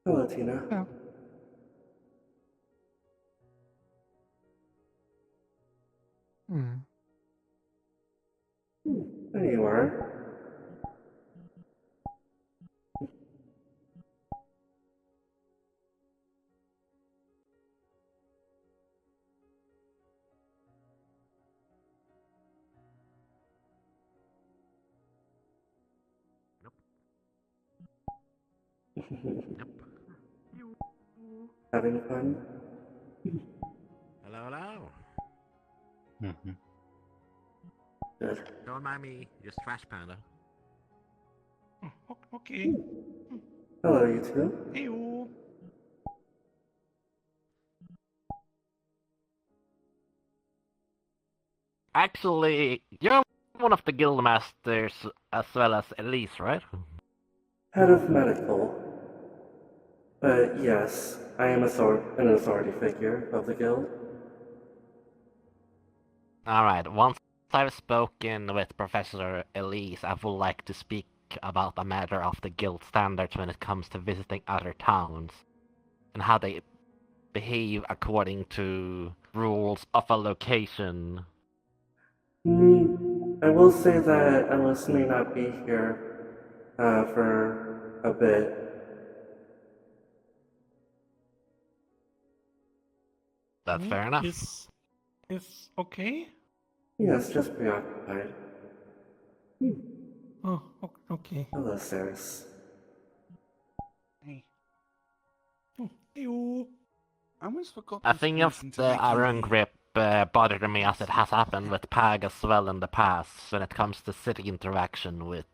Hello, Tina. Yeah. Hmm. There you are. Having fun? Hello, hello. Mm-hmm. Good. Don't mind me, just Trash Panda. Okay. Hello, you two. Heyo. Actually, you're one of the guild masters as well as Elise, right? Head of medical. But yes, I am an authority figure of the guild. Alright, once I've spoken with Professor Elise, I would like to speak about a matter of the guild standards when it comes to visiting other towns and how they behave according to rules of a location. I will say that Ellis may not be here for a bit. That's fair enough. Is okay? Yes, just preoccupied. Oh, okay. Hello, Cerris. Hey. Heyo. I almost forgot. A thing of the Iron Grip bothered me as it has happened with Pag as well in the past when it comes to city interaction with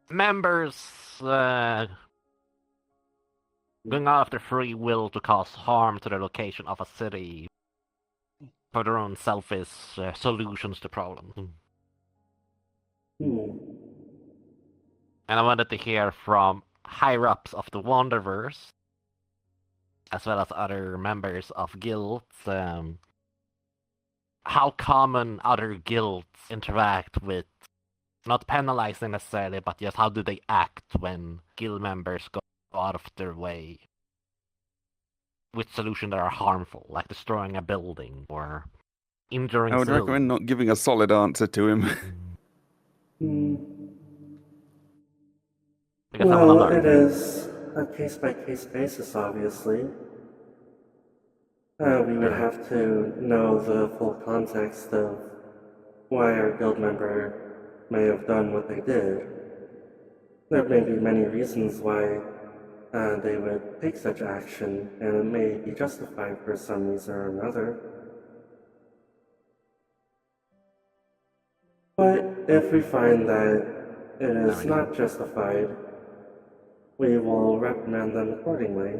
members going out of their free will to cause harm to the location of a city for their own selfish solutions to problems. Hmm. And I wanted to hear from higher-ups of the Wanderers, as well as other members of guilds, how common other guilds interact with, not penalizing necessarily, but just how do they act when guild members go out of their way with solutions that are harmful, like destroying a building or injuring I would civilians. recommend not giving a solid answer to him. Hmm. Because I want to Well, learn. it is a case-by-case basis, obviously. We would have to know the full context of why our guild member may have done what they did. There may be many reasons why they would take such action, and it may be justified for some reason or another. But if we find that it is not justified, we will reprimand them accordingly.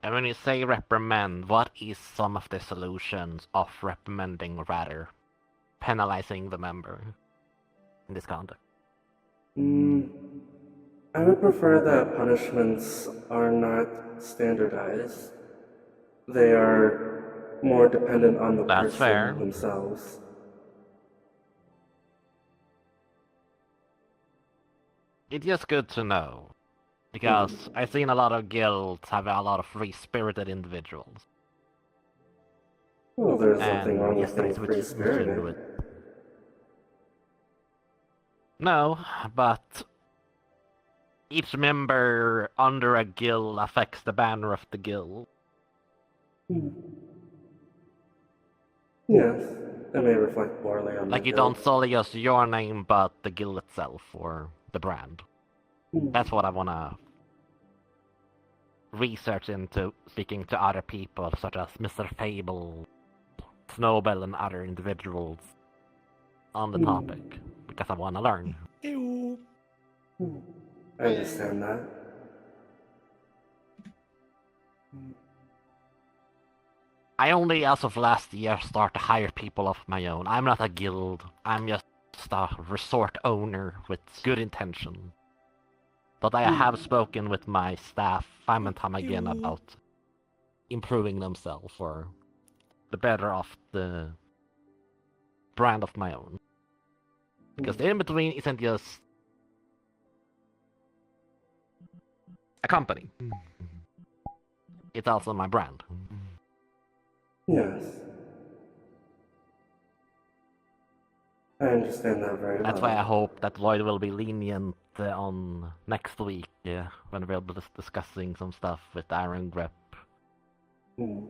And when you say reprimand, what is some of the solutions of reprimanding, or rather, penalizing the member in this context? I would prefer that punishments are not standardized. They are more dependent on the That's person fair. themselves. It's just good to know. Because I've seen a lot of guilds have a lot of free-spirited individuals. Well, there's nothing And wrong yes, with there being is free-spirited. with. No, but each member under a guild affects the banner of the guild. Yes, it may reflect poorly on Like the you guild. don't solely use your name, but the guild itself or the brand. That's what I wanna research into, speaking to other people such as Mr. Fable, Snowbell, and other individuals on the topic, because I wanna learn. Heyo. I understand that. I only, as of last year, start to hire people of my own. I'm not a guild. I'm just a resort owner with good intention. But I have spoken with my staff time and time again about improving themselves for the better of the brand of my own. Because the in-between isn't just a company. It's also my brand. Yes. I understand that very That's well. why I hope that Lloyd will be lenient on next week, when we'll be discussing some stuff with Iron Grip. Hmm.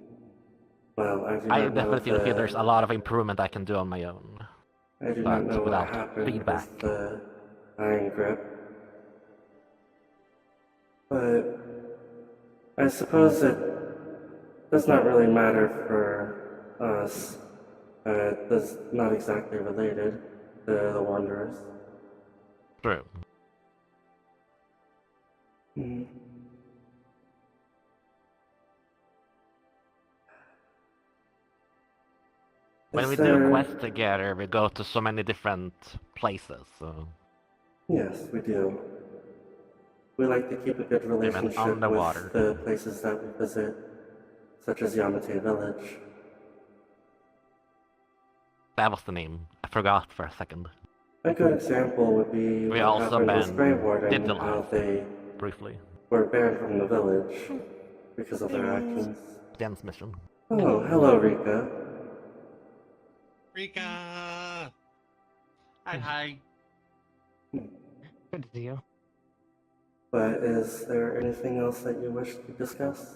Well, I do I not know definitely feel there's a lot of improvement I can do on my own. I do but not know what without happened feedback. with the Iron Grip. But I suppose it does not really matter for us. It's not exactly related to the Wanderers. True. Hmm. When Is we do there- quests together, we go to so many different places, so... Yes, we do. We like to keep a good relationship underwater. with the places that we visit, such as Yamate Village. That was the name. I forgot for a second. A good example would be We what also happened with Grey banned Warden and digital how art, they briefly. were banned from the village because of their actions. Jen's mission. Oh, hello, Rika. Rika! Hi. Good to see you. But is there anything else that you wish to discuss?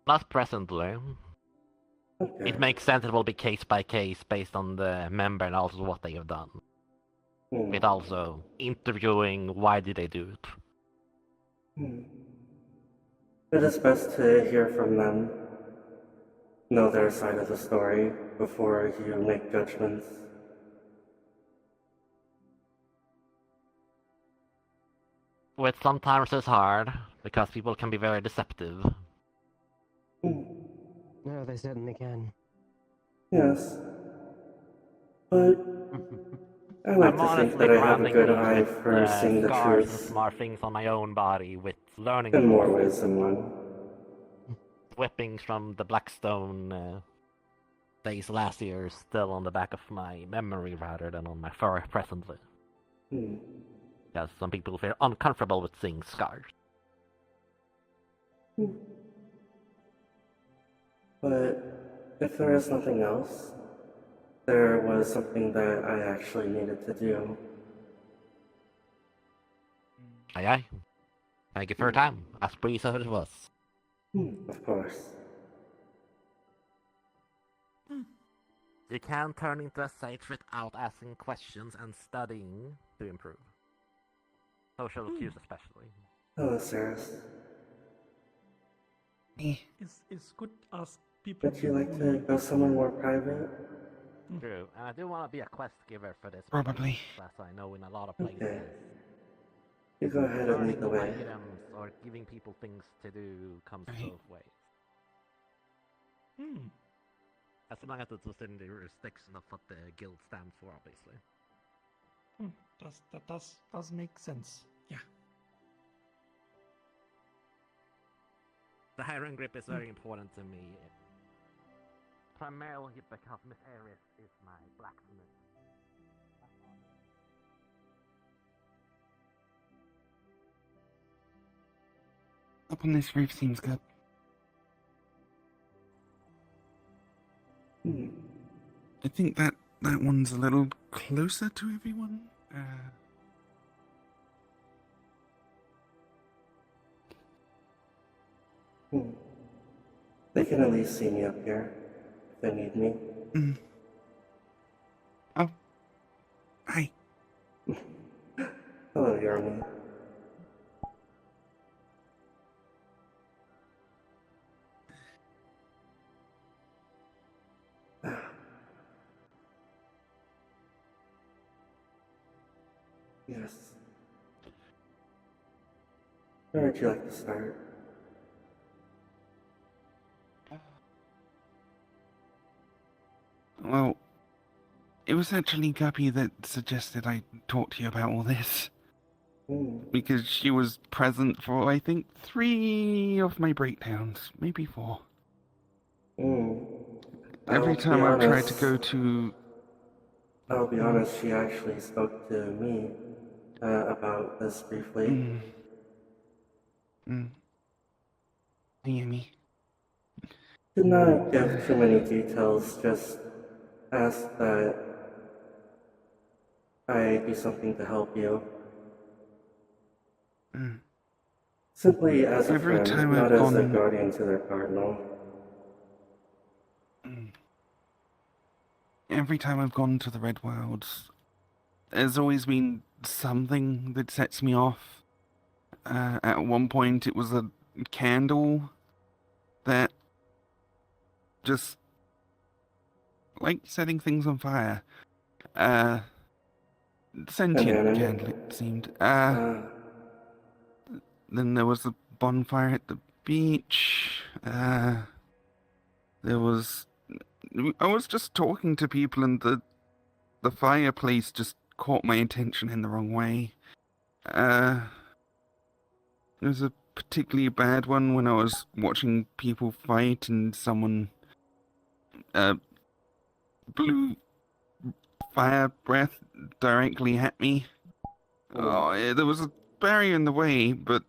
Not presently. Okay. It makes sense it will be case by case based on the member and also what they have done. Hmm. With also interviewing why did they do it. Hmm. It is best to hear from them, know their side of the story before you make judgments. Which sometimes is hard, because people can be very deceptive. Hmm. No, they certainly can. Yes. But I like I'm to think honestly that I have a branding good these eye with for seeing the scars and truth smart things on my own body with learning in more from ways than one. whippings from the Blackstone days last year still on the back of my memory rather than on my fur presently. Hmm. Because some people feel uncomfortable with seeing scars. Hmm. But if there is nothing else, there was something that I actually needed to do. Aye aye. Thank you for your time, as brief as it was. Of course. You can turn into a sage without asking questions and studying to improve. Social cues especially. Hello, Cerris. It's good as people. Would you like to go somewhere more private? True, and I do want to be a quest giver for this. Probably. As I know in a lot of places. Okay. You go ahead and lead Learning the way. items or giving people things to do comes Right. both ways. Hmm. As long as it's within the jurisdiction of what the guild stands for, obviously. That does make sense. Yeah. The Iron Grip is very important to me. Primarily because Miss Cerris is my blacksmith. Up on this roof seems good. I think that one's a little closer to everyone. They can at least see me up here if they need me. Oh. Hi. Hello, Yarmy. Yes. Where would you like to start? Well, it was actually Guppy that suggested I talk to you about all this. Because she was present for, I think, 3 of my breakdowns. Maybe 4. I'll Every be time I've tried to honest. go to I'll be honest, she actually spoke to me about this briefly. Hear me? Did not give too many details, just asked that I do something to help you. Simply as a Every friend, time not I've as a gone- guardian to their cardinal. Every time I've gone to the Red Wilds, there's always been something that sets me off. At one point, it was a candle that just like setting things on fire. Sentient Banana. candle, it seemed. Then there was a bonfire at the beach. There was. I was just talking to people, and the fireplace just caught my attention in the wrong way. It was a particularly bad one when I was watching people fight and someone blew fire breath directly at me. Oh, yeah, there was a barrier in the way, but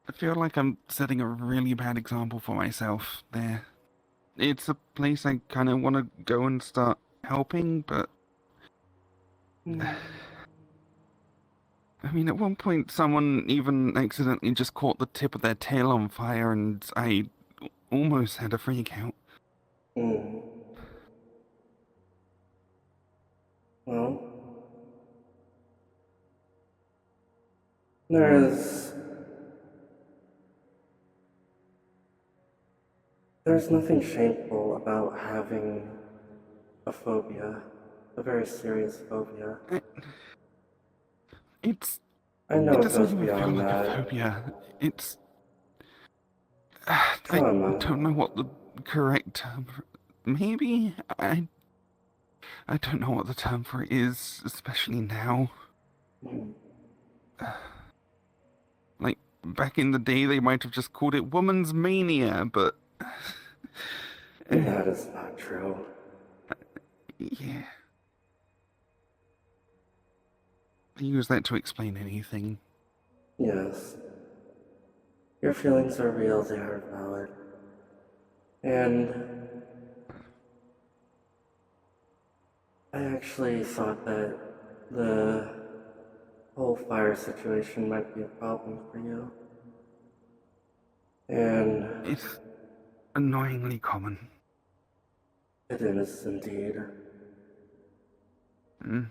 I feel like I'm setting a really bad example for myself there. It's a place I kind of want to go and start helping, but I mean, at one point, someone even accidentally just caught the tip of their tail on fire, and I almost had a freak out. Well, there's nothing shameful about having a phobia, a very serious phobia. It's I know It it doesn't goes even feel beyond like a that. phobia. It's. Trauma. I don't know what the correct term for. Maybe? I don't know what the term for it is, especially now. Like, back in the day, they might have just called it woman's mania, but. That is not true. Yeah. They use that to explain anything. Yes. Your feelings are real, they are valid. And I actually thought that the whole fire situation might be a problem for you. And It's annoyingly common. it is indeed. Mm.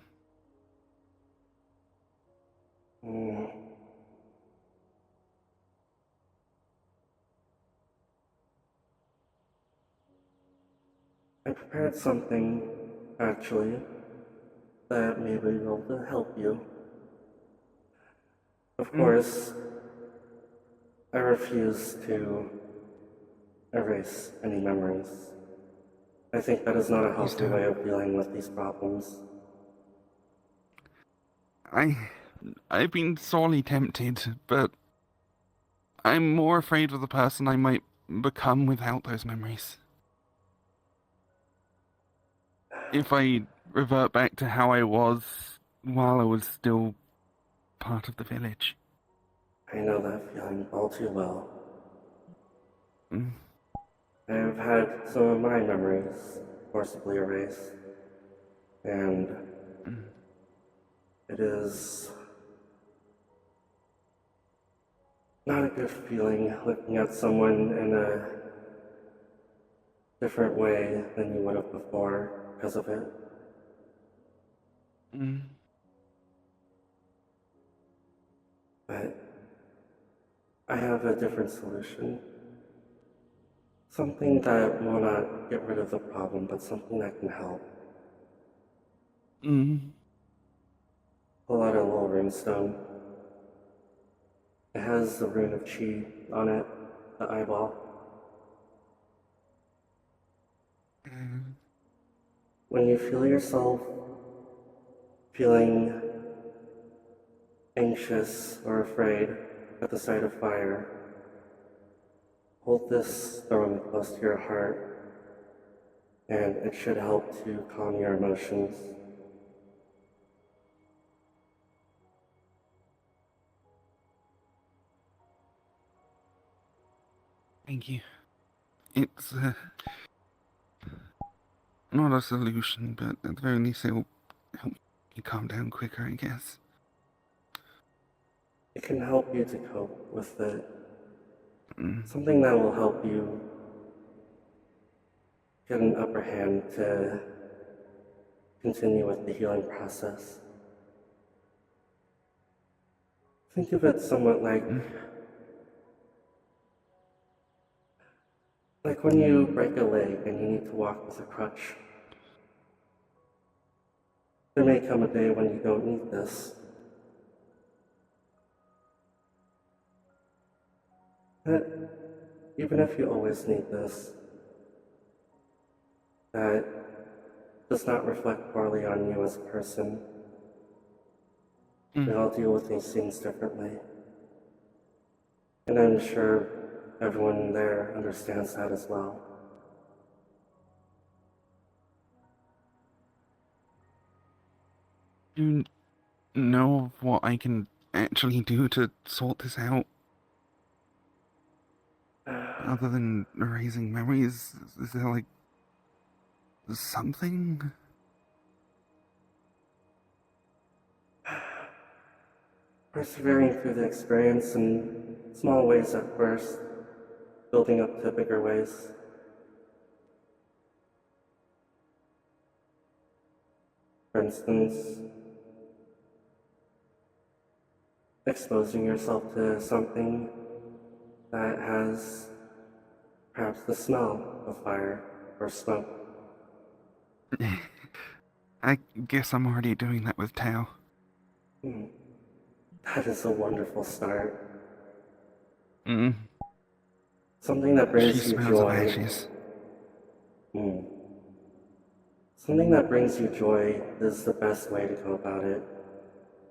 I prepared something, actually, that may be able to help you. Of course, I refuse to erase any memories. I think that is not a healthy way of dealing with these problems. I've been sorely tempted, but I'm more afraid of the person I might become without those memories. If I revert back to how I was while I was still part of the village. I know that feeling all too well. Mm. I have had some of my memories forcibly erased, and it is not a good feeling looking at someone in a different way than you would have before because of it. But I have a different solution. Something that will not get rid of the problem, but something that can help. Pull out a little runestone. It has the rune of Chi on it, the eyeball. When you feel yourself feeling anxious or afraid at the sight of fire, hold this stone close to your heart, and it should help to calm your emotions. Thank you. It's not a solution, but at the very least it will help me calm down quicker, I guess. It can help you to cope with it. Mm. Something that will help you get an upper hand to continue with the healing process. Think of it somewhat like when you break a leg and you need to walk with a crutch. There may come a day when you don't need this. But even if you always need this, that does not reflect poorly on you as a person. We all deal with these things differently. And I'm sure everyone there understands that as well. Do you know of what I can actually do to sort this out? Other than erasing memories, is there like something? Persevering through the experience in small ways at first, building up to bigger ways. For instance, exposing yourself to something that has perhaps the smell of fire or smoke. I guess I'm already doing that with Tao. That is a wonderful start. Mm. Something that She brings you smells of joy. ashes. Something that brings you joy is the best way to go about it,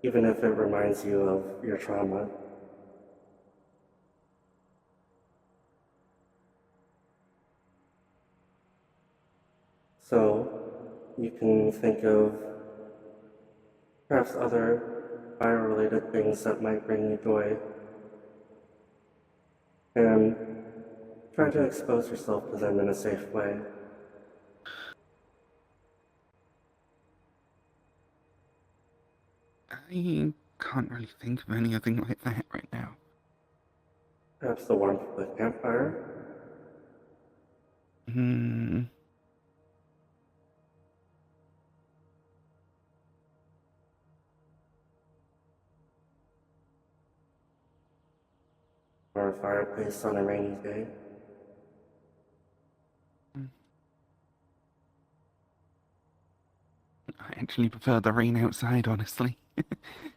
even if it reminds you of your trauma. So, you can think of perhaps other fire-related things that might bring you joy, and try to expose yourself to them in a safe way. I can't really think of anything like that right now. Perhaps the warmth of the campfire. Hmm. Or a fireplace on a rainy day. I actually prefer the rain outside, honestly.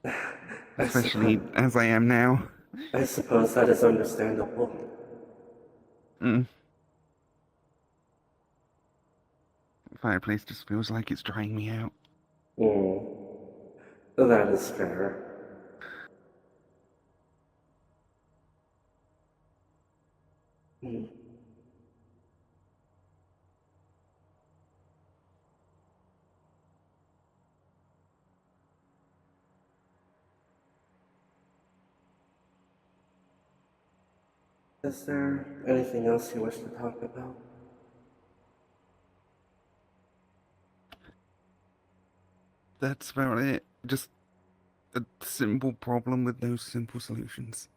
I Especially suppose, as I am now. I suppose that is understandable. Mm. The fireplace just feels like it's drying me out. That is fair. Is there anything else you wish to talk about? That's about it. Just a simple problem with no simple solutions.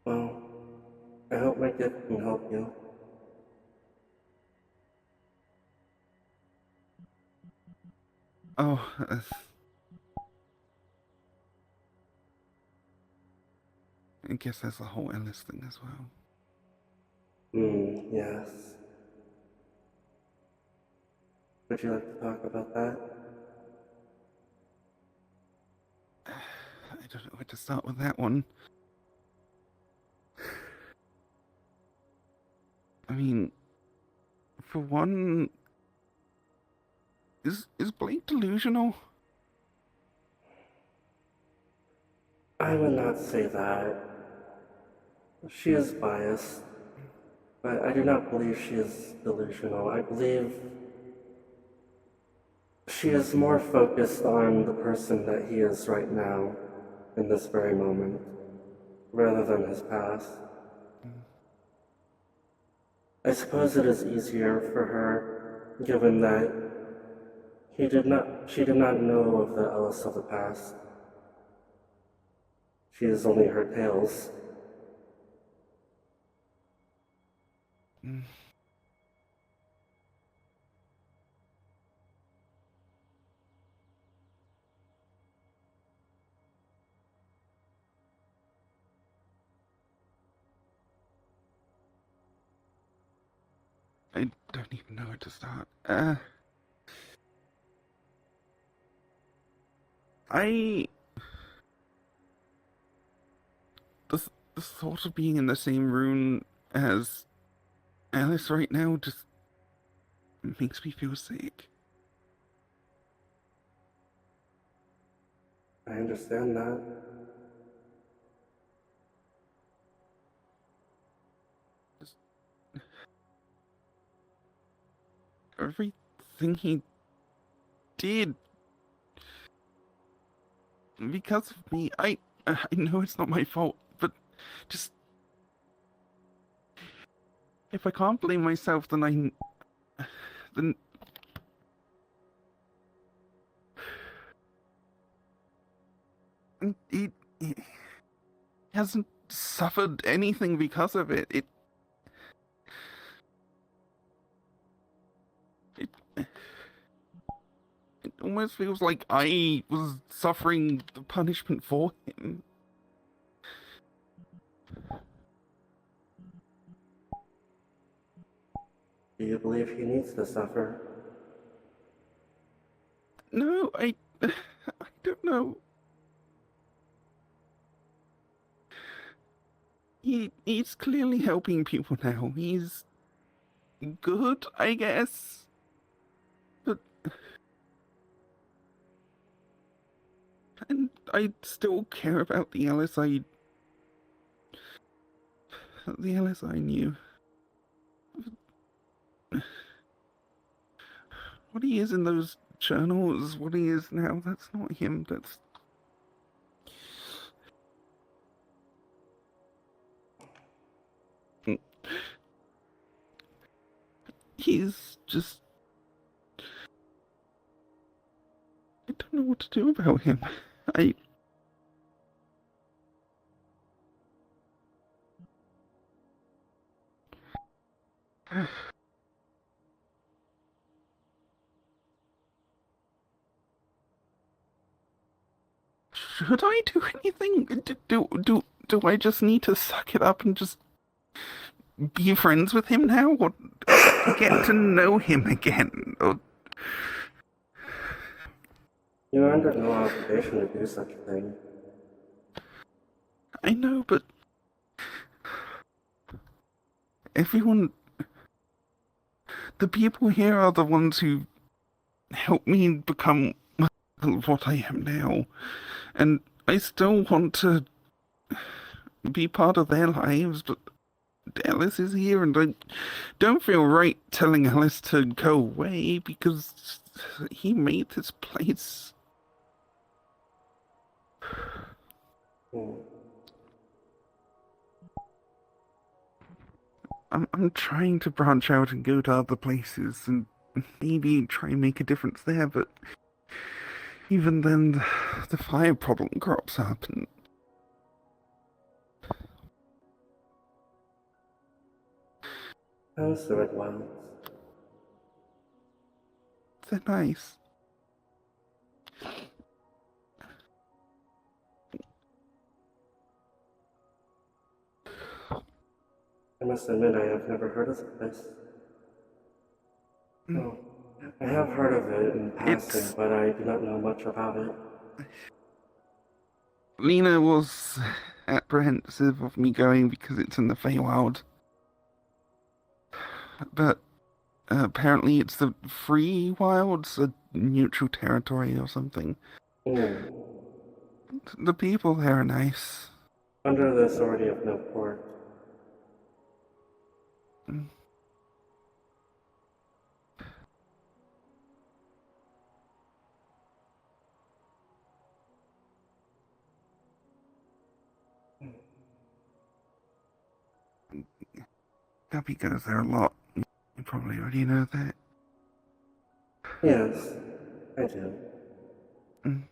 Well, I hope my gift can help you. Oh, I guess there's the whole Ellis thing as well. Yes. Would you like to talk about that? I don't know where to start with that one. I mean, for one, Is Blake delusional? I would not say that. She is biased, but I do not believe she is delusional. I believe she is more focused on the person that he is right now, in this very moment, rather than his past. I suppose it is easier for her, given that she did not know of the Ellis of the past. She has only heard tales. Mm. I don't even know where to start. I the thought of being in the same room as Alice right now just makes me feel sick. I understand that. Everything he did because of me. I know it's not my fault, but just if I can't blame myself, then he hasn't suffered anything because of it. It almost feels like I was suffering the punishment for him. Do you believe he needs to suffer? No, I don't know. He's clearly helping people now. He's good, I guess. But and I still care about the Alice I knew. What he is in those journals, what he is now, that's not him. That's he's just I don't know what to do about him. Should I do anything? Do I just need to suck it up and just be friends with him now, or get to know him again? Or You are under no obligation to do such a thing. I know, but everyone, the people here are the ones who helped me become what I am now, and I still want to be part of their lives, but Alice is here, and I don't feel right telling Alice to go away because he made this place. I'm trying to branch out and go to other places and maybe try and make a difference there, but even then, the fire problem crops up, and How's the Red Wilds? they're nice. I must admit I have never heard of the place. Oh, I have heard of it in passing, but I do not know much about it. Lena was apprehensive of me going because it's in the Feywild. But apparently it's the free wilds, a neutral territory or something. Hmm. The people there are nice. Under the authority of no court. Mm. Guppy goes there a lot. You probably already know that. Yes, I do. Mm.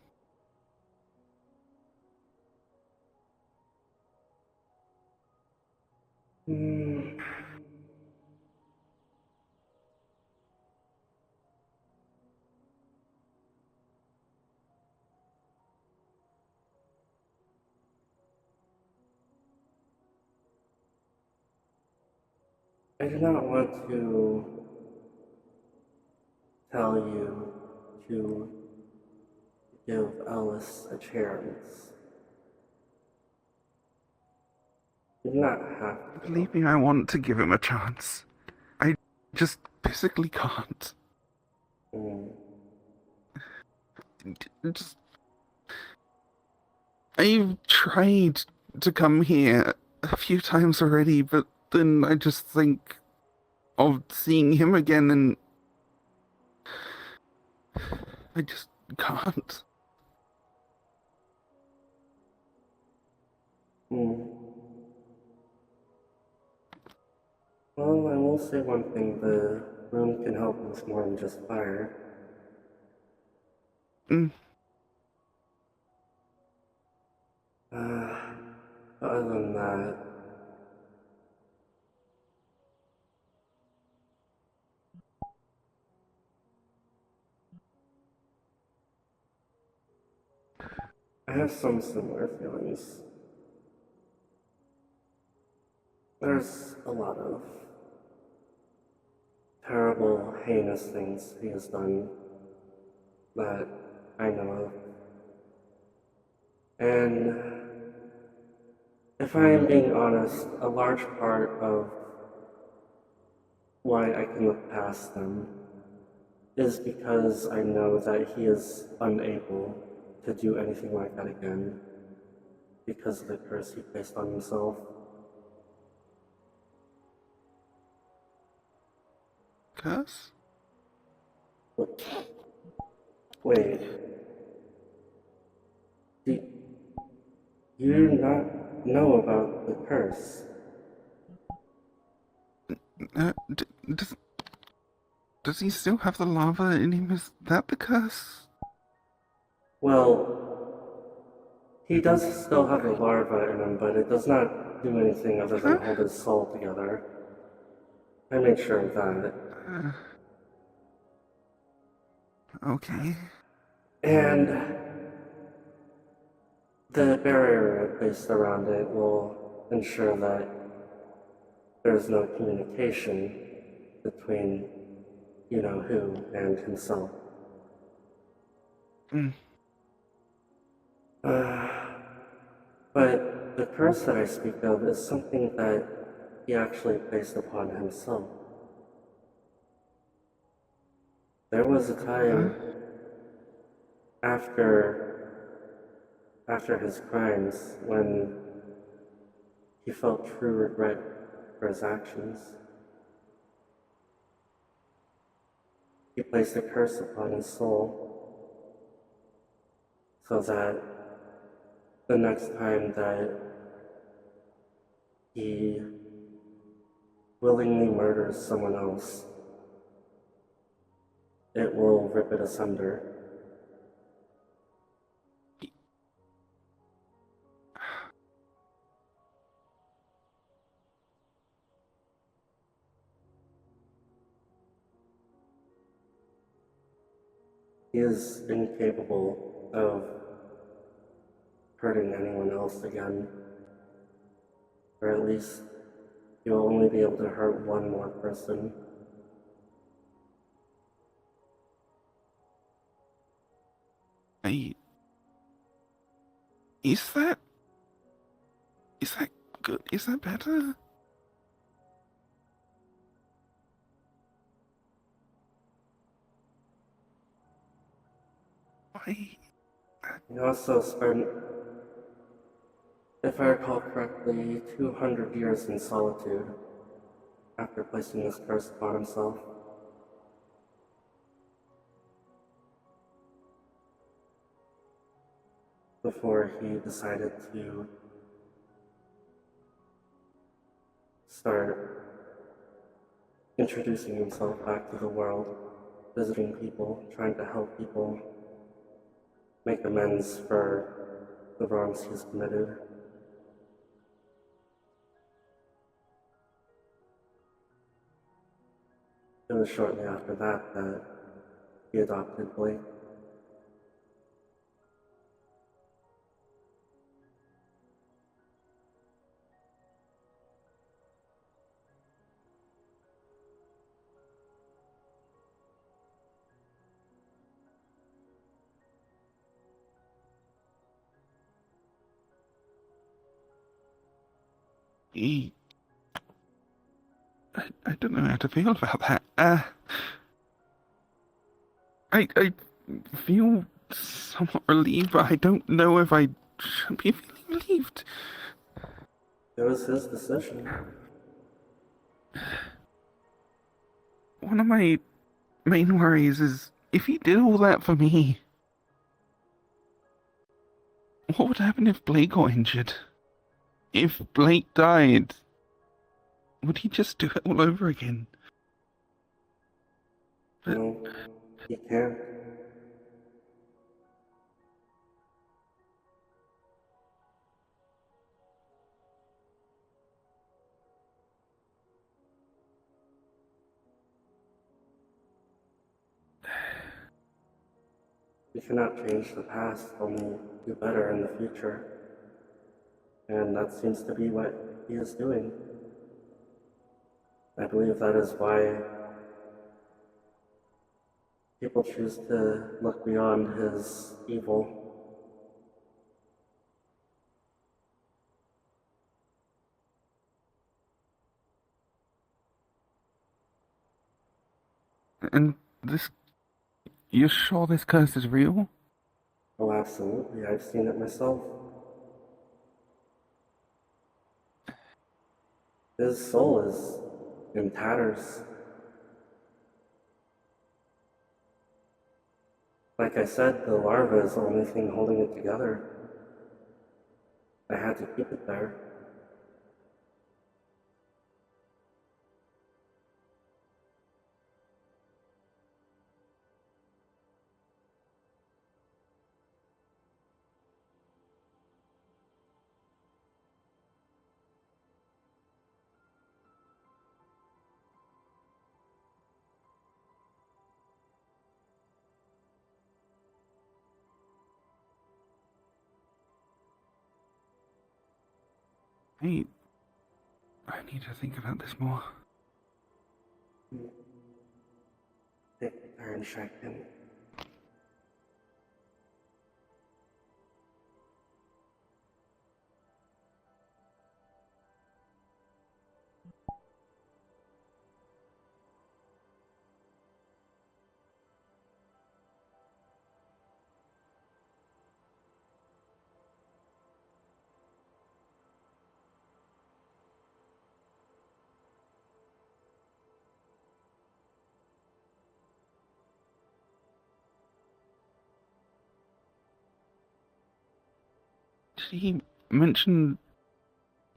Hmm. I do not want to tell you to give Alice a chance. You do not have to. Believe me, I want to give him a chance. I just physically can't. Hmm. Just, I've tried to come here a few times already, but then I just think of seeing him again and I just can't. Hmm. Well, I will say one thing, the room can help with more than just fire. Mm. Other than that, I have some similar feelings. There's a lot of terrible, heinous things he has done that I know of. And if I am being honest, a large part of why I can look past them is because I know that he is unable to do anything like that again because of the curse he placed on himself. Curse? Wait, do you not know about the curse? D- does he still have the lava in him? Is that the curse? Well, he does still have the larva in him, but it does not do anything other than Huh? hold his soul together. I made sure of that. Okay. And the barrier I placed around it will ensure that there's no communication between you know who and himself. Mm. But the curse that I speak of is something that he actually placed upon himself. There was a time after his crimes when he felt true regret for his actions. He placed a curse upon his soul so that the next time that he willingly murders someone else, it will rip it asunder. He is incapable of hurting anyone else again. Or at least you'll only be able to hurt one more person. I... Is that... Is that good? Is that better? He also spent, if I recall correctly, 200 years in solitude after placing this curse upon himself. Before he decided to start introducing himself back to the world, visiting people, trying to help people make amends for the wrongs he's committed. It was shortly after that that he adopted Blake. He... I don't know how to feel about that. I feel somewhat relieved, but I don't know if I should be feeling relieved. It was his decision. One of my main worries is if he did all that for me, what would happen if Blake got injured? If Blake died, would he just do it all over again? No, he can't. We cannot change the past, only do better in the future. And that seems to be what he is doing. I believe that is why people choose to look beyond his evil. And this... You're sure this curse is real? Oh, absolutely. I've seen it myself. His soul is in tatters. Like I said, the larva is the only thing holding it together. I had to keep it there. Hey, I need to think about this more. Take the turn, Shai-Kin. Did he mention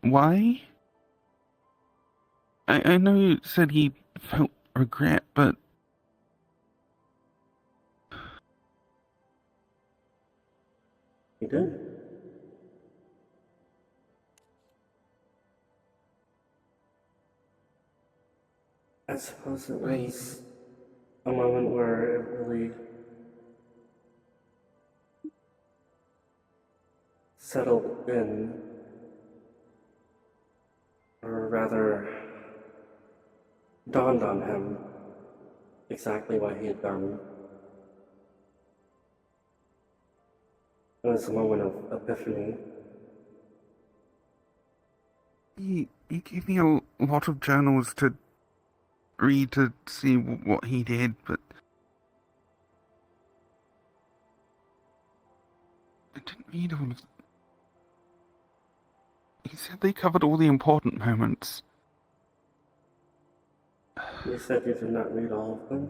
why? I know you said he felt regret, but He did. I suppose it was a moment where it really settled in, or rather, dawned on him exactly what he had done. It was a moment of epiphany. he gave me a lot of journals to read to see what he did, but didn't read all of them. He said they covered all the important moments. You said you did not read all of them?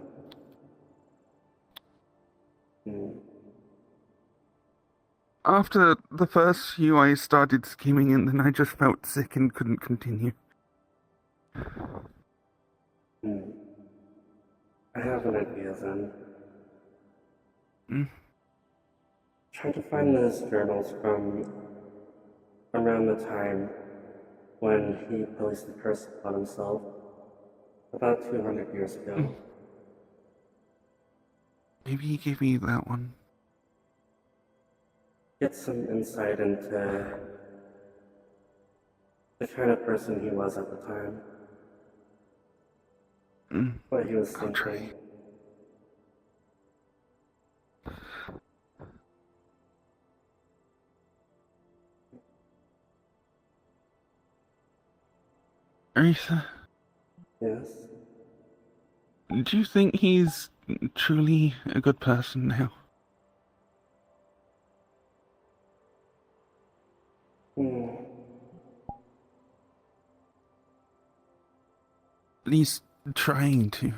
After the first few, I started scheming, and then I just felt sick and couldn't continue. I have an idea then. Try to find those journals from around the time when he placed the curse upon himself, about 200 years ago. Maybe he gave me that one. Get some insight into the kind of person he was at the time, what he was I'll try. thinking. Orisa, Yes? do you think he's truly a good person now? At least trying to.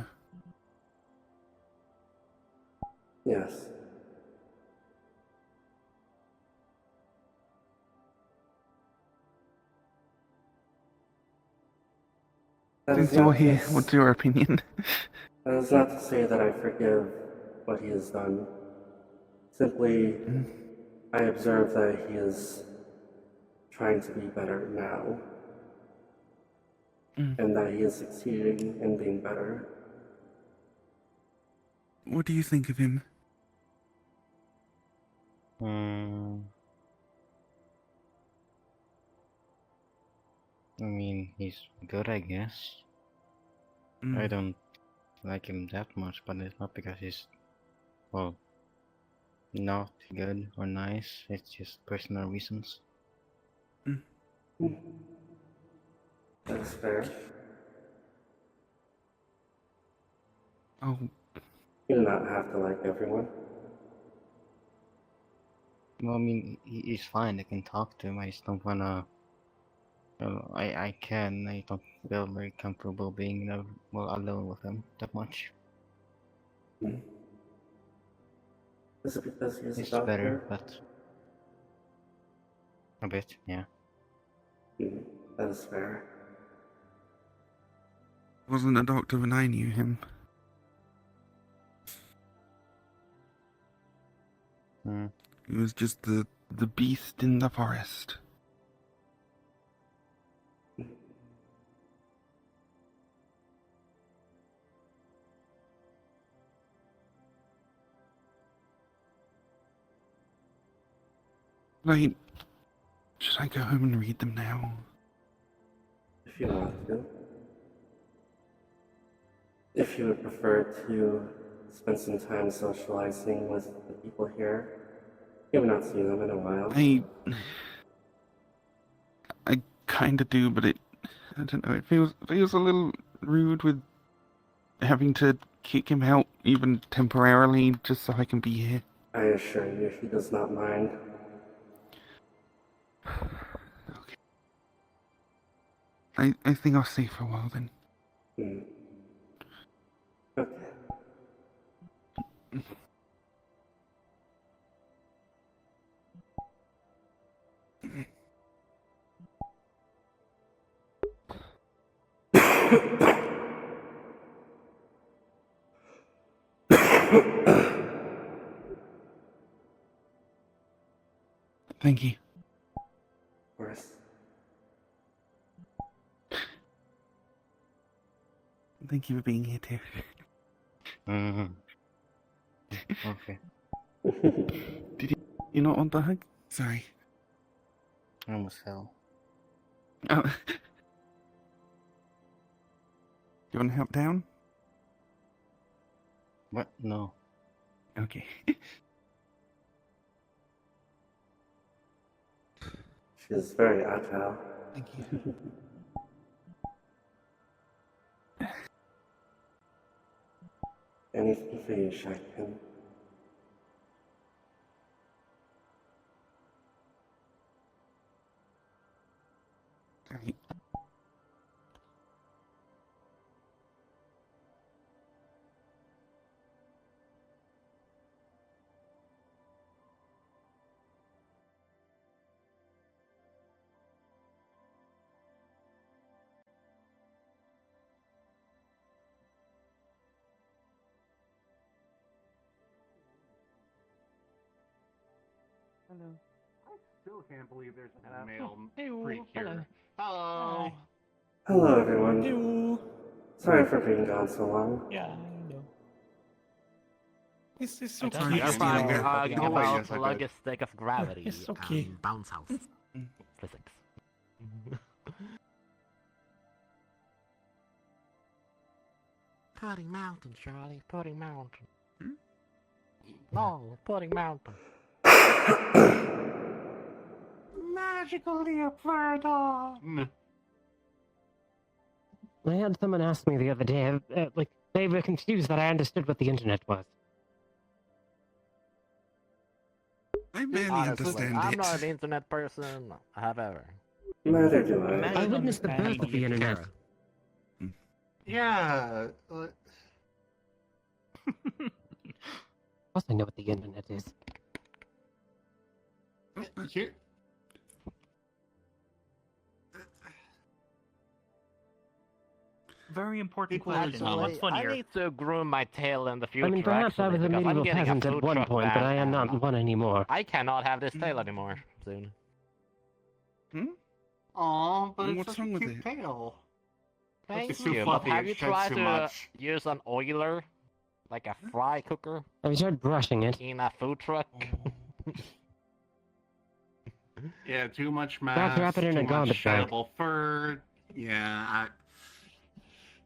Yes. That is Since you're not here, to what's your opinion? That is not to say that I forgive what he has done. Simply, I observe that he is trying to be better now, and that he is succeeding in being better. What do you think of him? I mean, he's good, I guess. I don't like him that much, but it's not because he's, well, not good or nice. It's just personal reasons. That is fair. Oh, You do not have to like everyone. Well, I mean, he's fine. I can talk to him. I just don't wanna. I can. I don't feel very comfortable being alone with him that much. Is it because he is a It's doctor? better, but a bit, yeah. That is fair. wasn't a doctor when I knew him. He was just the beast in the forest. Wait, should I go home and read them now? If you want to. If you would prefer to spend some time socializing with the people here, you have not seen them in a while. I kinda do, but I don't know, it feels a little rude with having to kick him out even temporarily just so I can be here. I assure you, he does not mind. Okay. I think I'll stay for a while then. Okay. Thank you. Of course. Thank you for being here too. Okay. Did you not want the hug? Sorry. I almost fell. Oh. You want to help down? What? No. Okay. She is very agile. Thank you. Anything for you, Shai-Kin. Hello. Still can't believe there's a male Hey, freak hello. here. Hello. Hello, everyone. Hello. Sorry for being gone so long. Yeah, I know. It's so I cute. don't You're Yes, fine. you You're did. arguing Oh, wait, about yes, I did. logistic of gravity It's okay. and bounce house physics. Pudding Mountain, Charlie. Pudding Mountain. No, Pudding Mountain. Magical Leopardon. I had someone ask me the other day, they were confused that I understood what the internet was. I barely Honestly, understand I'm it. not an internet person, however. Neither do I. I witnessed the birth of the internet. Yeah. Of course I know what the internet is. Here. Very important People question. actually- What's I funnier? need to groom my tail in the future. I mean, perhaps I actually, was a because I'm medieval getting a peasant at food one truck point, but van I am and not one anymore. I cannot have this tail anymore soon. Aw, but it's What's such a wrong with cute it? tail. Thank It's too you, fluffy, but have it you sheds tried too to much. use an oiler, like a fry cooker, Have you tried brushing it? in a food truck? Yeah, too much Wrap mass, it in too a much garbage bag. sheddable fur. Yeah,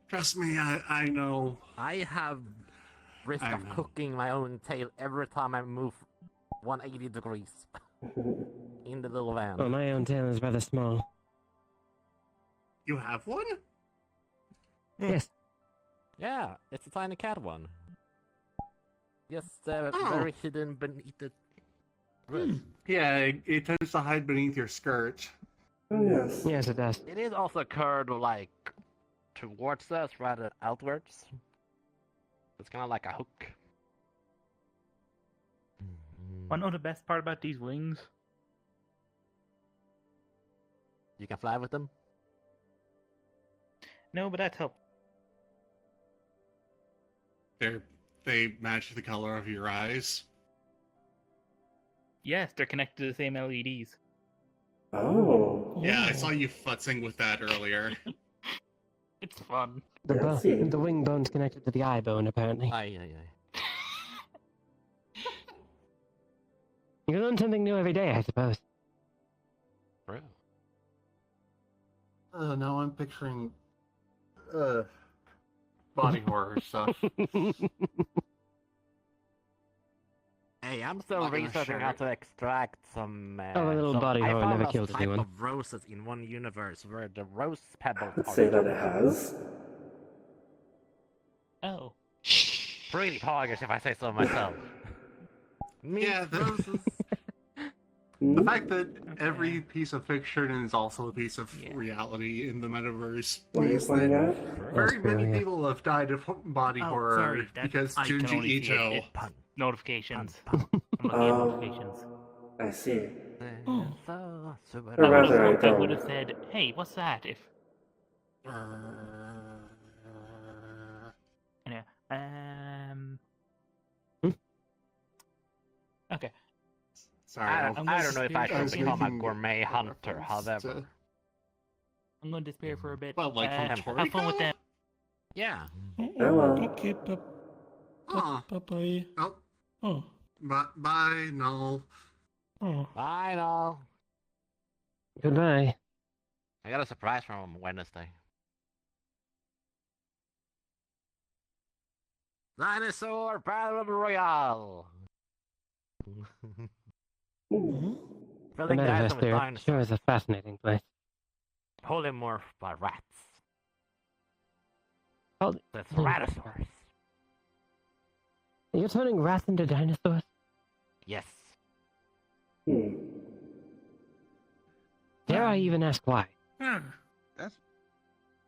trust me, I know. I have risk I of know. cooking my own tail every time I move 180 degrees in the little van. Well, my own tail is rather small. You have one? Yes. Yeah, it's a tiny cat one. Just Oh. very hidden beneath the roof. Yeah, it tends to hide beneath your skirt. Oh, yes. Yes, it does. It is also curved like towards us rather than outwards. It's kind of like a hook. Wanna know the best part about these wings? You can fly with them. No, but that's helpful. They match the color of your eyes. Yes, they're connected to the same LEDs. Oh. Yeah, I saw you futzing with that earlier. It's fun. Yeah, see. The wing bone's connected to the eye bone, apparently. Aye. You learn something new every day, I suppose. True. Now I'm picturing body horror stuff. Hey, I'm still Not gonna researching share how it. to extract some. Oh, a little body I horror found never a kills type anyone. of roses in one universe where the rose petals I'd are say that it has. Oh. pretty poggers if I say so myself. Yeah, the roses. The fact that every piece of fiction is also a piece of Yeah. reality in the metaverse What are you means pointing that at? very many yeah. people have died of body Oh, horror sorry, that- because I can Junji only see Ito. it. Notifications. Pun. I'm looking at notifications. I see. Oh. Or rather, I I would don't. have said, hey, what's that? If anyway, okay. Sorry, I I'll- don't know if I I should was become a making gourmet hunter, reference however. to- I'm going to disappear for a bit. Well, like from have fun with Toriko? them. Yeah. Hello. Okay, Oh, bye. oh, Oh. bye, no. Oh. I know. Goodbye. I got a surprise from him Wednesday. Dinosaur Battle Royale. Ooh. The Filling the island metaverse with there sure dinosaurs. is a fascinating place. Polymorphed by rats. Oh, That's Ratosaurus. you're turning rats into dinosaurs? Yes. Hmm. Dare I even ask why? That's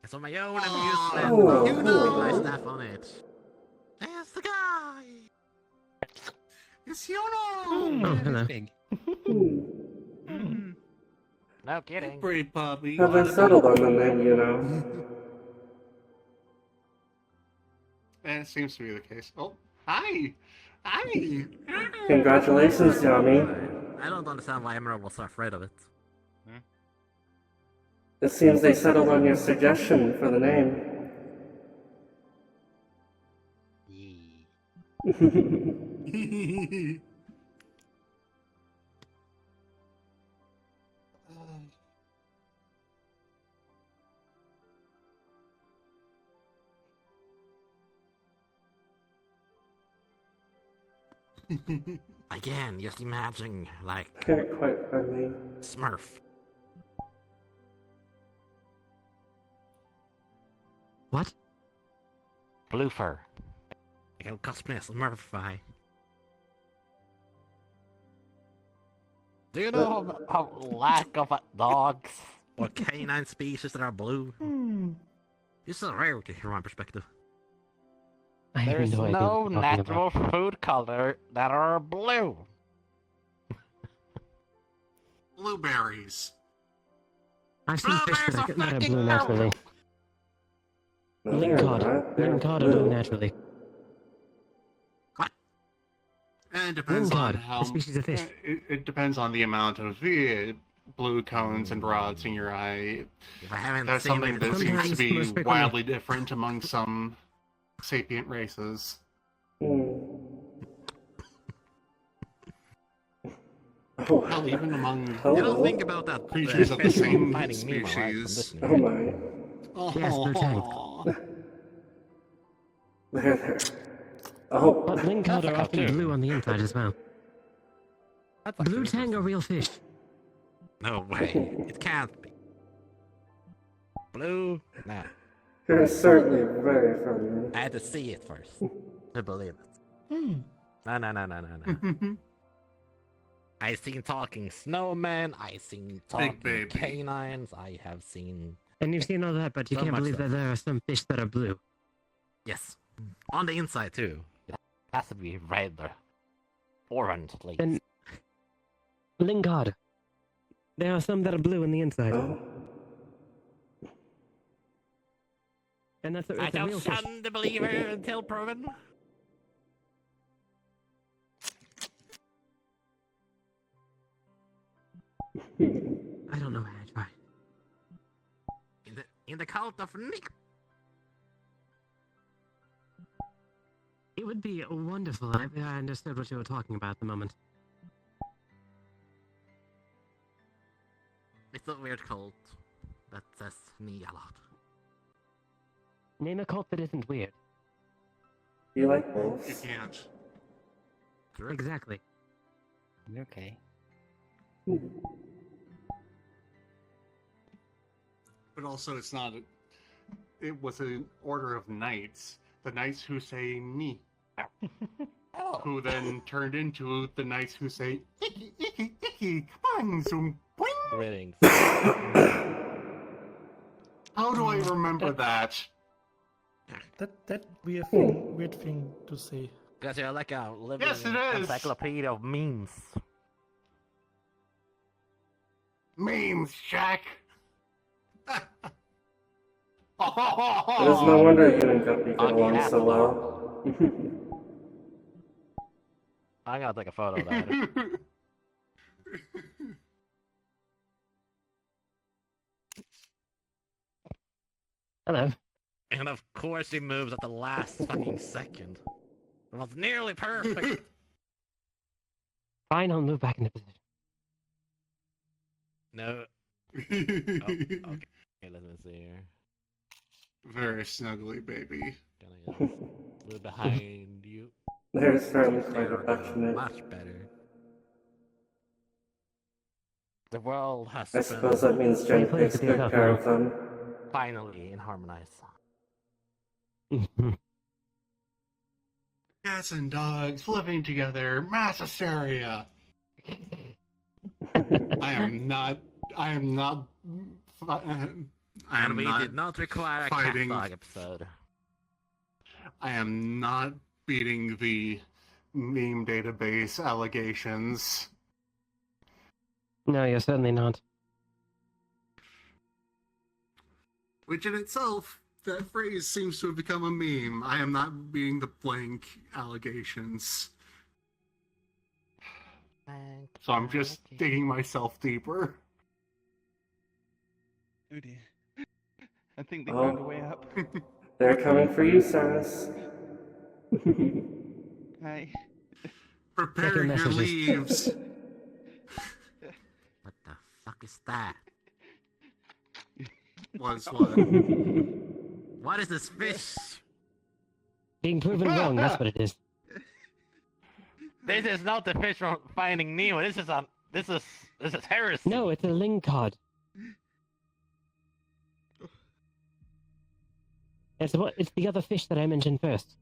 It's on my own Oh, amusement. you know. My stuff on it. There's the guy. It's Yono! Oh, hello. Hmm. No kidding. Brave puppy. Have I settled on the name, you know? It seems to be the case. Oh, hi! Hi! Congratulations, Yami. I don't understand why Emerald was so afraid of it. It seems they settled on your suggestion for the name. Again, just imagine, like, They're quite friendly. Smurf. What? Blue fur. I can cosplay as Smurfify. Do you know how lack of dogs or canine species that are blue? It's a rarity from my perspective. I have There's no idea no what you're talking natural about. food color that are blue. Blueberries. I've seen fish Strawberries that are are fucking blue naturally. No, Link they're cod. not. They're Link cod are blue naturally. And it depends Link on cod, how. a species of fish. It depends on the amount of blue cones and rods in your eye. If I haven't That's seen something it, that seems to Sometimes be most frequently. wildly different among some sapient races. Oh, Hell, even among you hello? don't think about that creatures of the same fighting Nemo, right, from species. Disney. Oh my. Yes, blue tank. There. Oh. But link cod That's are a often cartoon. blue on the inside as well. That's Blue actually tang are real fish. No way. It can't be. Blue? Nah. You're certainly very friendly. I had to see it first to believe it. No. I seen talking snowmen, I seen talking baby. canines, I have seen... And you've seen all that, but you So can't much believe so. that there are some fish that are blue. Yes. On the inside, too. It has to be red or orange, at least. And link cod. There are some that are blue on the inside. Oh. And that's a, I it's a don't real fish. shun the believer until proven. I don't know why I try. In the cult of Nick. It would be wonderful if I understood what you were talking about at the moment. It's a weird cult that says me a lot. Name a cult that isn't weird. You like You wolves? can't. Correct. Exactly. Okay. But also, it's not. It was an order of knights. The knights who say me. Oh. Who then turned into the knights who say icky, icky, icky, come on, zoom, boing. Greetings. How do I remember that? That weird thing to say. Because you're like a living Yes, it is. encyclopedia of memes. Memes, Jack. It is no wonder you and Guppy get Ugly along so apple. well. I'm gonna take a photo of that. Hello. And of course he moves at the last fucking second. It was nearly perfect. Fine, I'll move back into position. No. Oh, okay. Okay, let me see here. Very snuggly, baby. Gonna just move behind you. They're certainly quite There we go. affectionate. Much better. The world has I suppose that been means Jen Play takes to be good enough, care huh? of them. finally in harmonize. Cats and dogs living together, mass hysteria. I am not. And we did not require a cat fighting. dog episode. I am not beating the meme database allegations. No, you're certainly not. Which in itself, that phrase seems to have become a meme. I am not beating the blank allegations. So I'm just digging myself deeper. Oh dear. I think they found a way up. They're coming for you, Cerris. Hi. Prepare your your messages. leaves. What the fuck is that? Was what? What is this fish? Being proven wrong, that's what it is. This is not the fish from Finding Nemo. This is heresy. No, it's a lingcod. It's the other fish that I mentioned first.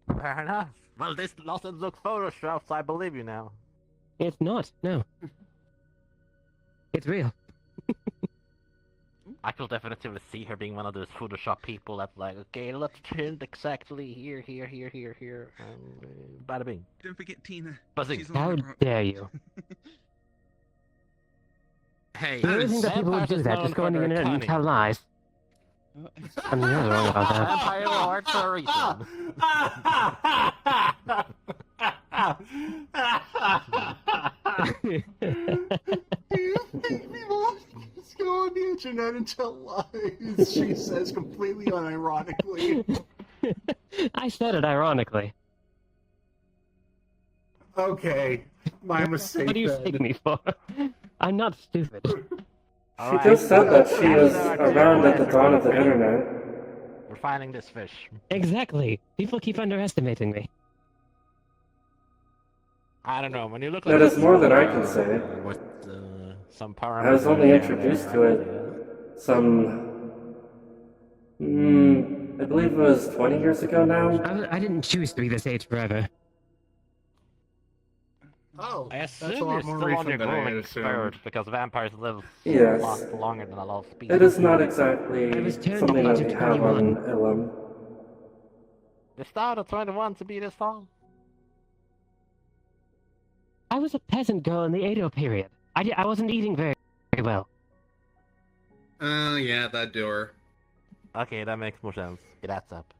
Fair enough. Well, this doesn't look photoshopped, so I believe you now. It's not, no. It's real. I could definitely see her being one of those Photoshop people that's like, okay, let's print exactly here, and bada bing. Don't forget Tina. Buzzing. She's on How the rock. dare you? Hey, You really think that people would do that? Just go on the internet and tell lies? I mean, you're wrong about that. Vampire Lord for a reason. Do you think people just go on the internet and tell lies? She says completely unironically. I said it ironically. Okay, my mistake. What do you then. take me for? I'm not stupid. She just said that she was around at the dawn of the internet. We're finding this fish. Exactly. People keep underestimating me. I don't know, when you look That like is more than I can say. with some I was only introduced to it I believe it was 20 years ago now. I didn't choose to be this age forever. Oh, I that's assume a you're lot more still on recent your than I had growing assumed. spurt because vampires live Yes. a lot longer than a lot of species. It is not exactly I was turned something at that the age we of have on 21. Ilum. The start of 21 to be this tall? I was a peasant girl in the Edo period. I wasn't eating very well. Oh, yeah, that door. Okay, that makes more sense. It adds up.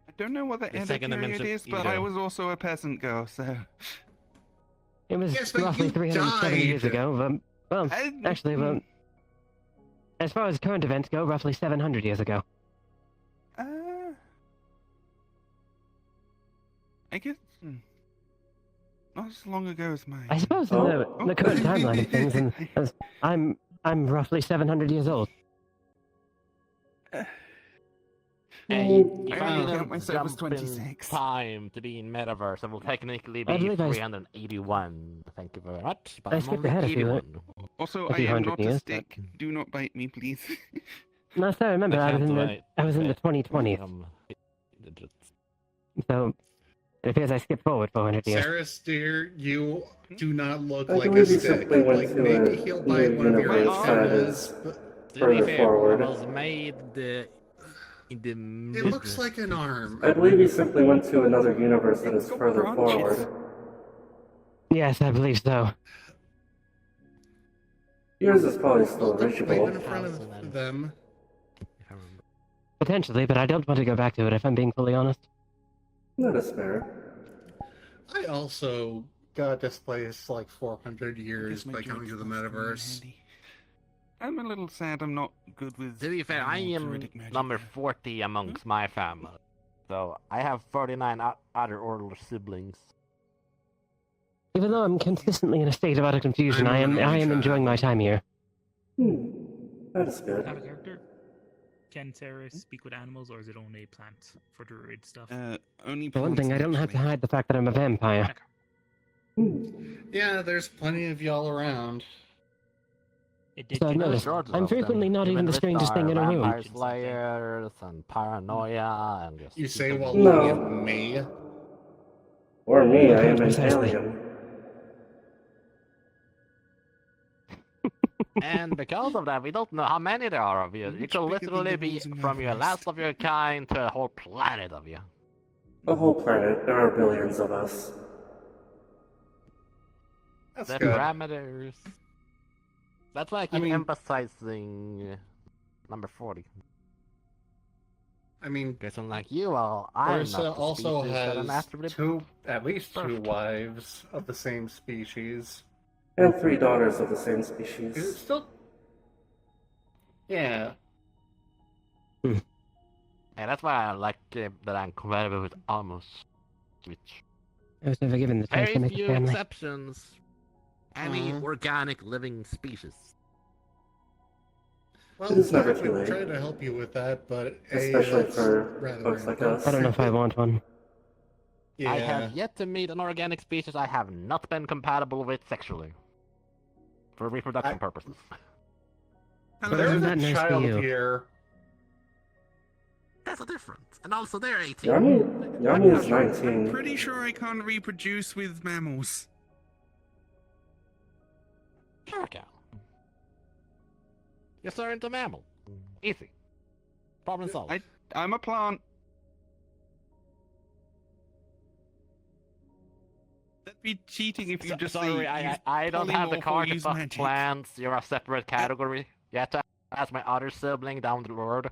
I don't know what the The Edo second period dimension is, but I Edo. was also a peasant girl, so... It was Yes, but roughly you 370 years died. ago. Well, I- actually, as far as current events go, roughly 700 years ago. I guess... Not as long ago as mine. I suppose in the current timeline of things, and as I'm roughly 700 years old. Hey, I if only I count myself as jump in 26. time to be in metaverse, it will technically I be believe I s- 381. Thank you very much. But I I'm skipped only ahead a few, 81. Also, a I few am hundred not a years, stick. Do not bite me, please. Last I remember, I was in the 2020s, Digits. so it appears I skipped forward 400 years. Cerris, dear, you do not look I like a believe you stick. simply went Like, to maybe a he'll new bite one of your universe that antennas, is but To be further fair, forward. it was made in the it looks like an arm. I believe you simply went to another universe that is It's got further branches. forward. Yes, I believe so. Yours is probably still Well, don't wave in reachable. front of them. If I remember. Potentially, but I don't want to go back to it if I'm being fully honest. That is fair. I also got displaced like 400 I years guess my by coming to the joints must come in metaverse. handy. I'm a little sad I'm not good with... To be fair, I am druidic magic number yet. 40 amongst my family. So I have 49 other older siblings. Even though I'm consistently in a state of utter confusion, I'm I an am only enjoying my child. time here. That is good. Out of character. Can Cerris speak with animals, or is it only plants for druid stuff? Only For one plants, thing, I don't have to actually. hide the fact that I'm a vampire. Yeah, there's plenty of y'all around. It did So I've get noticed. us. I'm frequently not even the strangest thing in a room. Vampire slayers and paranoia and just... You say while No. looking at me. Or me, I am an Precisely. alien. And because of that, we don't know how many there are of you. You Which could bigger than literally the be walls in from your Everest? last of your kind to a whole planet of you. A whole planet. There are billions of us. That's The good. parameters. That's why I keep mean- emphasizing number 40. I mean, Guess unlike you all, I'm Orisa not the also species that I'm has attributable. at least two First. wives of the same species. And 3 daughters of the same Is it species. still? Yeah. And that's why I like that I'm compatible with almost which I was never given the chance very to make a few family. exceptions. Any organic living species. Well, It is never Zach too would late. try to help you with that, but Especially that's for rather folks like random. us. I don't know if I want one. Yeah. I have yet to meet an organic species I have not been compatible with sexually. For reproduction purposes. But There's isn't a that nice for child you? here. That's a difference. And also they're 18. Yami is I'm 19. pretty sure I can't reproduce with mammals. Sure can. Yes, sir, into mammal. Easy. Problem solved. I'm a plant. That'd be cheating if you just sorry, say I don't have the polymorph or card to use fuck magic. plants. You're a separate category. You have to ask my other sibling down the road.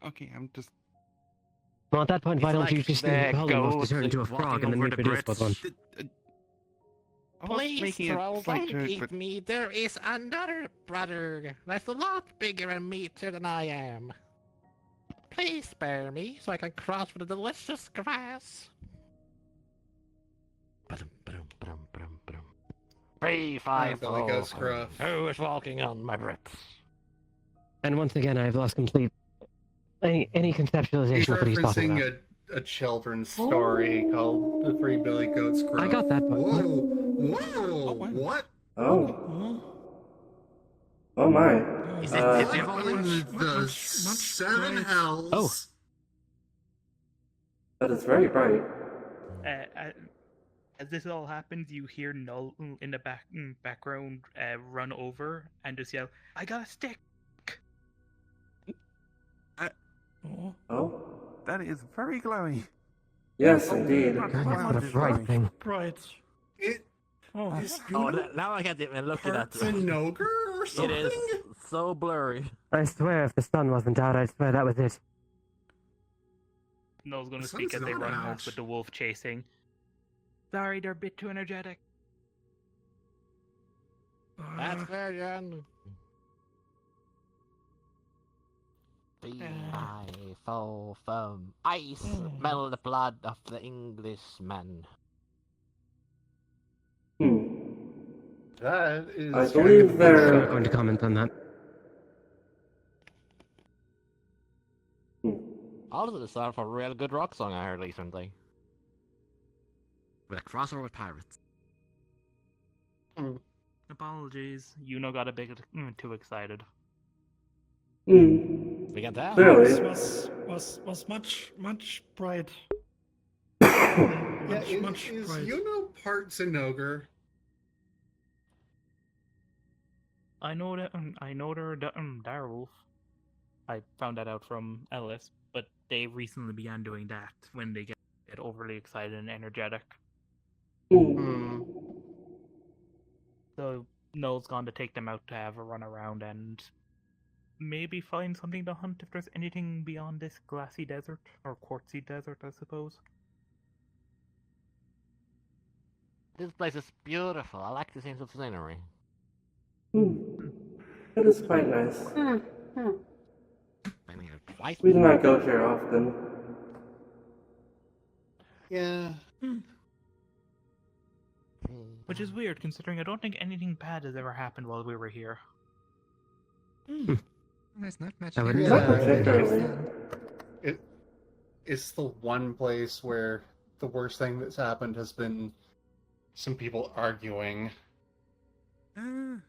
Okay, I'm just. Well, at that point, why It's don't you like just the polymorph to goat turn into a walking frog and then over the reproduce with one? I was Please, making a troll, slight don't joke, eat but me. There is another brother that's a lot bigger and meatier than I am. Please spare me so I can cross with the delicious grass. Ba-dum, ba-dum, ba-dum, ba-dum, ba-dum. 3, 5, Billy Goat 4. Scruff. Who is walking on my bricks? And once again, I've lost complete any He's conceptualization of what he's talking referencing about. a children's story called The Three Billy Goats Scruff. I got that, but Whoa! wow. What? Oh. Oh my. Is Oh, it Uh, Digimon? In the much seven bright. hells. Oh. That is very bright. As this all happens, you hear Null in the background run over and just yell, "I got a stick!" Oh, Oh? that is very glowy. Yes, indeed. God, what a bright thing. bright. It Oh, is Oh, now I can't even look at parts it. an ogre or It something? is so blurry. I swear, if the sun wasn't out, I swear that was it. Null's going The to speak sun's as they not run out. off with the wolf chasing. Sorry, they're a bit too energetic. That's fair, Jan. 3, 5, 4, from I smell the blood of the Englishman. That is I kind believe of they're- I'm not going to comment on that. Also, the start of a real good rock song I heard recently. With a crossover with pirates. Apologies, Yuno got a bit too excited. We can tell. Clearly. this was much bright. Yeah, much is bright. you know parts an ogre? I know that they're direwolf. I found that out from Ellis, but they recently began doing that when they get overly excited and energetic. So Noel's gone to take them out to have a run around and maybe find something to hunt if there's anything beyond this glassy desert or quartzy desert, I suppose. This place is beautiful. I like the sense of scenery. It is quite nice. Been here twice. We do not go here often. Yeah. Which is weird, considering I don't think anything bad has ever happened while we were here. There's not much. I would here. Not Yeah. particularly. It's the one place where the worst thing that's happened has been some people arguing. I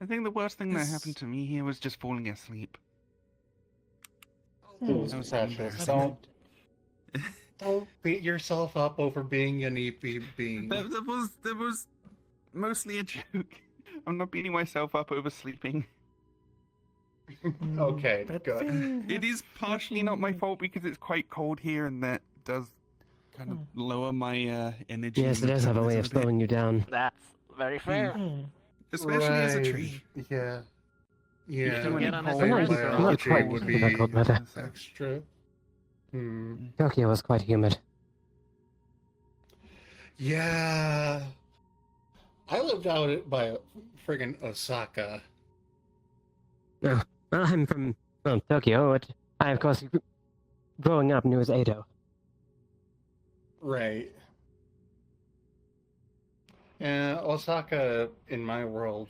think the worst thing that happened to me here was just falling asleep. Oh, That was Patrick, embarrassing. don't beat yourself up over being an EP being. That was mostly a joke. I'm not beating myself up over sleeping. Okay, Bad good. thing. It is partially not my fault because it's quite cold here, and that does kind of lower my energy. Yes, it does have a way of metabolism bit. slowing you down. That's very fair. Especially as a tree. Yeah. Yeah, can get on his I'm not biology quite would sure be about cold weather. extra. Tokyo was quite humid. Yeah. I lived out by friggin' Osaka. Oh, well, I'm from Tokyo. I, of course, growing up knew as Edo. Right. And Osaka, in my world,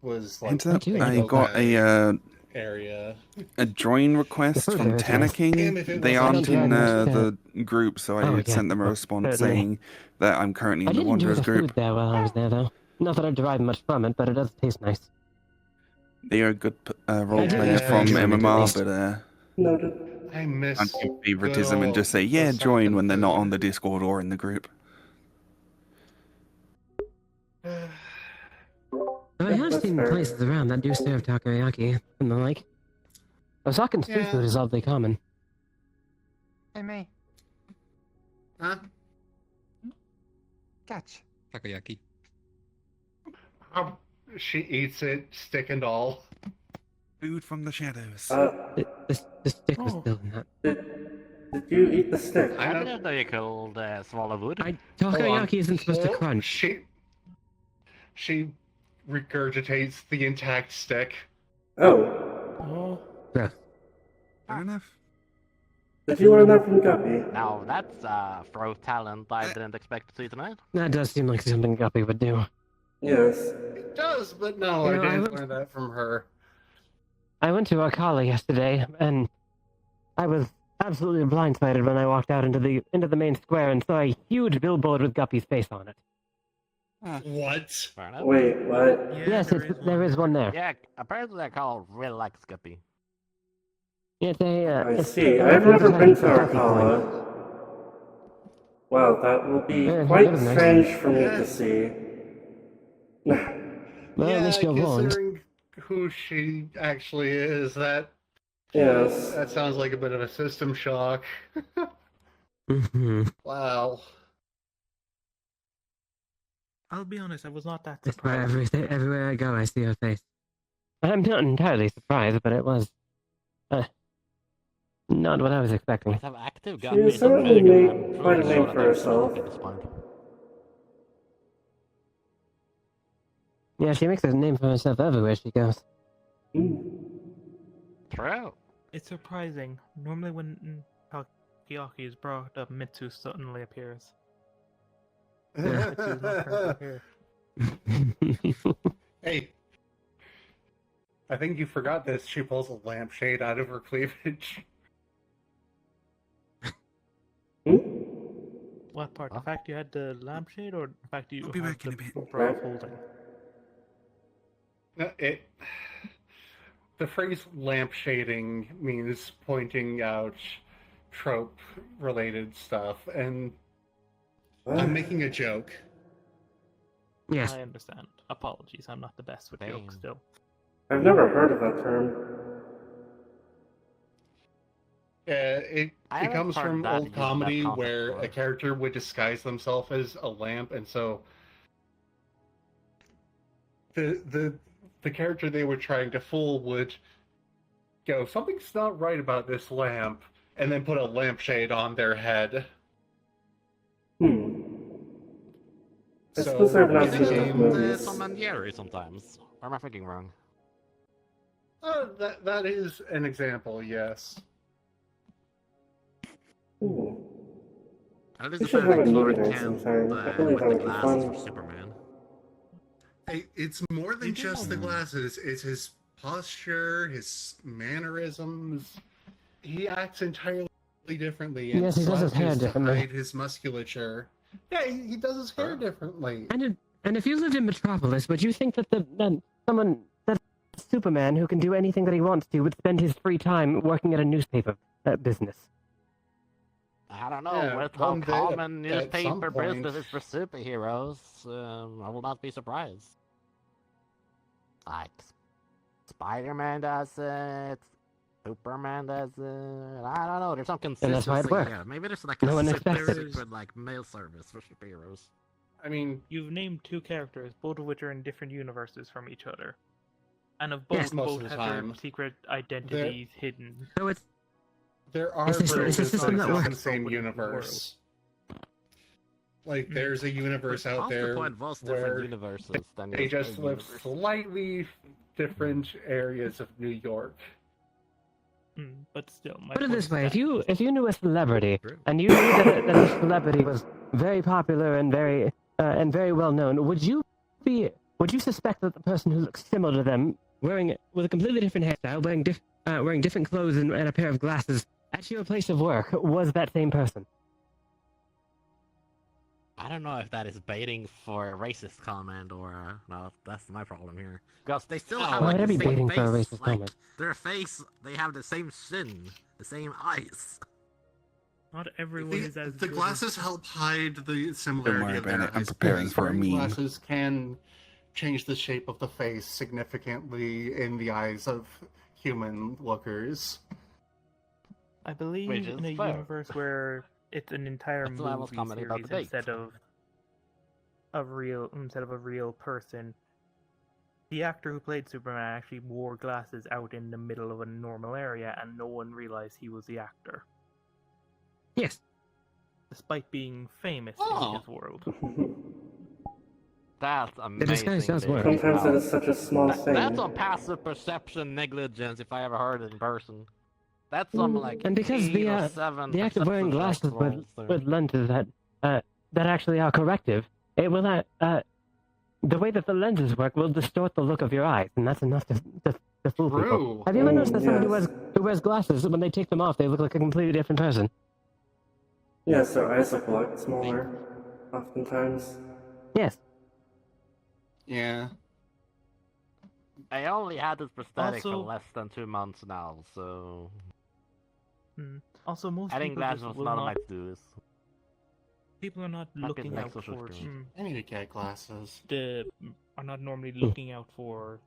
was like Heads up, too. I Edo got Valley area. a join request The from food there is nice. Tanaking. Damn, if it They was aren't like in that. the group, so I Oh, had yeah, sent them a well, response certainly. saying that I'm currently I in the did enjoy Wanderers the group. food there while I was there, though. Not that I derived much from it, but it does taste nice. They are a good role I do player miss the from enjoyment, at MMR, least. but Noted. I miss can't give good favoritism and old just say, yeah, Osaka join when they're not on food. the Discord or in the group. Though I have That's seen fair. places around that do serve takoyaki and the like. Osakan street Yeah. food is oddly common. Hey, me. Huh? Catch. Takoyaki. She eats it, stick and all. Food from the shadows. The stick was Oh. still in that. Did you eat the stick? I didn't know you could swallow wood. Takoyaki isn't supposed to crunch. She regurgitates the intact stick. Oh, Oh. Gross. Fair enough. did you learn that from Guppy? Now that's throw talent I didn't expect to see tonight. That does seem like something Guppy would do. Yes. It does, but no, You know, I I didn't would- learn that from her. I went to Akala yesterday, and I was absolutely blindsided when I walked out into the main square and saw a huge billboard with Guppy's face on it. What? Fair enough. Wait, what? Yeah, Yes, there is one there. Yeah, apparently that call really likes Guppy. It's a. I it's see. a I've never been to coffee Arcala. point. Well, that will be Yeah, quite that was nice. strange for me to see. Well, at least you're warned. considering who she actually is, that Yes. sounds like a bit of a system shock. Mm-hmm. Wow. I'll be honest, I was not that That's why surprised. everywhere I go, I see her face. I'm not entirely surprised, but it was not what I was expecting. Might have active She Guppy has certainly made quite a name for herself. Yeah, she makes a name for herself everywhere she goes. True. It's surprising. Normally when Takoyaki is brought up, Mitsu suddenly appears. Mitsu's not currently here. Hey, I think you forgot this. She pulls a lampshade out of her cleavage. What part? The fact you had the lampshade, or the fact you I'll be have back in a the bit. bra holding? The phrase lampshading means pointing out trope-related stuff, and I'm making a joke. Yes. I understand. Apologies, I'm not the best with jokes still. I've never heard of that term. It haven't comes heard from that old used in that comedy context where before. a character would disguise themselves as a lamp, and so the character they were trying to fool would go, something's not right about this lamp, and then put a lampshade on their head. I So, suppose I've not in seen the enough game, movies. Some Mangieri sometimes. Or am I thinking wrong? that is an example, yes. At We least should the have a fact movie that night sometime. I believe with that the would be glasses fun. for Superman. Hey, it's more than just the glasses. It's his posture, his mannerisms. He acts entirely differently. And Yes, he does his hair slouches to differently. hide his musculature. Yeah, he does his hair differently. And if you lived in Metropolis, would you think that that Superman who can do anything that he wants to would spend his free time working at a newspaper business? I don't know, Yeah, with how one day common at some newspaper point- business is for superheroes, I will not be surprised. Like, Spider-Man does it, Superman does it, I don't know, there's some consistency that's why it works. here. Maybe there's like No a one expects it. secret, like, mail service for superheroes. I mean, You've named two characters, both of which are in different universes from each other. And of Yes, both, most both of the have time. their secret identities hidden. So it's There are It's a versions system that that exist in the works. same universe. Like, there's a universe out Half the there point was where different universes than they your just a live universe. slightly different areas of New York. But still, my Put it point this is way: that if you knew a celebrity True. and you knew that this celebrity was very popular and very well known, would you suspect that the person who looks similar to them, with a completely different hairstyle, wearing different clothes and a pair of glasses at your place of work, was that same person? I don't know if that is baiting for a racist comment or no. That's my problem here. Because they still have Why like would I the be same baiting face. for a racist Like comment? their face, they have the same chin, the same eyes. not everyone is as The good glasses as... help hide the similarity worry of about their it, I'm eyes, preparing because for a wearing meme. Glasses can change the shape of the face significantly in the eyes of human lookers. I believe Which is in a fair. universe where it's an entire That's why I was movie commenting about series the date. instead of a real person. The actor who played Superman actually wore glasses out in the middle of a normal area, and no one realized he was the actor, Yes. despite being famous Oh. in his world. That's amazing. disguise does work. Sometimes it is such a small thing. That's a passive perception negligence if I ever heard it in person. That's some like And because 8 or 7 the act of wearing perception glasses check rolls there. with lenses that actually are corrective, it will the way that the lenses work will distort the look of your eyes, and that's enough to fool people. True. Have you ever noticed that somebody Yes. who wears glasses, when they take them off, they look like a completely different person? Yes, their eyes look a lot smaller, oftentimes. Yes. Yeah. I only had this prosthetic for Also- less than 2 months now, so Also, most adding people glasses just was will not not. on my to-do list. People are not Not looking getting out social for experience. I need to get glasses. are not normally looking out for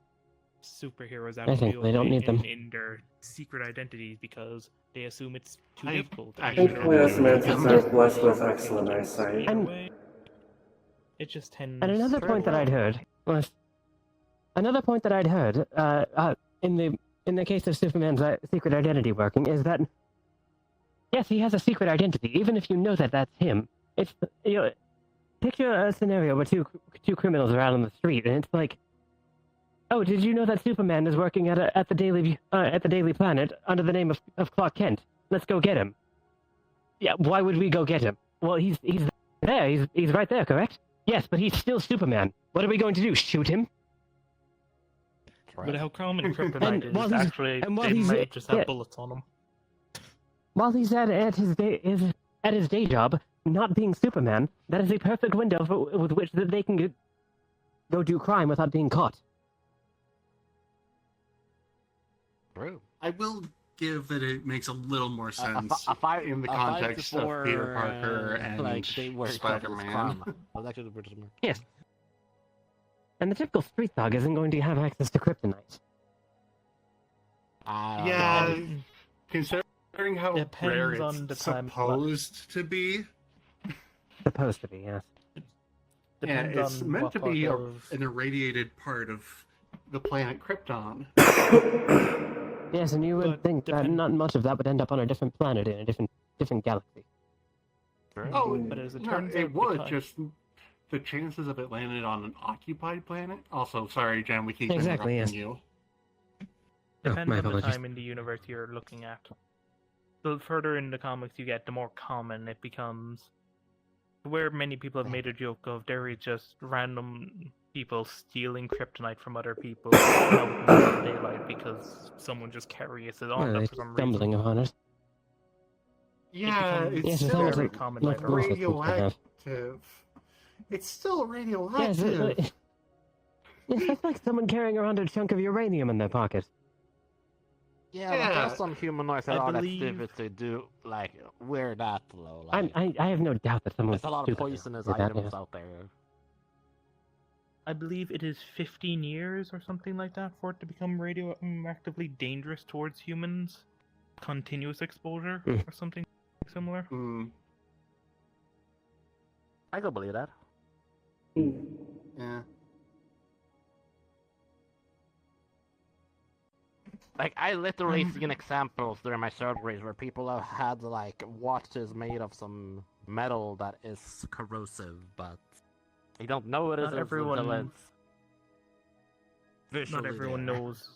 superheroes out I in think the they don't open need them. in their secret identities because they assume it's too I difficult. actually And don't Thankfully, do us it. mantids are blessed with excellent eyesight. And- it just tends. And another point that I'd heard was in the case of Superman's secret identity working is that yes, he has a secret identity, even if you know that that's him. It's picture a scenario where two criminals are out on the street, and it's like, oh, did you know that Superman is working at the Daily Planet under the name of Clark Kent? Let's go get him. Yeah, why would we go get him? Well, he's there. He's right there, correct? Yes, but he's still Superman. What are we going to do? Shoot him? But how common kryptonite And is while he's- actually and while they he's- might just have yeah. bullets on them. While he's at his day job, not being Superman, that is a perfect window with which that they can go do crime without being caught. True. I will give that it makes a little more sense A fight in the a fight context before, of Peter Parker and like they were Spider-Man. That was actually the British American. Yes. And the typical street thug isn't going to have access to kryptonite. Yeah, considering how Depends rare on the it's time supposed to be. Supposed to be, yes. Depends yeah, it's on meant what to be part of- an irradiated part of the planet Krypton. Yes, and you would But think that depend- not much of that would end up on a different planet in a different galaxy. Oh, But as it no, turns it out, would, because- just the chances of it landing on an occupied planet. Also, sorry, Jen, we keep Exactly, interrupting yes. you. Depends my on the apologies. time in the universe you're looking at. The further in the comics you get, the more common it becomes. Where many people have made a joke of there is just random people stealing kryptonite from other people out in the daylight because someone just carries it on Well, them it's for some stumbling reason. upon it. Yeah, becomes it's Yes, it's still almost very like common most later on. systems they have. radioactive. It's still Yes, radioactive. yes, that's like someone carrying around a chunk of uranium in their pocket. Yeah, but Yeah. there's some humanoids that I are that believe- stupid to do like wear that low. Like, I have no doubt that someone. there's a lot of poisonous items out there. I believe it is 15 years or something like that for it to become radioactively dangerous towards humans. Continuous exposure Mm. or something similar. I can believe that. Yeah. Like, I literally seen examples during my surgeries where people have had, like, watches made of some metal that is corrosive, but you don't know what it is Not until everyone, it's visually not everyone there. knows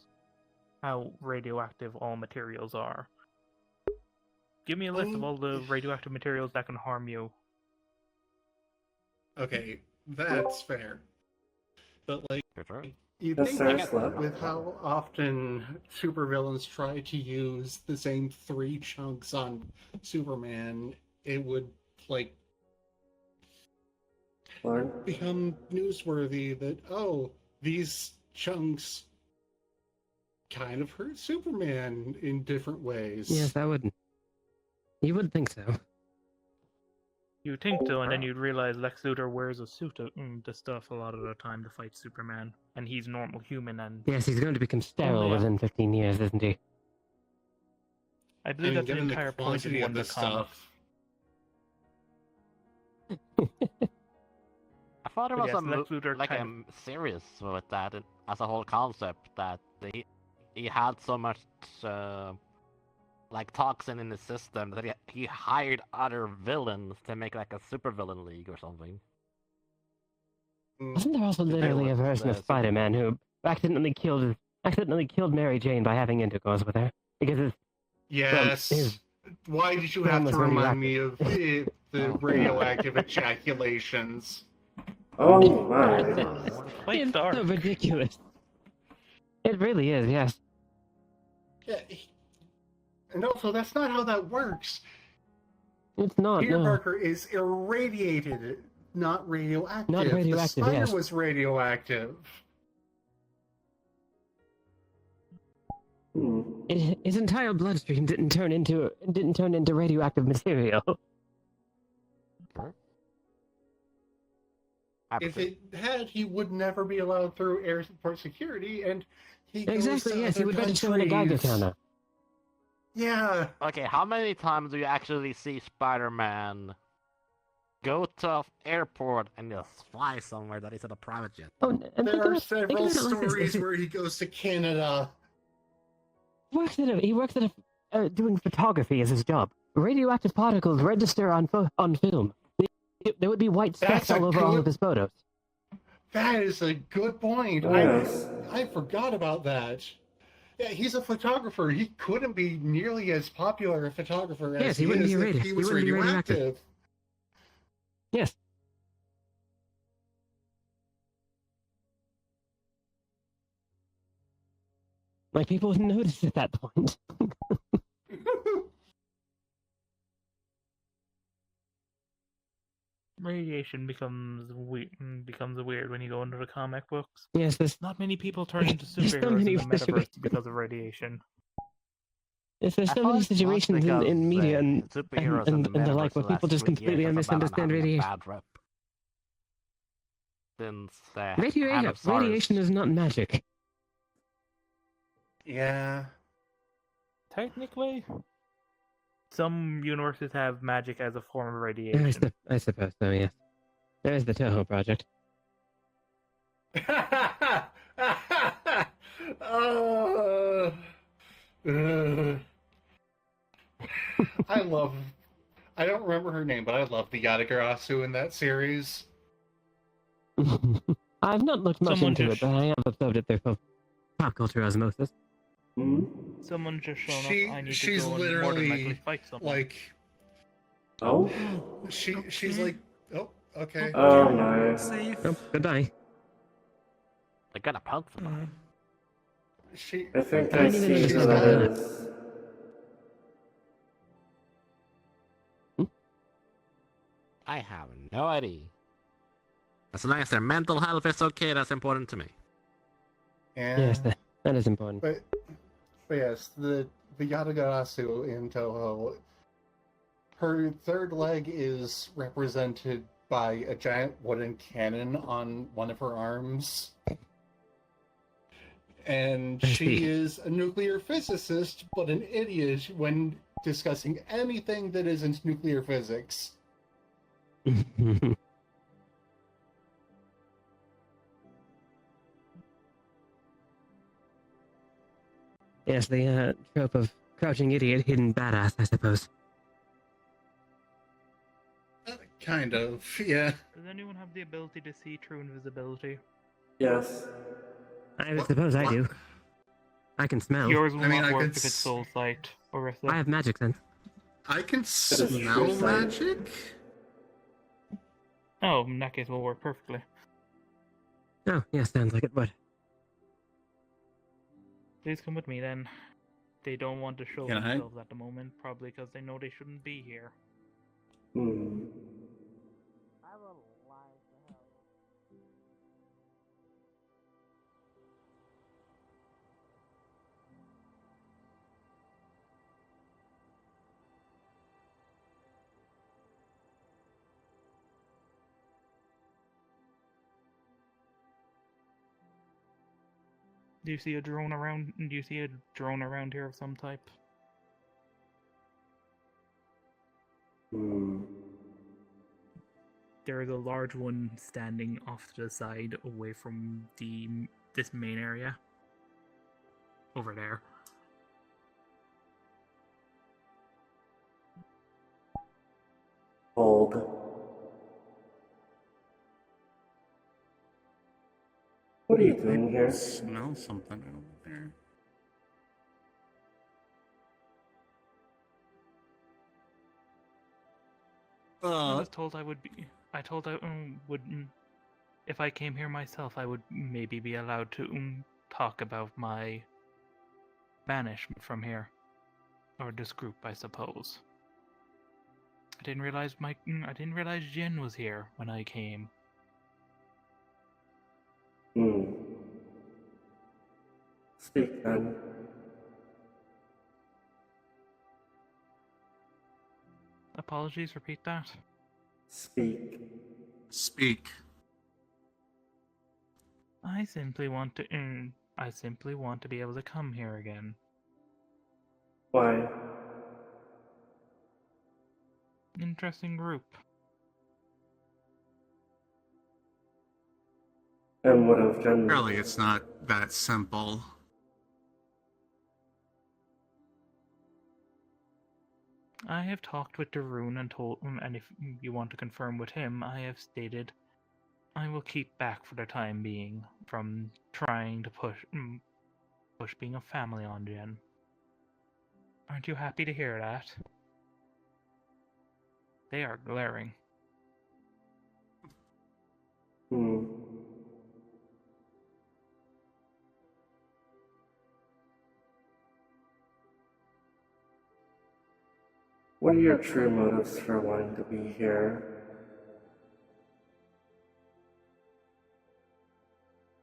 how radioactive all materials are. Give me a list of all the radioactive materials that can harm you. Okay, that's fair. But like, you That's think Cerris that left. with how often supervillains try to use the same 3 chunks on Superman, it would like Lord? become newsworthy that these chunks kind of hurt Superman in different ways. Yes, I wouldn't. You would think so. You'd think so, and then you'd realize Lex Luthor wears a suit to stuff a lot of the time to fight Superman, and he's normal human, and Yes, he's going to become sterile yeah. within 15 years, isn't he? I believe that's the given entire point quantity in one of of the this comics. stuff. I thought it But was yes, Lex Luthor like kind serious with that as a whole concept that he had so much like toxin in his system that he hired other villains to make like a supervillain league or something. Wasn't there also To deal literally a with version of the Spider-Man who accidentally killed Mary Jane by having intercourse with her? Because his, Yes. Why did you Well, have to was remind me of the Oh. radioactive ejaculations? Oh my. quite it's dark. so ridiculous. It really is, yes. Yeah. And also, that's not how that works. It's not, Peter no. Parker is irradiated, not radioactive. Not radioactive, The spider yes. was radioactive. His entire bloodstream didn't turn into radioactive material. If it had, he would never be allowed through airport security, and he goes Exactly, to yes, he other would register on a Geiger countries. counter. Yeah. Okay, how many times do you actually see Spider-Man go to an airport and just fly somewhere that isn't a private jet? Oh, and There are several think of it like this. stories where he goes to Canada. He works at doing photography as his job. Radioactive particles register on film. There would be white specks all over all of his photos. That is a good point. Yes. I forgot about that. Yeah, he's a photographer. He couldn't be nearly as popular a photographer as He wouldn't be if he was wouldn't be radioactive. Yes. Like, people wouldn't notice at that point. Radiation becomes weird when you go into the comic books. Yes, Not many people turn into there's so superheroes many in the metaverse situations. because of radiation. Yes, there's I so thought many it's not situations because, in media and superheroes in the the like metaverse where the people last just 3 completely years has about misunderstand having a radiation. bad rep. Since Hand of SARS. Radiation is not magic. Yeah. Technically, some universes have magic as a form of radiation. I suppose so, yes. There's the Toho Project. I don't remember her name, but I love the Yatagarasu in that series. I've not looked much into it, but I have observed it through pop culture osmosis. Someone just shown She- up. I need to she's go and more than likely literally, fight someone. Like, Oh? she's like, oh, okay. Oh my. Safe. Oh, goodbye. They're gonna pounce them. She, I think I I don't even see understand who that that. is. I have no idea. As long as their mental health is okay, that's important to me. yeah. Yes, that is important. But yes, the Yatagarasu in Toho, her third leg is represented by a giant wooden cannon on one of her arms. And she is a nuclear physicist, but an idiot when discussing anything that isn't nuclear physics. Yes, the trope of crouching idiot, hidden badass, I suppose. Kind of, yeah. Does anyone have the ability to see through invisibility? Yes. I suppose I do. I can smell. Yours will I mean, not I work could if it's soul sight, Orisa. I have magic sense. I can is smell true sight. magic? Oh, in that case, it will work perfectly. Oh, yeah, sounds like it would. Please come with me then. They don't want to show Can I? themselves at the moment, probably because they know they shouldn't be here. Hmm. Do you see a drone around? Do you see a drone around here of some type? Hmm. There is a large one standing off to the side, away from this main area. Over there. Hold. What are you doing here? Smell something over there. I was told I would be. I told I would. If I came here myself, I would maybe be allowed to talk about my banishment from here, or this group, I suppose. I didn't realize I didn't realize Jin was here when I came. Hmm. Speak then. Apologies. Repeat that. Speak. Speak. I simply want to. I simply want to be able to come here again. Why? Interesting group. And what of Jen? Surely it's not that simple. I have talked with Darun and told him, and if you want to confirm with him, I have stated I will keep back for the time being from trying to push being a family on Jen. Aren't you happy to hear that? They are glaring. Hmm. What are your true motives for wanting to be here?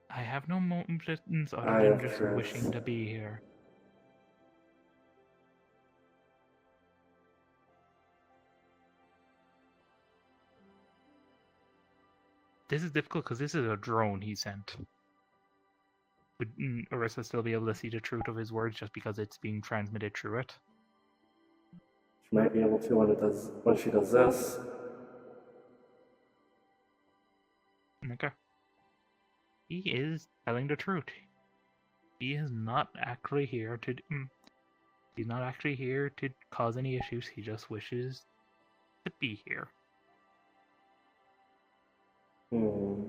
I have no motives other I than have just Cerris. wishing to be here. This is difficult because this is a drone he sent. Would Orisa still be able to see the truth of his words just because it's being transmitted through it? She might be able to when she does this. Okay. He is telling the truth. He is not actually here to. He's not actually here to cause any issues. He just wishes to be here. Hmm.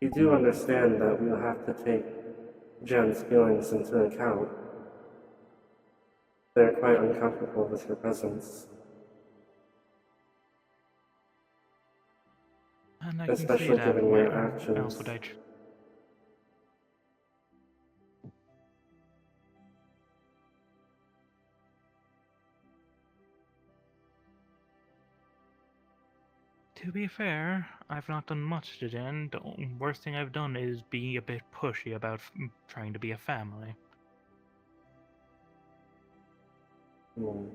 You do understand that we'll have to take Jen's feelings into account. They're quite uncomfortable with your presence. And I can see Especially that. given Where your else actions. would I? To be fair, I've not done much to Jen. The worst thing I've done is being a bit pushy about trying to be a family. Hmm.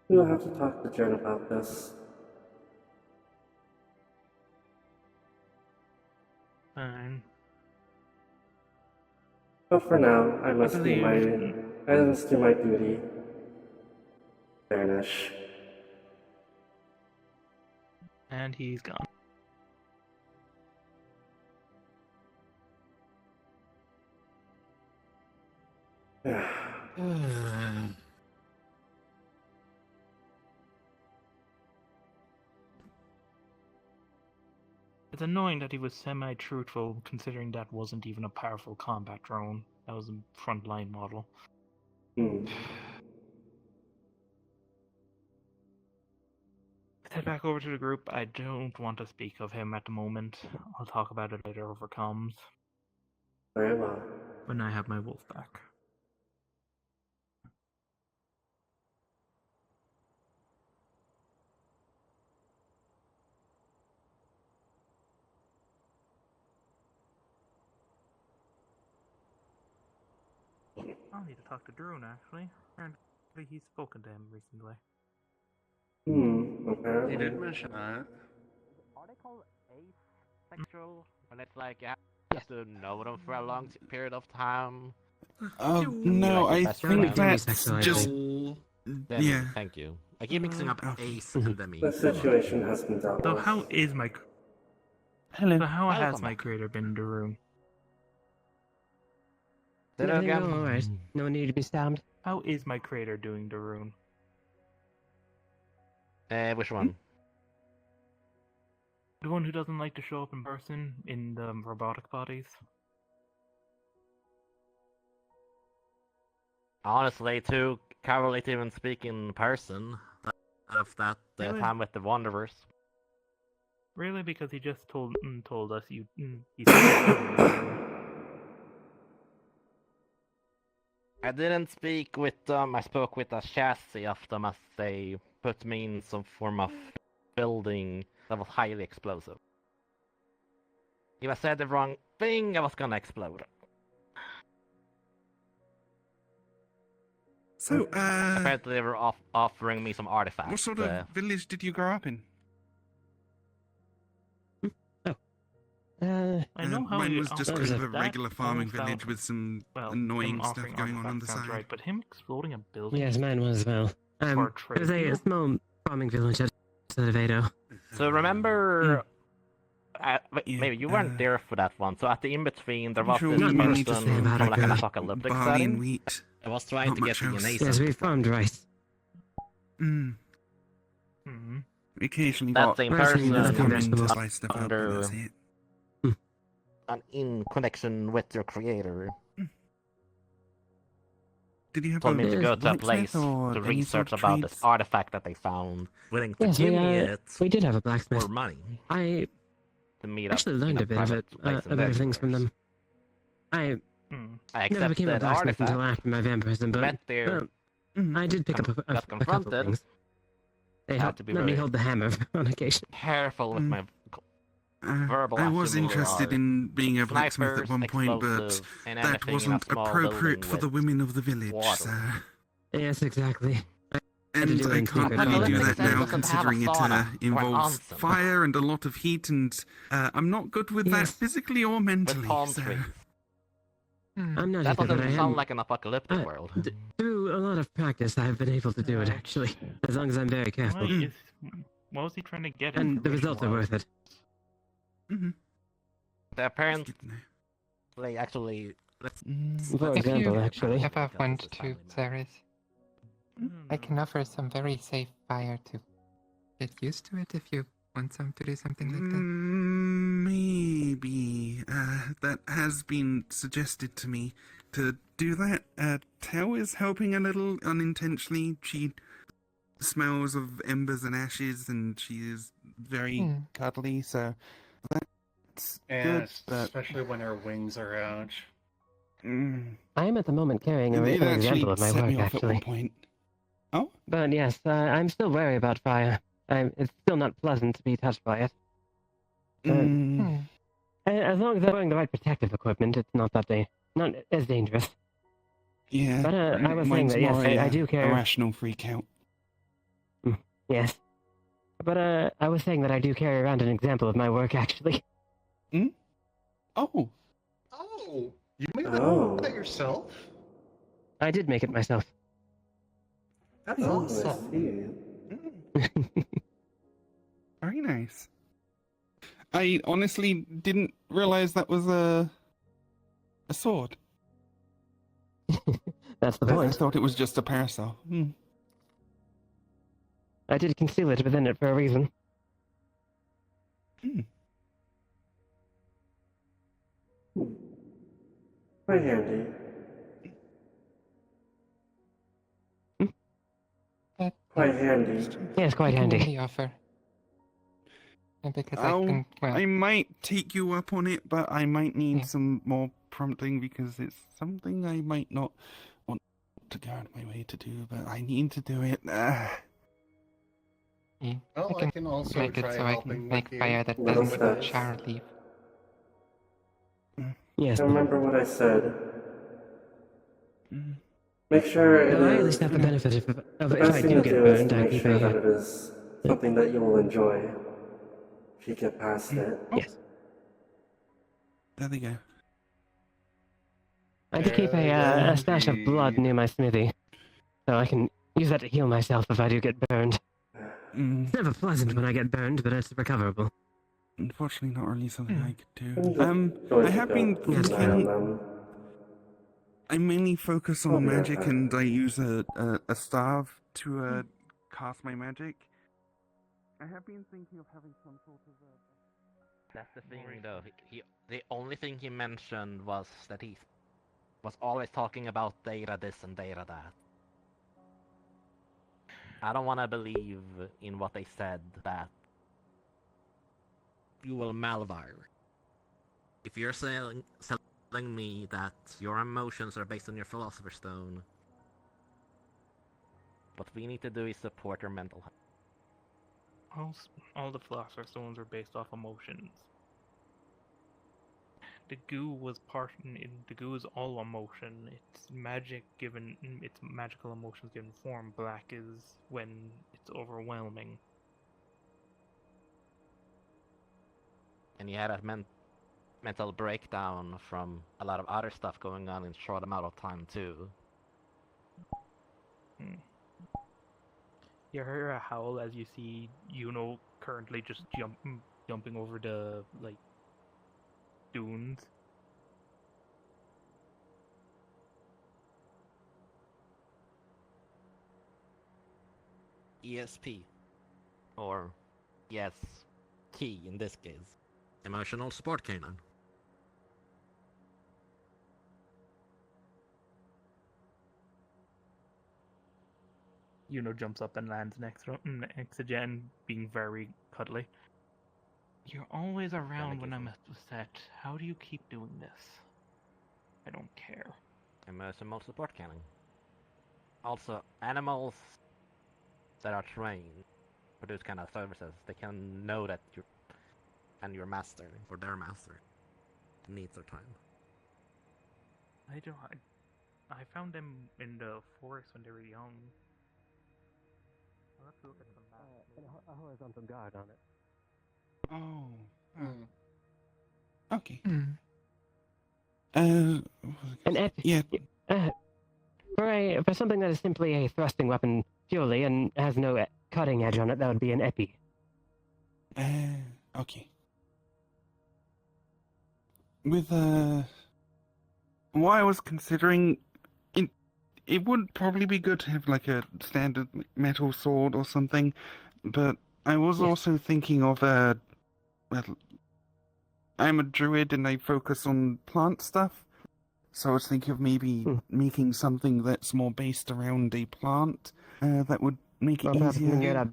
We'll have to talk to Jen about this. Fine. But for now, I must do believe- my duty. vanish. And he's gone. It's annoying that he was semi-truthful, considering that wasn't even a powerful combat drone. That was a frontline model. Hmm. Let's head back over to the group. I don't want to speak of him at the moment. I'll talk about it later over comms. Very well. When I have my wolf back. I'll need to talk to Drone, actually. Apparently he's spoken to him recently. Hmm, He apparently. did mention that. Are they called asexual? When it's like you have to know them for a long period of time? Oh, Be no, like your I best think friend. that's Demisexual, I just... Demi, Yeah. thank you. I keep mixing up Okay. ace and demi. The situation has been dealt So with. how is my... Hello. So how has Welcome my back. creator been to Rune? Did it Everything again? alright? No need to be stabbed. How is my creator doing to Rune? Which one? The one who doesn't like to show up in person in the robotic bodies? Honestly, too cowardly to even speak in person of that Really? time with the Wanderers. Really? Because he just told us you... he said I didn't speak with them. I spoke with a chassis of them as they put me in some form of building that was highly explosive. If I said the wrong thing, I was gonna explode. So, Apparently, they were offering me some artifacts. what sort of village did you grow up in? I know how mine he was just offers kind of a that regular farming all village sounds- with some well, annoying him stuff offering going on the artifacts sounds side. right, but him exploding a building? Yes, mine was as well. For a It trade was a deal? small farming village outside of Edo. So remember, Yeah, maybe you weren't there for that one. So at the in-between, there was sure this we Not much need to person say from about it, like an girl. apocalyptic barley and setting. wheat. I was trying Not to get much DNA else. Yes, samples. we farmed rice. Mm. Hmm. Occasionally That got same Rice person and come in to vegetables. spice stuff up, but under- that's it. and in connection with your creator, Did you have told me to go to a blacksmith place or to any research sort of about this trades? artifact that they found, willing to Yes, give me it we did have a blacksmith. for money I to meet up actually in learned a a bit of private it, place in about things from Denver. them. I Hmm. I never became a accepted blacksmith artifact, until after my vampirism, but met there, I did pick up a got couple confronted. things. They Had helped to be let me very- hold the hammer on occasion. careful with my verbal I was assimilar interested are in being a blacksmith at snipers, one point, but explosives, and that anything in a wasn't small appropriate building for the with women of the village, water. so... Yes, exactly. And to do it I in can't secret, really do probably. that now, Doesn't have a considering it sauna or an involves onsen. fire and a lot of heat, and I'm not good with that Yes. physically or with mentally. palm So... trees. I'm not That either, but I doesn't sound am. like an apocalyptic Uh, world. Through a lot of practice, I've been able to do it, actually. As long as I'm very careful. What was he trying to get? And the results are worth it. The apparent Good to know. they actually let's For If example, you actually. ever went to Cerris, I Hmm. can offer some very safe fire to get used to it if you want some to do something like that. Maybe. That has been suggested to me to do that. Tao is helping a little unintentionally. She smells of embers and ashes, and she is very cuddly, so that's good, Yes, but... especially when her wings are out. I am at the moment carrying an It example actually of my set work, me off at one actually. point. Oh? But yes, I'm still wary about fire. It's still not pleasant to be touched by it. As long as I'm wearing the right protective equipment, it's not not as dangerous. Yeah. But I was saying mine's that, yes, more I a do care. irrational freak out. Yes. But I was saying that I do carry around an example of my work, actually. Oh. Oh, you made Oh. that yourself? I did make it myself. That's Oh, I awesome. see. Very nice. I honestly didn't realize that was a sword. That's the I point. thought it was just a parasol. I did conceal it within it for a reason. Quite handy. That, Quite that's handy. Yes, quite taken in handy. the offer. And because I might take you up on it, but I might need Yeah. some more prompting because it's something I might not want to go out of my way to do, but I need to do it. yeah, Well, I can also make it try so I helping can with make you. fire that Little doesn't let steps. Char leave. Yes. And remember what I said. Mm. Make sure it No, I at least is. have the benefit of The if best I thing do to get do is burned, to I make keep sure that a. it is something that you will enjoy. If you get past it. Yes. There they go. I do keep a stash of blood near my smithy, so I can use that to heal myself if I do get burned. It's never pleasant when I get burned, but it's recoverable. Unfortunately, not really something I could do. I'm going I to have go been keep an eye on thinking. them. I mainly focus I'll on be right magic, back. and I use a staff to cast my magic. I have been thinking of having some sort of That's the thing, though. The only thing he mentioned was that he was always talking about data this and data that. I don't want to believe in what they said that you will malwire. If you're telling me that your emotions are based on your philosopher's stone, what we need to do is support your mental health. All the philosopher's stones are based off emotions. The goo was the goo is all emotion. It's magic given it's magical emotions given form. Black is when it's overwhelming. And you had a mental breakdown from a lot of other stuff going on in a short amount of time too. You hear a howl as you see currently just jumping over the dunes. ESP. Or, yes, key in this case. Emotional support canine. Jumps up and lands next to Jen, being very cuddly. You're always around when I'm upset. How do you keep doing this? I don't care. Emotional support canine. Also, animals that are trained for those kind of services, they can know that your master, or their master, needs their time. I found them in the forest when they were young. I'll have to look at the map. A horizontal guard on it. Oh. Okay. An epi. Yeah. For something that is simply a thrusting weapon purely and has no cutting edge on it, that would be an epi. Okay. With what I was considering, it would probably be good to have like a standard metal sword or something, but I was also thinking of well, I'm a druid and I focus on plant stuff, so I was thinking of maybe making something that's more based around a plant that would make it easier.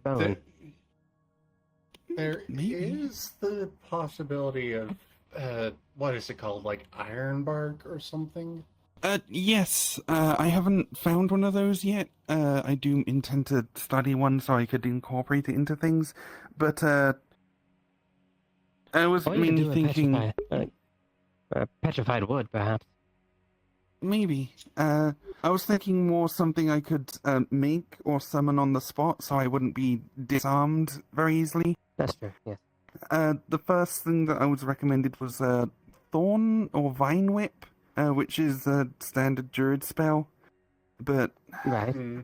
There is the possibility of what is it called, like iron bark or something? Yes. I haven't found one of those yet. I do intend to study one so I could incorporate it into things, but I was mainly thinking petrified wood, perhaps. Maybe. I was thinking more something I could make or summon on the spot so I wouldn't be disarmed very easily. That's true, yes. The first thing that I was recommended was Thorn or Vine Whip, which is a standard druid spell. But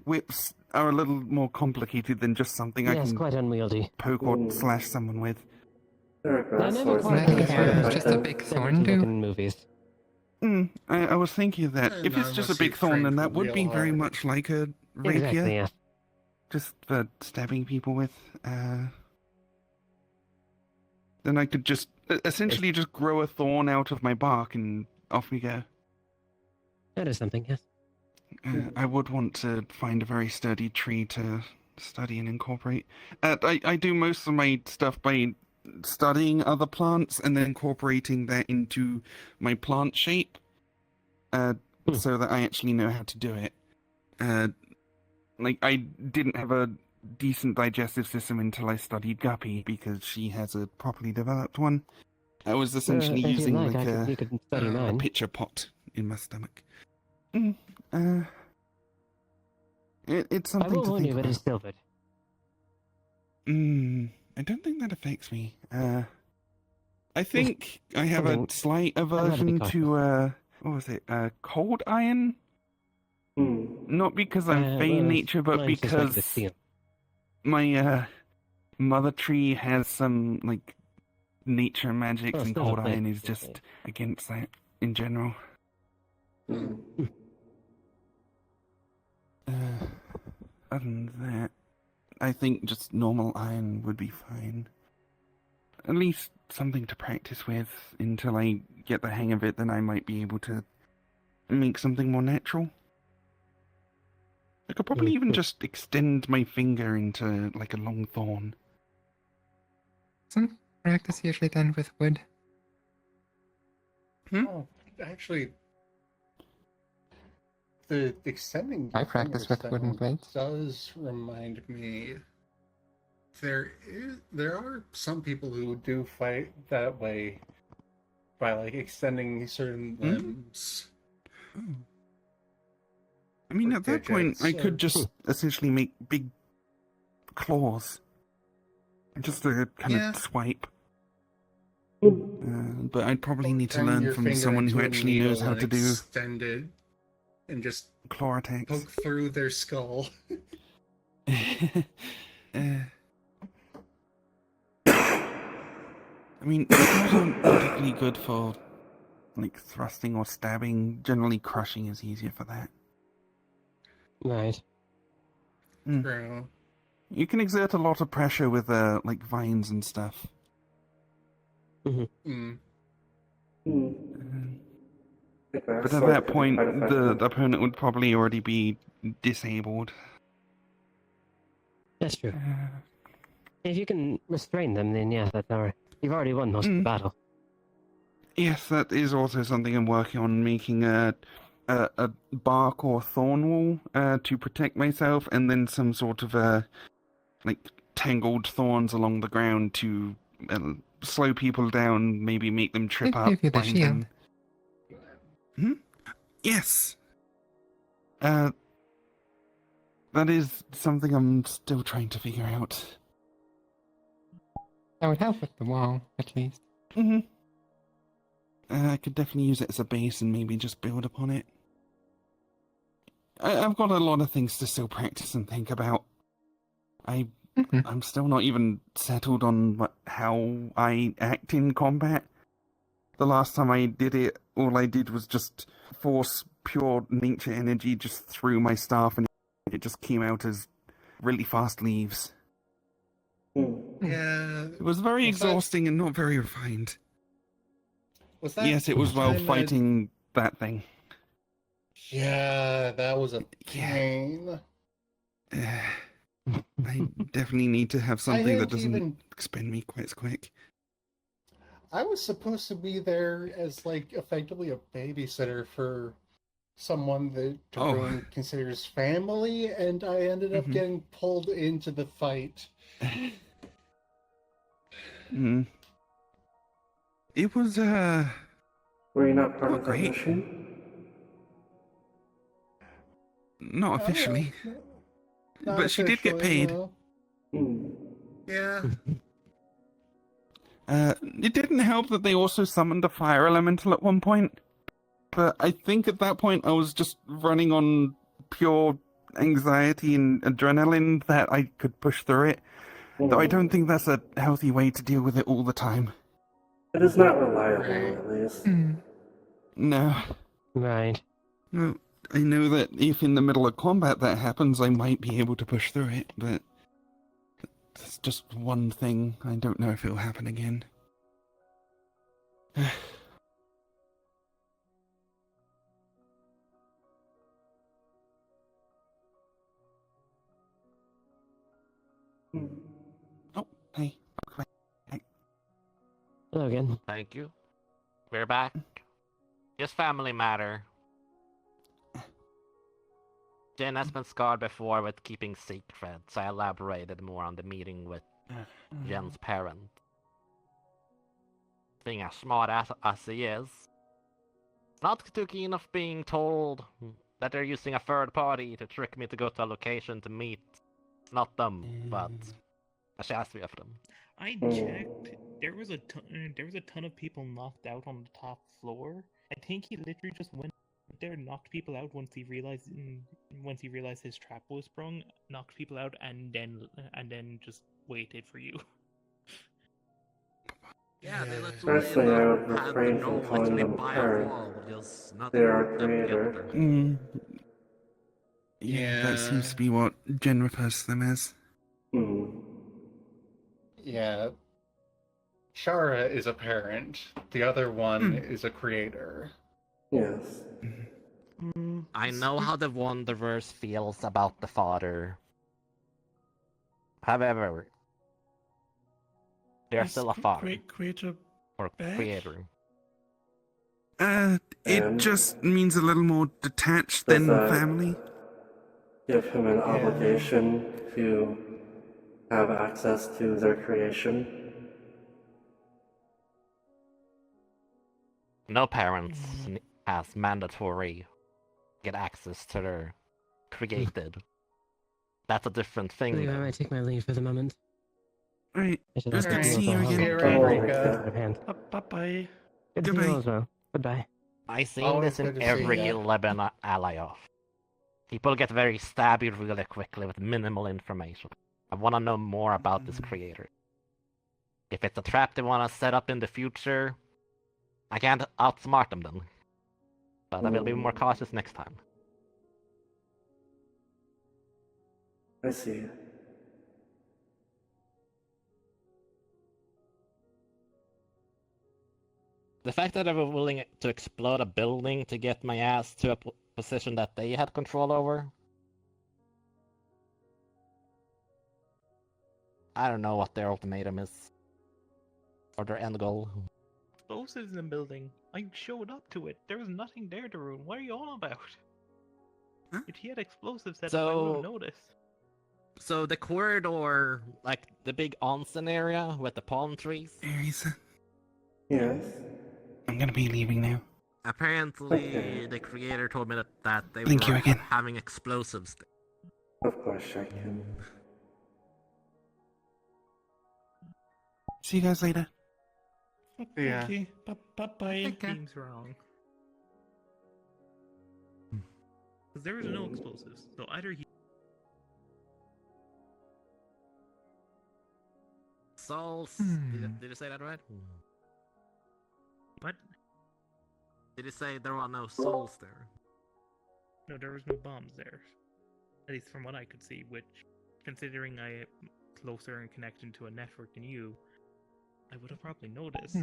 whips are a little more complicated than just something I Yes, can quite unwieldy. poke or slash someone with. There are They're grass never swords In quite that that can case, be quite it was just a effective. big similar thorn, to dude. in movies. I was thinking that Eh, if none it's of just us a big get thorn, then trained that would real be very hard. much like a rapier, Exactly, yes. just for stabbing people with. Then I could just essentially just grow a thorn out of my bark and off we go. That is something, yes. I would want to find a very sturdy tree to study and incorporate. I do most of my stuff by studying other plants and then incorporating that into my plant shape, so that I actually know how to do it. Like, I didn't have a decent digestive system until I studied Guppy, because she has a properly developed one. I was essentially If you'd using like, like you could study a mine. pitcher pot in my stomach. It's I something will to warn think you, but about. it's silvered. I don't think that affects me. I think I have a Something- slight rather be aversion cautious. to what was it? Cold iron. Not because I'm Fey well, nature, but mine suspected because it's steel. my mother tree has some like nature magics, Oh, and still a cold plate, iron is still a just plate. against that in general. Other than that, I think just normal iron would be fine. At least something to practice with until I get the hang of it, then I might be able to make something more natural. I could probably even just extend my finger into like a long thorn. Isn't practice usually done with wood? Oh, actually, the extending I your practice fingers with wooden down plates. does remind me. There are some people who do fight that way by like extending certain limbs. I mean, Or at that point, I digits, could or- just essentially make big claws. Just to kind Yeah. of swipe. But I'd probably need to Turn learn your from finger someone who into a actually knows needle how and to do extend it and just claw attacks. poke through their skull. I mean, claws aren't particularly good for like thrusting or stabbing. Generally, crushing is easier for that. Right. True. You can exert a lot of pressure with like vines and stuff. Mm. But at that point, the opponent would probably already be disabled. That's true. If you can restrain them, then yeah, that's alright. You've already won most of the battle. Yes, that is also something I'm working on, making a bark or thorn wall to protect myself, and then some sort of like tangled thorns along the ground to slow people down, maybe make them trip I'll up. give you the bind shield. them. Yes. That is something I'm still trying to figure out. That would help with the wall, at least. I could definitely use it as a base and maybe just build upon it. I've got a lot of things to still practice and think about. I'm still not even settled on how I act in combat. The last time I did it, all I did was just force pure nature energy just through my staff, and it just came out as really fast leaves. Yeah. It was very Was that- exhausting and not very refined. Was that Yes, it was while time fighting that thing. Yeah, that was a pain. I definitely need to have something that hadn't doesn't even- expend me quite as quick. I was supposed to be there as like effectively a babysitter for someone that Darun considers family, and I ended up getting pulled into the fight. It was Were you not part not of that great. mission? Not officially. Not But she did get officially, paid. no. Yeah. It didn't help that they also summoned a fire elemental at one point. But I think at that point I was just running on pure anxiety and adrenaline that I could push through it. Though I Hmm. don't think that's a healthy way to deal with it all the time. It is not reliable, at least. No. Right. No, I know that if in the middle of combat that happens, I might be able to push through it, but that's just one thing. I don't know if it'll happen again. Oh, hey. Hello again. Thank you. We're back. Just family matter. Jen has been scarred before with keeping secrets, so I elaborated more on the meeting with Jen's parent. Being as smart as he is, not too keen of being told that they're using a third party to trick me to go to a location to meet. It's not them, but a chassis of them. I checked. There was a ton of people knocked out on the top floor. I think he literally just went there, and knocked people out once he realized his trap was sprung. Knocked people out, and then just waited for you. Yeah, they Personally, I would refrain from calling them a parent. They are a creator. Yeah, that seems to be what Jen refers to them as. Yeah. Shara is a parent. The other one is a creator. Yes. I know how the Wanderers feels about the father. However, they're still a father. Creator Or bad? creator. It just means a little more detached than family. Give him an obligation to have access to their creation. No parents has mandatory get access to their created. That's a different I thing. believe I might take my leave for the moment. Alright, I should it was also good to deal see with you the again. whole Rika. of hand. Bye-bye. Good to see you all as well. Goodbye. I seen Always this in good to see every ya. guild I've been ally of. People get very stabby really quickly with minimal information. I want to know more about this creator. If it's a trap they want to set up in the future, I can't outsmart them then. But I will be more cautious next time. I see. The fact that they were willing to explode a building to get my ass to a position that they had control over. I don't know what their ultimatum is. Or their end goal. Explosives in the building. I showed up to it. There was nothing there to ruin. What are you on about? Huh? If he had explosives set up, I would have noticed. So the corridor, like the big onsen area with the palm trees. Orisa, Yes. I'm gonna be leaving now. Apparently, the creator told me that they Thank you were again. having explosives. Of course, Shai-Kin. See you guys later. Yeah. Okay. Bye-bye. Seems wrong. Because there was no explosives. So either he. Souls. Did you say that right? What? Did you say there are no souls there? No, there was no bombs there. At least from what I could see, which, considering I am closer and connected to a network than you, I would have probably noticed.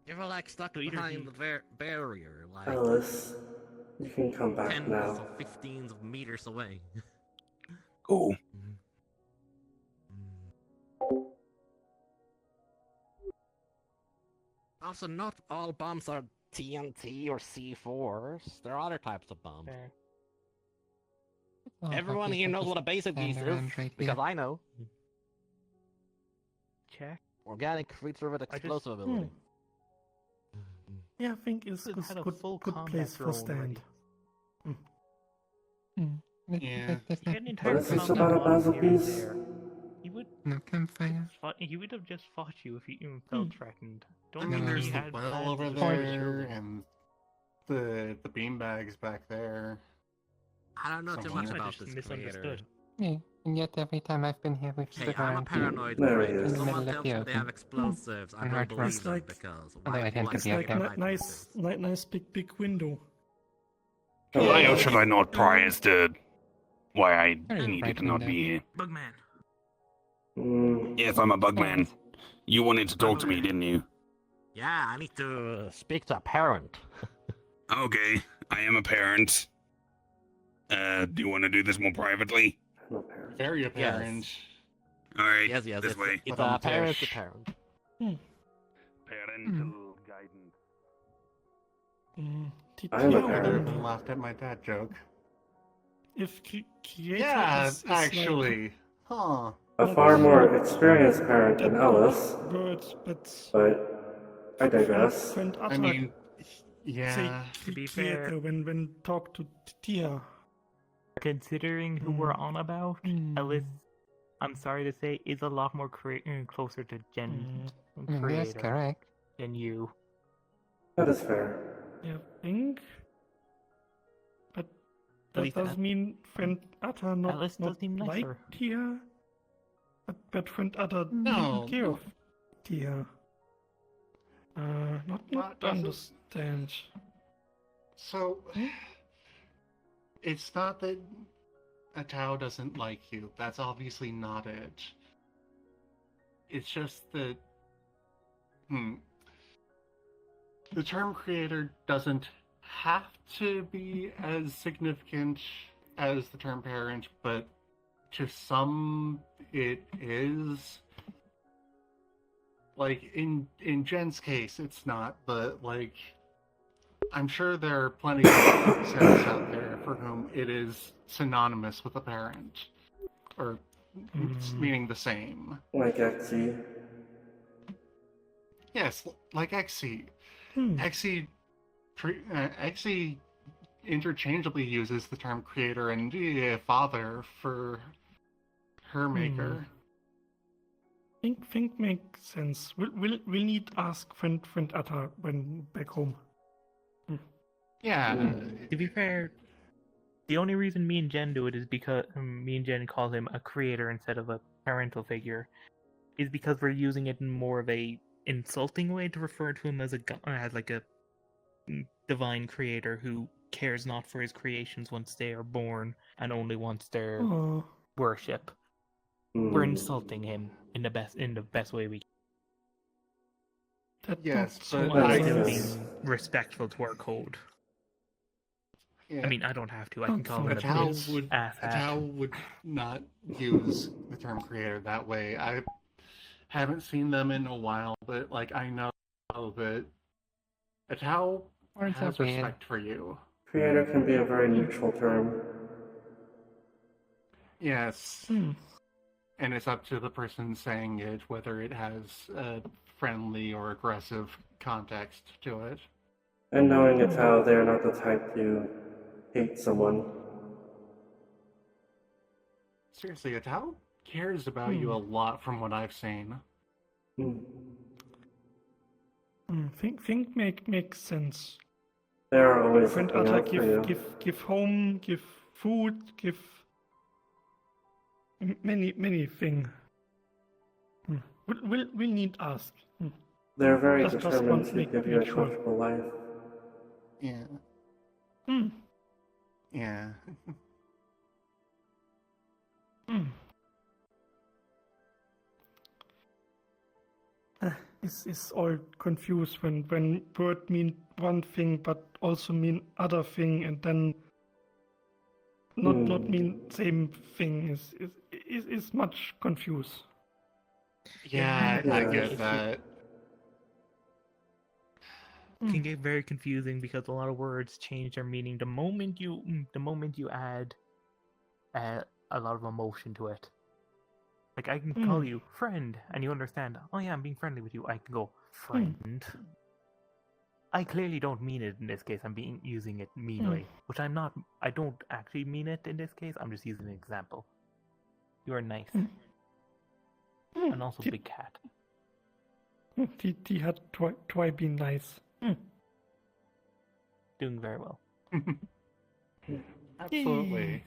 You were like stuck So either behind he- the barrier, like Alice, you can come back tens now. of 15s of meters away. Cool. Also, not all bombs are TNT or C4s. There are other types of bombs. Fair. Oh, Everyone okay, here so knows just what a basic stand beast is, around right because here. I know. Check. Organic creature with I just- explosive ability. Yeah, I think it's It good, had a good, full good combat place for drone stand. Yeah. That's He not had an entire What is this combat about a model puzzle here and piece? there. He would no campfire. he would have just fought you if he even felt threatened. Don't I mean, think there's he the had well plans over to destroy the there, building. and the beanbags back there. I don't know too Someone much I about just this misunderstood. creator. Yeah, and yet every time I've been here, we've Hey, stood I'm a around here. paranoid There he creator. is. In the Someone middle of tells the me they have open. explosives. I And better hard work. believe It's them like- because Although I tend to It's be a like parent. nice big window. Oh, Why wow. else have I not pry as to why I Very needed bright to not window. be here? Bugman. Yes, I'm a bugman. You wanted to talk to me, didn't you? Yeah, I need to. Speak to a parent. Okay, I am a parent. Do you want to do this more privately? No parent. Very apparent. All right, Yes, this way. It's But a parent to Tish. parent. Parental guidance. I'm a I would parent. have laughed at my dad joke. If creator Yeah, is actually. Huh. A far more experienced parent than Ellis, words, but but I digress. friend I Atta mean, say yeah. To be creator fair- when talk to Tia. Considering who we're on about, Ellis, I'm sorry to say, is a lot more closer to Gen I mean, that's creator correct. than you. That is fair. Yeah, think. But At that least does mean friend Atta not, Alice does not seem like nicer. Tia. But friend Atta No, taking care no. of Tia. Not Not necess- understand. So, it's not that a Tao doesn't like you. That's obviously not it. It's just that, the term creator doesn't have to be as significant as the term parent, but to some it is. Like, in Jen's case, it's not, but, like, I'm sure there are plenty of Cerris out there for whom it is synonymous with a parent. Or meaning the same. Like Exy. Yes, like Exy. Exy interchangeably uses the term creator and father for her maker. Think makes sense. We'll need ask friend Atta when back home. Yeah. To be fair, the only reason me and Jen do it is because me and Jen call him a creator instead of a parental figure, is because we're using it in more of a insulting way to refer to him as as like a divine creator who cares not for his creations once they are born and only wants their Oh. worship. We're insulting him in the best way we can. That Yes, not but so I nice. am being respectful to our code. Yeah. I mean, I don't have to. I can call him A a Tao bitch. would asshat. a Tao would not use the term creator that way. I haven't seen them in a while, but like I know that a Tao Words are has weird. respect for you. Creator can be a very neutral term. Yes. And it's up to the person saying it whether it has a friendly or aggressive context to it. And knowing it's how they're not the type to hate someone. Seriously, a Tao cares about you a lot from what I've seen. Think makes sense. They're always Friend looking Atta out for you. give home, give food, give many things. We'll need ask. They're very Just determined want to make give you a sure. comfortable life. Yeah. Yeah. Is all confused when word mean one thing but also mean other thing and then not mean same thing is much confused. Yeah, I Yeah. get that. It can get very confusing because a lot of words change their meaning the moment you add a lot of emotion to it. Like I can call you friend and you understand, oh yeah, I'm being friendly with you. I can go friend. I clearly don't mean it in this case. I'm using it meanly, which I'm not. I don't actually mean it in this case. I'm just using an example. You are nice. And also big cat. Die hat try been nice. Doing very well. Absolutely.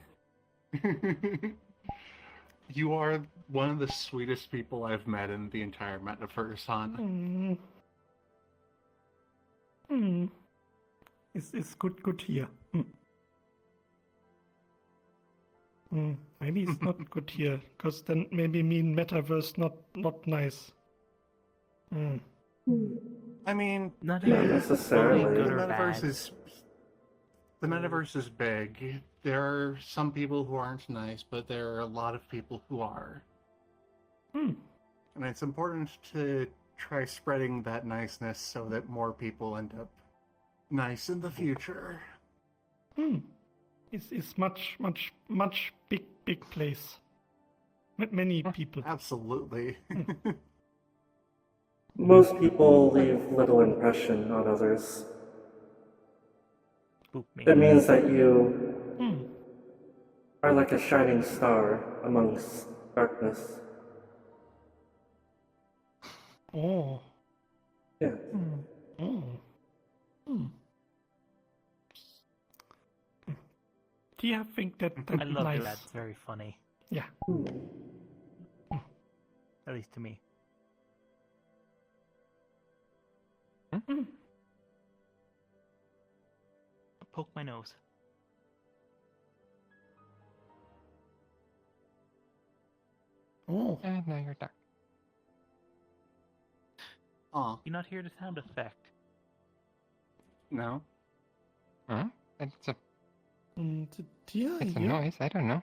You are one of the sweetest people I've met in the entire metaverse, hon. It's good here. Maybe it's not good here, because then maybe mean metaverse not nice. I mean, Not Not even necessarily. fully the good or metaverse bad. is big. There are some people who aren't nice, but there are a lot of people who are. And it's important to try spreading that niceness so that more people end up nice in the future. It's much big place. Many people. Absolutely. Most people leave little impression on others. Spook me. It means that you are like a shining star amongst darkness. Oh. Yeah. Do you think that I that's love nice? it. That's very funny. Yeah. At least to me. Poke my nose. Oh. And now you're dark. Aw, You not hear the sound effect? no. Huh? It's a Yeah, it's a yeah. noise. I don't know.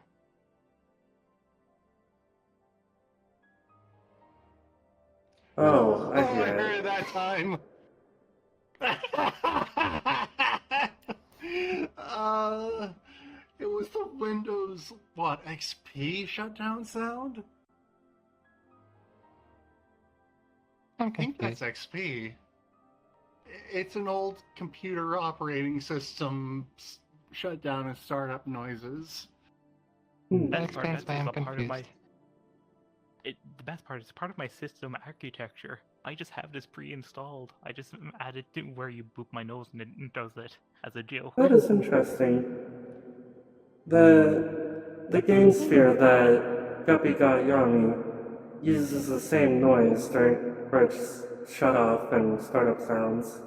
Oh, I I hear heard it. that time. It was the Windows XP shutdown sound. I'm I think that's confused. XP. It's an old computer operating system shutdown and startup noises. That explains why I'm a part of my. confused. The best part is part of my system architecture. I just have this pre-installed. I just add it to where you boop my nose and it does it as a joke. That is interesting. The game sphere that Guppy got Young uses the same noise for its shut off and startup sounds.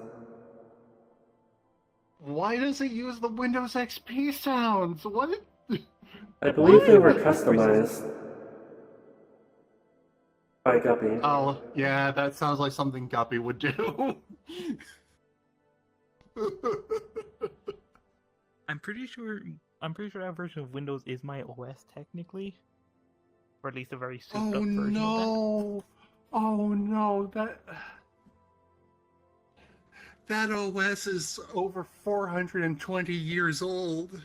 Why does it use the Windows XP sounds? What? I believe they were customized by Guppy. Oh, yeah, that sounds like something Guppy would do. I'm pretty sure that version of Windows is my OS technically, or at least a very souped up version of no! Oh no! That OS is over 420 years old. that.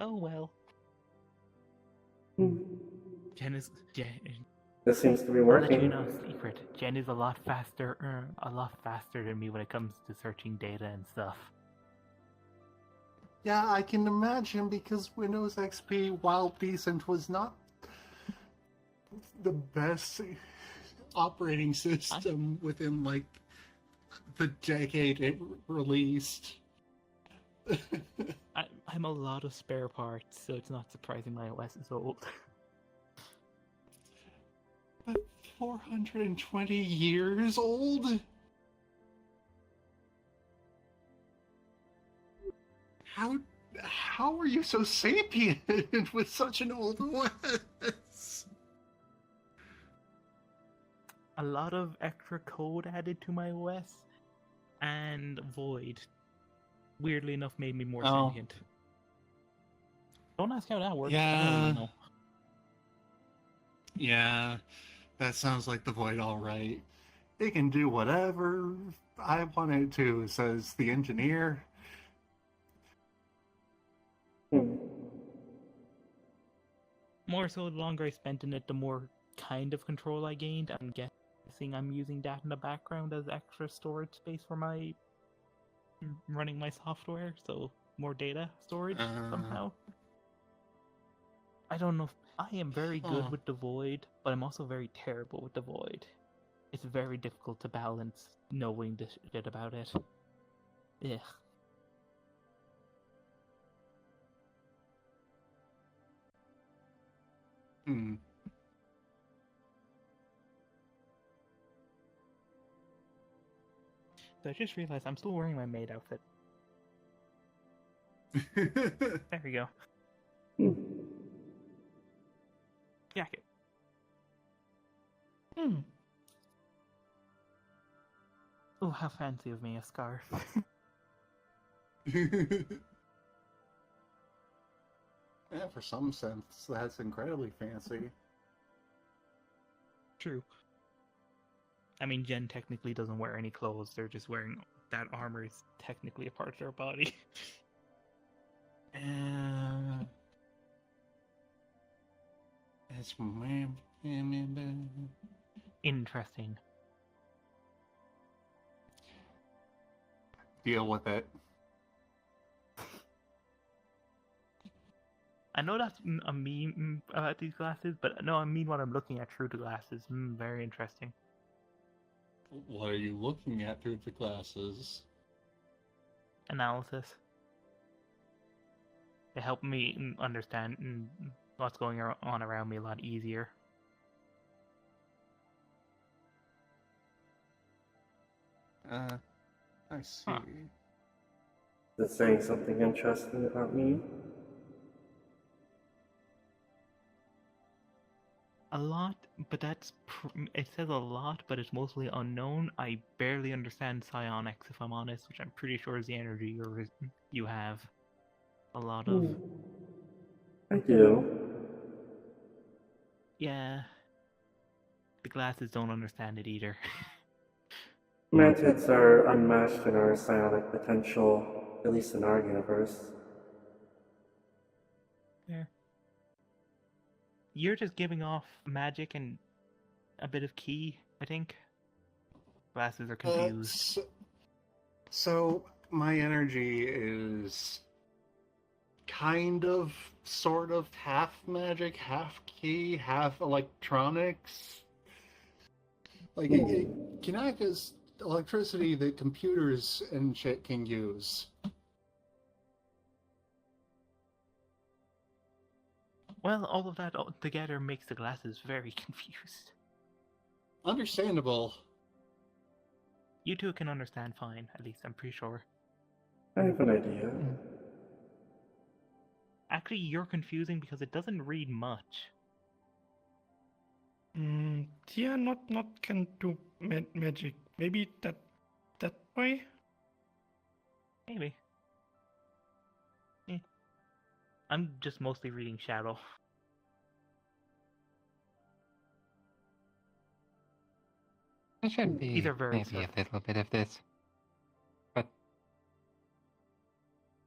Oh well. Jen. This seems to be I'll let you working. know a secret. Jen is a lot faster than me when it comes to searching data and stuff. Yeah, I can imagine because Windows XP, while decent, was not the best operating system within like the decade it released. I'm a lot of spare parts, so it's not surprising my OS is old. But 420 years old? How are you so sapient with such an old OS? A lot of extra code added to my OS, and Void, weirdly enough, made me more sentient. Don't ask how that works. I don't really know. Yeah, that sounds like the Void, all right. It can do whatever I want it to, says the engineer. More so, the longer I spent in it, the more kind of control I gained. I'm guessing I'm using that in the background as extra storage space for my running my software, so more data storage somehow. I don't know. I am very good with the Void, but I'm also very terrible with the Void. It's very difficult to balance knowing this shit about it. Ugh. Hmm. So I just realized I'm still wearing my maid outfit. There we go. Jacket. Oh, how fancy of me, a scarf. Yeah, for some sense, that's incredibly fancy. True. I mean, Jen technically doesn't wear any clothes. They're just wearing that armor is technically a part of their body. It's Interesting. deal with it. I know that's a meme about these glasses, but no, I mean what I'm looking at through the glasses. Very interesting. What are you looking at through the glasses? Analysis. They help me understand what's going on around me a lot easier. I see. Huh. Is it saying something interesting about me? A lot, but it says a lot, but it's mostly unknown. I barely understand psionics, if I'm honest, which I'm pretty sure is the energy you have a lot of. I do. Yeah. The glasses don't understand it either. Mantids are unmatched in our psionic potential, at least in our universe. Yeah. You're just giving off magic and a bit of ki, I think. Glasses are confused. So my energy is kind of, sort of, half magic, half ki, half electronics. Like, it can act as electricity that computers and shit can use. Well, all of that together makes the glasses very confused. Understandable. You two can understand fine, at least I'm pretty sure. I have an idea. Actually, you're confusing because it doesn't read much. Yeah, not can do magic. Maybe that way. Maybe. I'm just mostly reading Shadow. There should be These are very maybe a little bit of this, but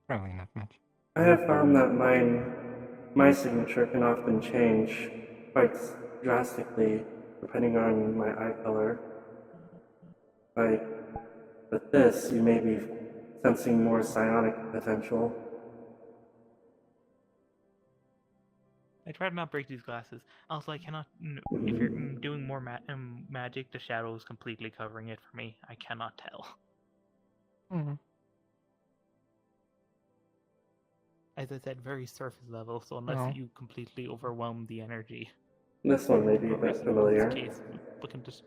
probably not much. I have found that my signature can often change quite drastically depending on my eye color. Like, with this, you may be sensing more psionic potential. I try to not break these glasses. Also, I cannot. If you're doing more magic, the shadow is completely covering it for me. I cannot tell. As I said, very surface level. So unless you completely overwhelm the energy, This one may be a bit familiar. In this case, we can just.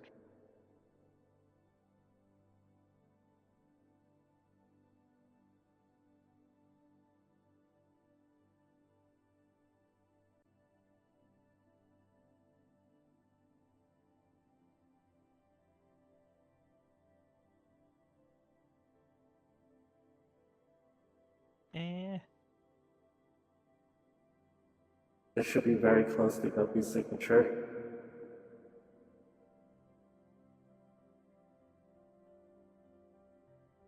This should be very close to Gopi's signature.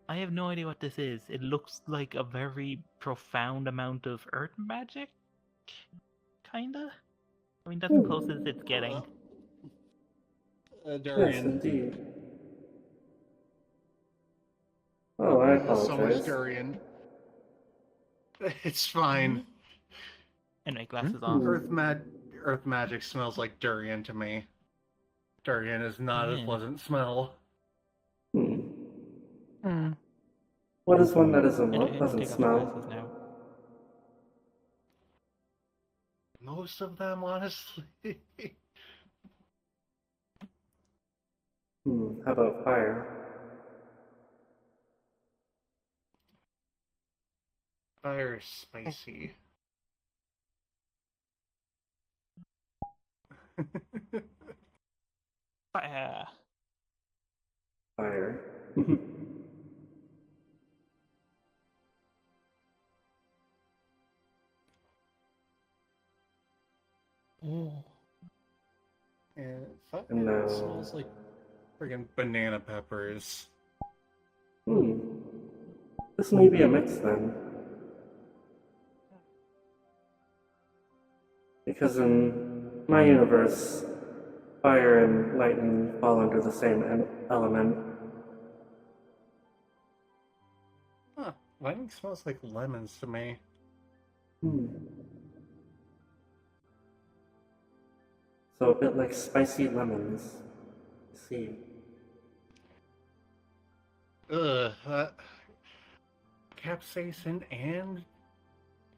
I have no idea what this is. It looks like a very profound amount of earth magic, kinda. I mean, that's the closest it's getting. Durian. Yes, indeed. Oh, I apologize. So much durian. It's fine. Anyway, glasses off. Earth magic smells like durian to me. Durian is not a pleasant smell. What is one that is a more Anyway, pleasant take off the smell? glasses now. Most of them, honestly. How about fire? Fire is spicy. Fire. And fire No. smells like friggin' banana peppers. This may be a mix then. Because in my universe, fire and lightning fall under the same element. Huh. Lightning smells like lemons to me. So a bit like spicy lemons. I see. That capsaicin and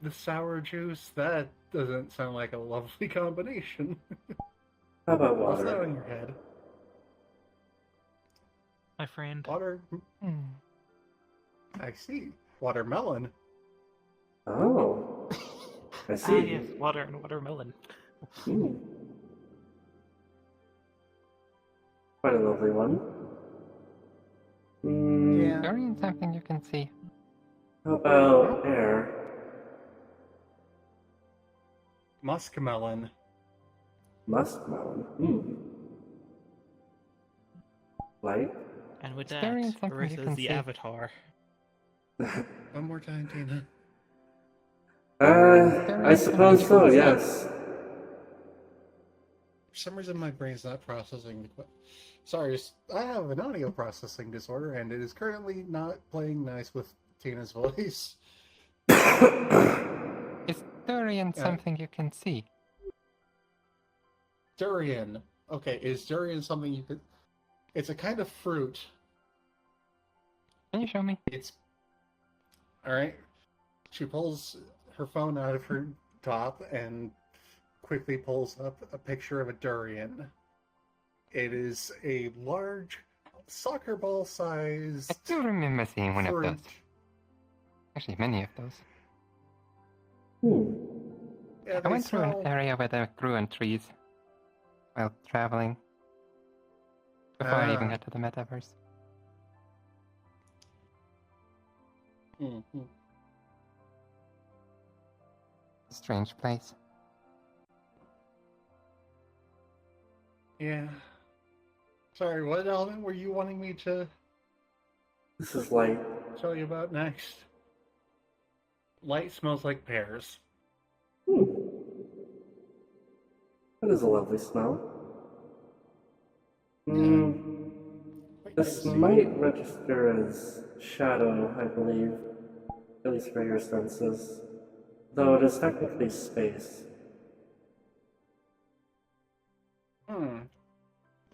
the sour juice, that doesn't sound like a lovely combination. How about What's that water? on your head? My friend. Water? I see. Watermelon. Oh. I see. Yes, water and watermelon. Quite a lovely one. Yeah. Durian something you can see. How about air? Muskmelon. Muskmelon. Light? And with It's that, very something you Orisa's can the see. avatar. One more time, Tina. I suppose so, yes. For some reason, my brain's not processing the Sorry, I have an audio processing disorder, and it is currently not playing nice with Tina's voice. Is durian Yeah. something you can see? Durian. Okay, is durian something you could... It's a kind of fruit. Can you show me? It's... Alright. She pulls her phone out of her top and quickly pulls up a picture of a durian. It is a large soccer ball sized I do remember seeing one fruit. of those. Actually, many of those. Yeah, I they went through smell... an area where they grew on trees while traveling before I even got to the metaverse. Strange place. Yeah. Sorry, what element were you wanting me to This is light. tell you about next? Light smells like pears. That is a lovely smell. This might register as shadow, I believe. At least for your senses. Though it is technically space.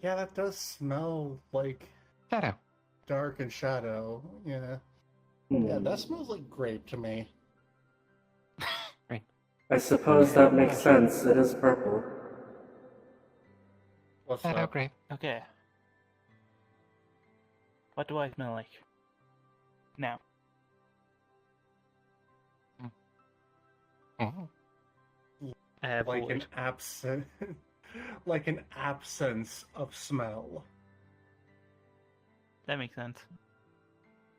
Yeah, that does smell like Shadow. dark and shadow. Yeah. Yeah, that smells like grape to me. Great. I suppose that makes sense. It is purple. What's Shadow up? grape. Okay. What do I smell like? Now. Oh. Like an Void. like an absence of smell. That makes sense.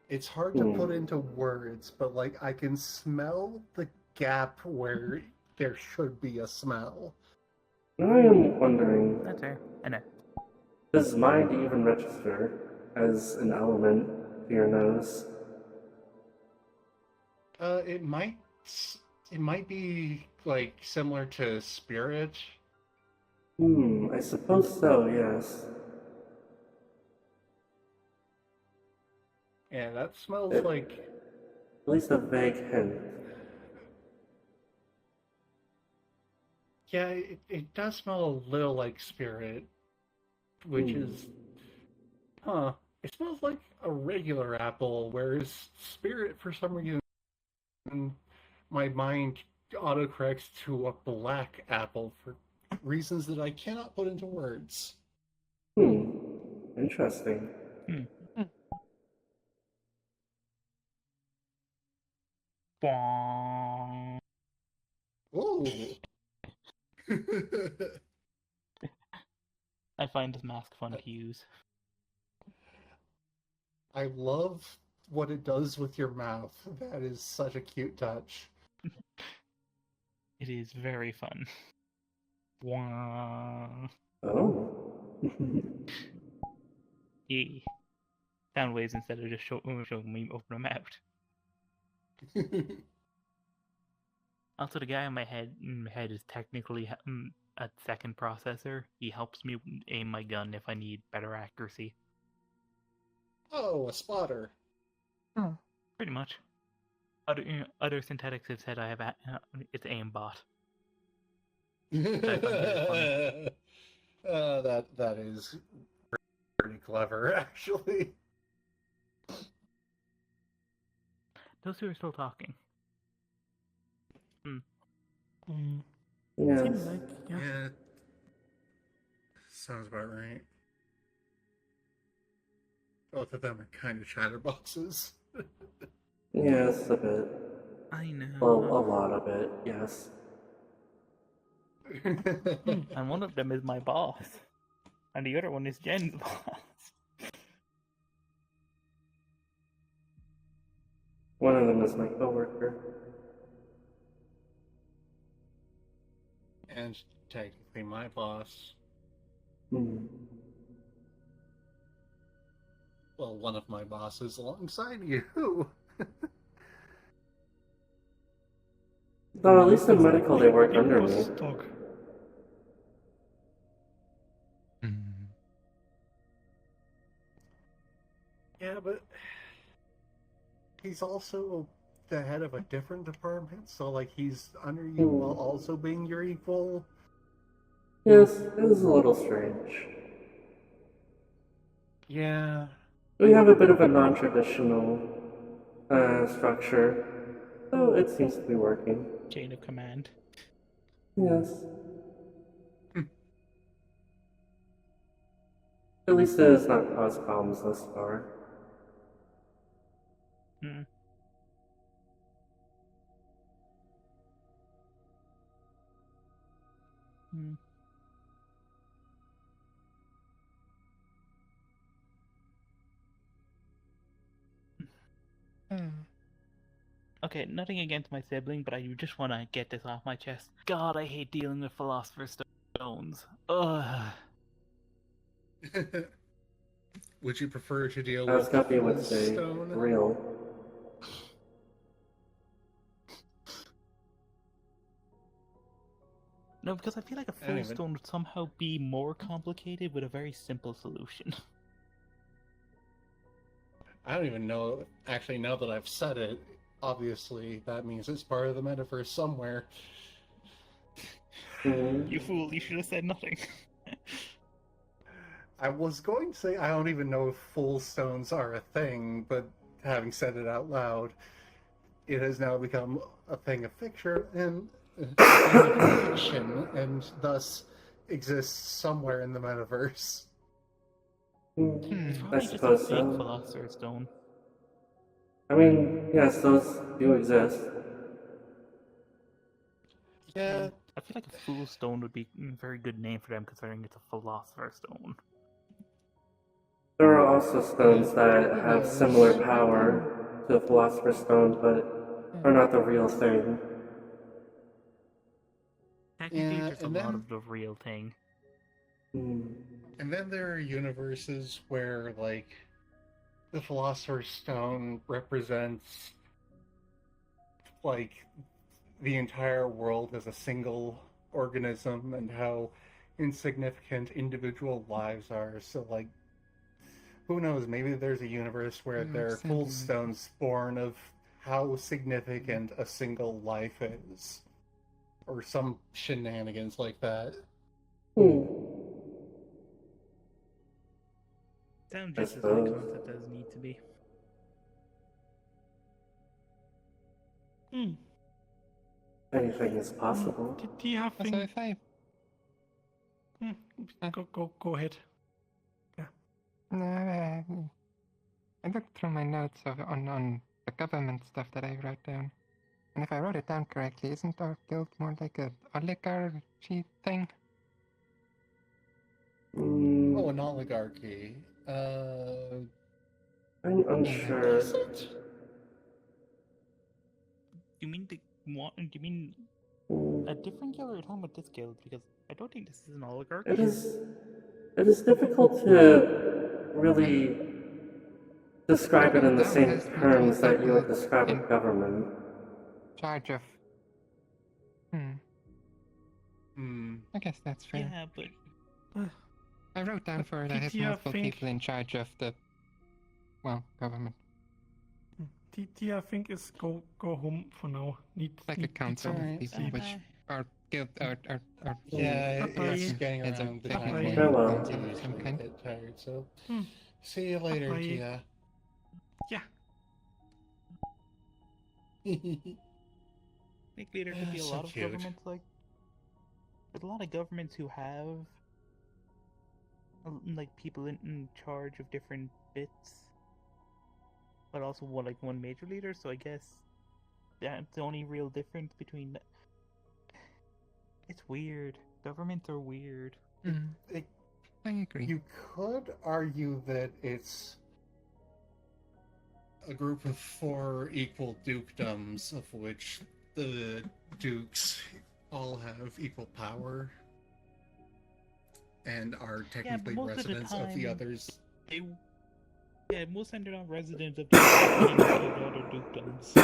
It's hard to put into words, but like I can smell the gap where there should be a smell. I am wondering, That's fair. I know. does mind even register as an element to your nose? It might be like similar to spirit. I suppose so, yes. Yeah, that smells like... At least a vague hint. Yeah, it does smell a little like spirit, which is... Huh. It smells like a regular apple, whereas spirit, for some reason, my mind autocorrects to a black apple for reasons that I cannot put into words. Interesting. Bwong. Ooh. I find this mask fun to use. I love what it does with your mouth. That is such a cute touch. It is very fun. Bwong. Oh. Yeah. Sound waves instead of just showing me open my mouth. Also, the guy in my head is technically a second processor. He helps me aim my gun if I need better accuracy. Oh, a spotter. Oh, pretty much. Other synthetics have said I have it's aimbot. That is pretty clever, actually. Those two are still talking. Yes. Seems like, Yeah. Sounds about right. Both of them are kind of chatterboxes. Yes, a bit. I know. Well, a lot of it, yes. And one of them is my boss. And the other one is Jen's boss. One of them is my coworker. And technically my boss. Well, one of my bosses alongside you. Though at least in medical they work under me. Dog. Yeah, but he's also the head of a different department, so like he's under you while also being your equal. Yes, it was a little strange. Yeah. We have a bit of a non-traditional structure, so it seems to be working. Chain of command. Yes. At least it has not caused problems thus far. Okay, nothing against my sibling, but I just want to get this off my chest. God, I hate dealing with Philosopher's Stones. Ugh. Would you prefer to deal As with Guppy would full say, stone? real. No, because I feel like a full stone would somehow be more complicated with a very simple solution. I don't even know. Actually, now that I've said it, obviously that means it's part of the metaverse somewhere. You fool, you should have said nothing. I was going to say I don't even know if full stones are a thing, but having said it out loud, it has now become a thing of fiction and thus exists somewhere in the metaverse. It's I probably just a suppose fake so. Philosopher's Stone. I mean, yes, those do exist. Yeah. I feel like a Fool Stone would be a very good name for them, considering it's a Philosopher's Stone. There are also stones that have similar power to the Philosopher's Stone, but are not the real thing. Technically, Yeah, there's a and lot then- of the real thing. And then there are universes where, like, the Philosopher's Stone represents, like, the entire world as a single organism and how insignificant individual lives are. So, like, who knows? Maybe there's a universe where there are full stones born of how significant a single life is. Or some shenanigans like that. Sounds just as high concept as need to be. anything is possible. Do you have So thing? if I Go ahead. Yeah. no, I looked through my notes on the government stuff that I wrote down, and if I wrote it down correctly, isn't our guild more like a oligarchy thing? Oh, an oligarchy. I'm unsure. Is it? You mean the what? Do you mean a different guild, or are you talking about this guild? Because I don't think this is an oligarchy. It is difficult to really describe it in the same terms that you would describe a government. Charge of. I guess that's fair. Yeah, but I wrote down for it. I have Did you multiple think- people in charge of the, government. Tia, I think is go home for now. Like a council of alright. people, which our guild, our Yeah, Bye-bye. it's getting Heads of around the big time Bye-bye. when Farewell. I'm getting Some kind. a bit tired, so Hmm. see you later, Bye-bye. Tia. Yeah. I think there could be a So lot of cute. governments like. There's a lot of governments who have like people in charge of different bits, but also one major leader. So I guess that's the only real difference between. It's weird. Governments are weird. It- I agree. You could argue that it's a group of 4 equal dukedoms, of which the dukes all have equal power and are technically most of the residents of the time- others. Most of them are not residents of the other dukedoms,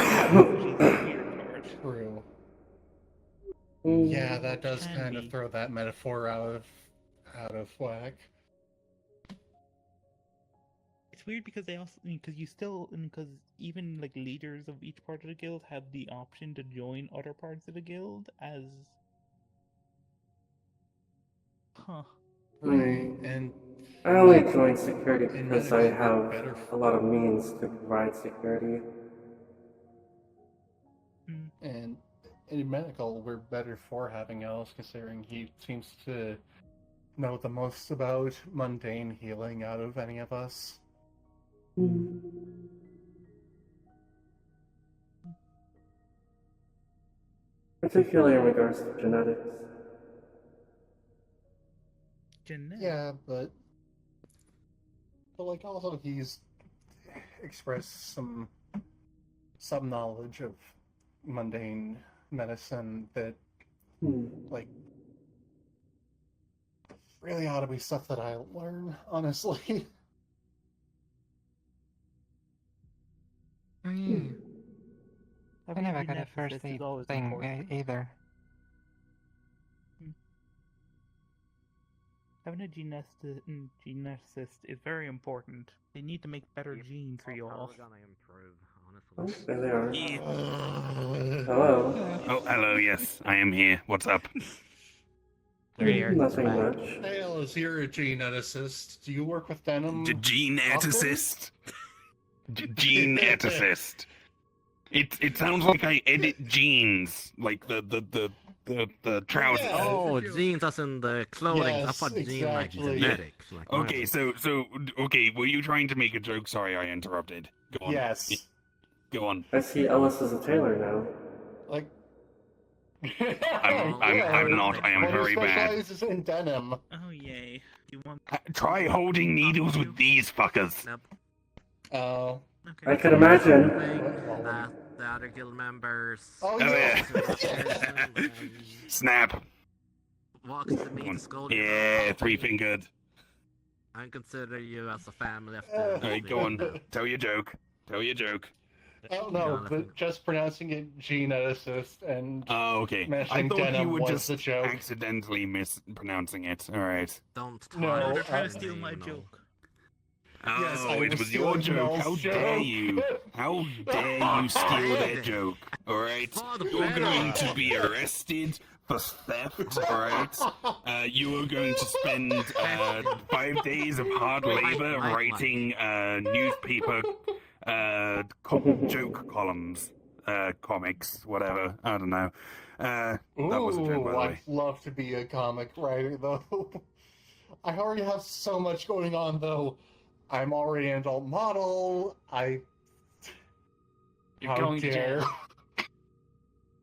which is the weird part. True. Mm. Yeah, that does Can kind be. of throw that metaphor out of whack. It's weird because because even like leaders of each part of the guild have the option to join other parts of the guild as. Huh. Right, and I only joined security in because I medicine, have better a lot of means to provide security. And in medical, we're better for having Ellis, considering he seems to know the most about mundane healing out of any of us. Particularly in regards to genetics. Yeah, but like also he's expressed some knowledge of mundane medicine that like really ought to be stuff that I learn, honestly. Oh, yeah. I never got a first aid thing either. Having a geneticist is very important. They need to make better genes for you all. Probably gonna improve, honestly. Oh, there they are. Yeah. Hello. Oh, hello, yes, I am here. What's up? Nothing much. Hey, Ellis, you're a geneticist. Do you work with Denim? Geneticist. Geneticist. It sounds like I edit genes, like the trousers. Yeah. Oh, genes as in the clothing. I Yes, thought gene like exactly. genetics. Like Okay, so okay, were you trying to make a joke? Sorry, I interrupted. Go on. Yes. Go on. I see Ellis is a tailor now. Like. I'm not. I am One who very bad. specializes in denim. Oh yay! You want? Try holding needles with these fuckers. Nope. Oh. I can imagine. That the other guild members. Oh, yeah. Snap. Walks to me to scold you. Yeah, 3-fingered. I consider you as a family of Alright, go on. Tell your joke. Tell your joke. Oh no, but just pronouncing it geneticist and Oh, okay. I mentioning thought you denim were was just the joke. accidentally mispronouncing it. Alright. Don't No, They're trying to uh, steal my joke. Oh, Yes, I it was was your stealing joke. Mel's How dare joke. you? How dare you steal their joke? Alright? For the You're better. going to be arrested for theft, alright? You are going to spend 5 days of hard labor writing newspaper joke columns, comics, whatever. I don't know. That was a joke, by the way. I'd love to be a comic writer, though. I already have so much going on, though. I'm already an adult model. You're How going to dare. jail.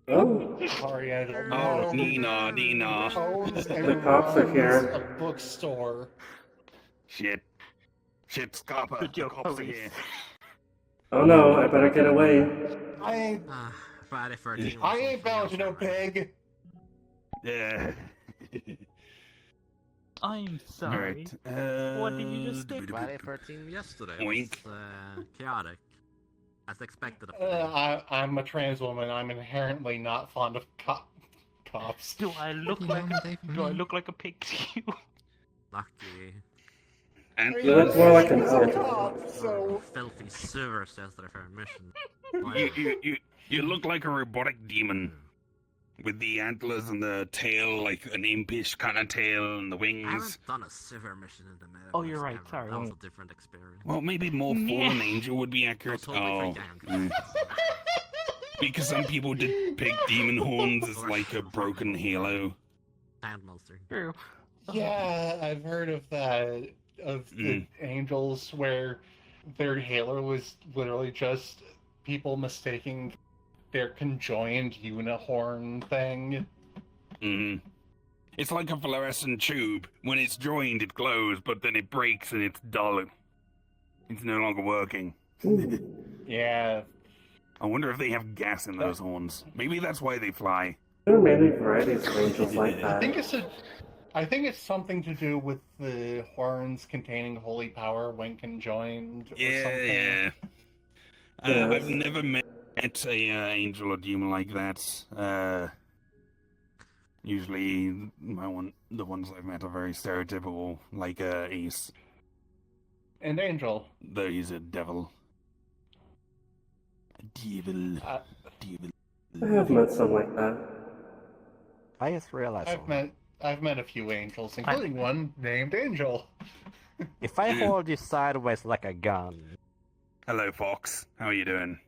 Oh, Already an adult Oh, model. Nina. Owns The and cops are runs here. a bookstore. Shit, Scarpa. Good The job, cops are police. here. oh no, I better get away. I ain't, Friday 13th. I ain't bound to no pig. Yeah. I'm sorry. Alright. What did you just do? Friday 13th yesterday Oink. was chaotic. As expected of me. I'm a trans woman. I'm inherently not fond of cops. Do I look like a pig to you? Lucky. And You look more like an elf. cop, so Filthy sewer says that for a mission. you look like a robotic demon. With the antlers and the tail, like an impish kind of tail, and the I wings. haven't done a sewer mission in the metaverse. Oh, you're right, ever. sorry. That was a different experience. Well, maybe more fallen angel would be accurate. Totally Mm. Because some people depict demon horns as like a broken halo. Sand monster. True. yeah, I've heard of that. Of the angels where their halo was literally just people mistaking their conjoined unihorn thing. It's like a fluorescent tube. When it's joined, it glows, but then it breaks and it's dull. It's no longer working. Yeah. I wonder if they have gas in those horns. Maybe that's why they fly. There are many varieties of angels like that. I think it's something to do with the horns containing holy power when conjoined or something. Yeah. Yes. I've never met a angel or demon like that. Usually, the ones I've met are very stereotypical, like Ace. And angel. Though he's a devil. A devil. Devil. I have met some like that. I just realized I've met a few angels, including one named Angel. if I hold you sideways like a gun. Hello, Fox. How are you doing?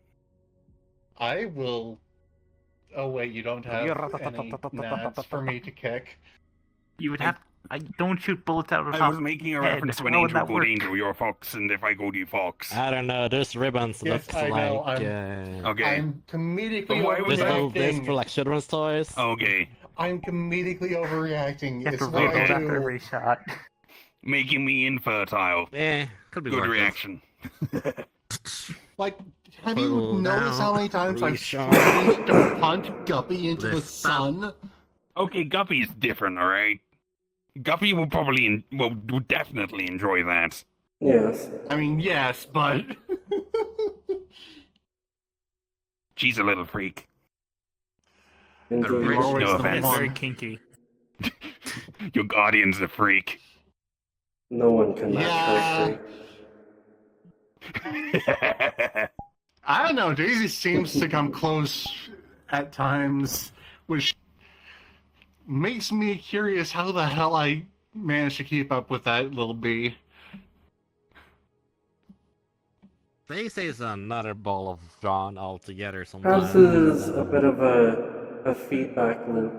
I will. Oh wait, you don't have any gnats for me to kick. You would have. I don't shoot bullets out of the I was making a reference to an How would angel that called work? Angel. You're a fox, and if I called you Fox. I don't know, there's ribbons Yes, looks I know, like... Okay. I'm comedically There's little this overreacting. for like children's toys. Okay. I'm comedically overreacting. You have It's to what I reload after do. every shot. Making me infertile. Could be Good worse. reaction. Like, have you Pull noticed how many times I've Reshot. tried to punt Guppy into the Lift sun? Okay, Guppy's different, alright? Guppy will probably, will definitely enjoy that. Yes. I mean, yes, but... She's a little freak. Indeed. You're always No the offense. It's very kinky. Your guardian's a freak. No one can match Yeah. her freak. I don't know, Daisy seems to come close at times, which makes me curious how the hell I managed to keep up with that little bee. They say it's another ball of John altogether Perhaps sometimes. it is a bit of a feedback loop.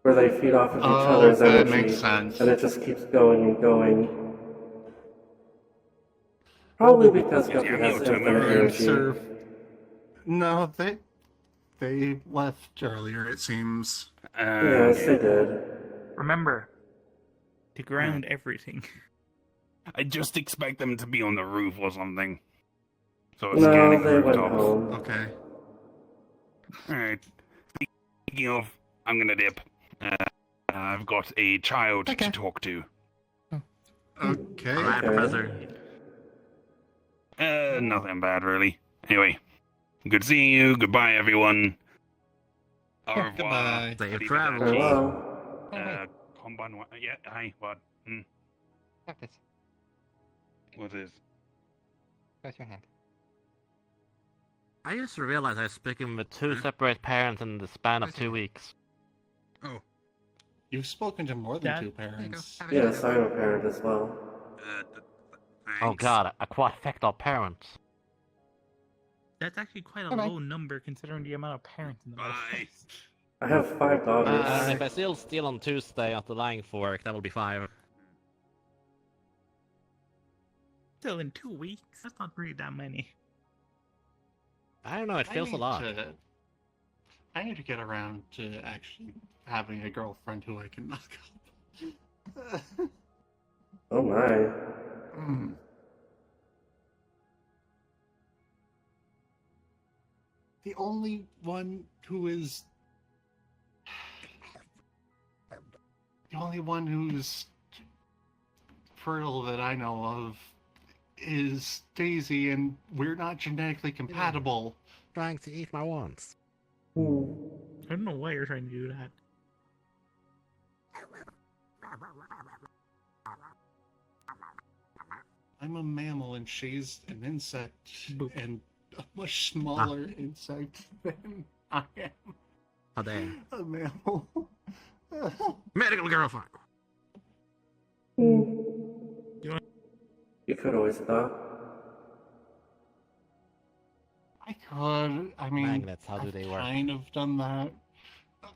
Where they feed off of each other's that energy. makes sense. And it just keeps going and going. Probably because Guppy has infinite energy. No, they left earlier, it seems. Yes, they did. Remember, to ground everything. I just expect them to be on the roof or something. So it's No, scanning the they went rooftops. home. Okay. Alright. Speaking of, I'm gonna dip. I've got a child to talk to. Okay. Alright, Professor. Nothing bad, really. Anyway, good seeing you. Goodbye, everyone. Au revoir. Goodbye. Safe travels. Hello. Konbanwa. Yeah, hi, what? Have this. What is? Raise your hand. I just realized I was speaking with Two separate parents in the span of 2 weeks. Oh, You've spoken to more than Dad? two parents. Yes, I'm a parent as well. Oh god, a quadfecta parent. That's actually quite a Bye-bye. low number considering the amount of parents in the place. I have 5 daughters. And if I still steal on Tuesday after lying fork, that will be 5. Still in 2 weeks? That's not really that many. I don't know, it feels a lot. I need to get around to actually having a girlfriend who I can knock up. Oh my. The only one who's fertile that I know of is Daisy, and we're not genetically compatible. Trying to eat my wands. I don't know why you're trying to do that. I'm a mammal and she's an insect, and a much smaller insect than I am. How dare. A mammal. Medical girlfriend! You could always thought. I could. I mean, Magnets, how do they work? kind of done that.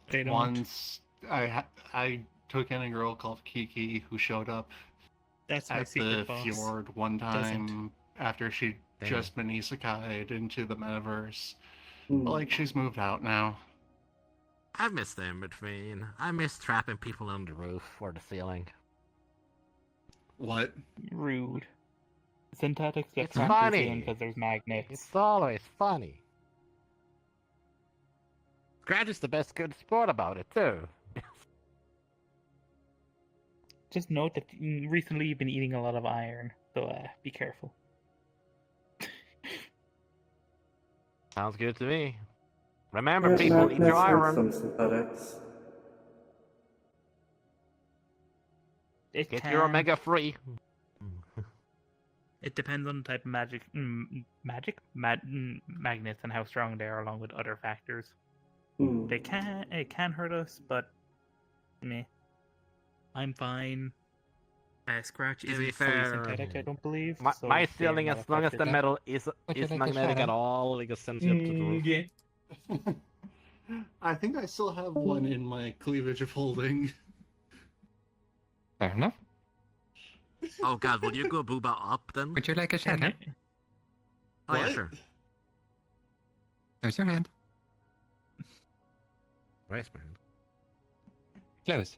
They don't. Once I took in a girl called Kiki who showed up That's my at the secret boss. fjord one time Doesn't. after she'd Damn. just been isekai'd into the metaverse. Hmm. But, like, she's moved out now. I miss the in-between. I miss trapping people on the roof or the ceiling. What? Rude. Synthetics get It's trapped funny. because there's magnets. It's always funny. Scratch is the best good sport about it, too. Just note that recently you've been eating a lot of iron, so be careful. Sounds good to me. Remember, Yes, people, eat your magnets with iron. some synthetics. It Get can. your omega free. It depends on the type of magnets and how strong they are, along with other factors. It can hurt us, but meh. I'm fine. Scratch To be isn't fully fair, synthetic, I don't believe. My, so my they're feeling, not as long as the affected. metal is Would you like a magnetic at shadow? all, it goes sends you up to the roof. Yeah. I think I still have one in my cleavage of holding. Fair enough. Oh god, will you go booba up then? Would you like a shadow? Oh yeah, What? sure. There's your hand. Where's my hand? Close.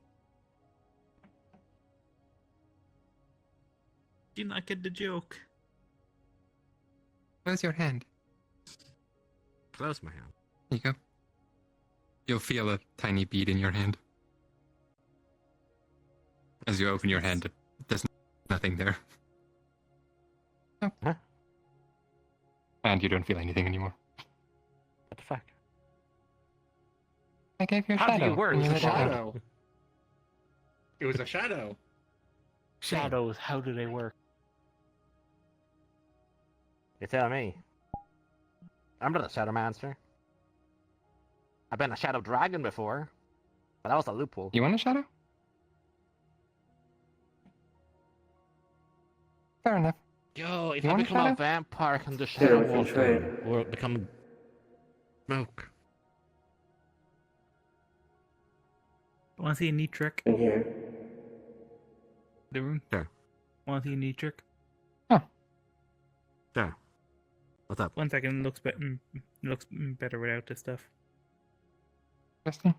Do you not get the joke? Close your hand. Close my hand. Here you go. You'll feel a tiny bead in your hand. As you open your hand, there's nothing there. Oh. Huh? And you don't feel anything anymore. What the fuck? I gave you a How do shadow. you work? and you It's a let it go. Shadow. It was a shadow. Shadows, how do they work? You tell me. I'm not a shadow monster. I've been a shadow dragon before, but that was a loophole. You want a shadow? Fair enough. Yo, if You I want a become a shadow? vampire, can the Yeah, shadow we can walk trade. in? Or become smoke? Want to see a neat trick? In here. The room? Sure. Want to see a neat trick? Sure. What's up? 1 second, looks better without this stuff. Interesting.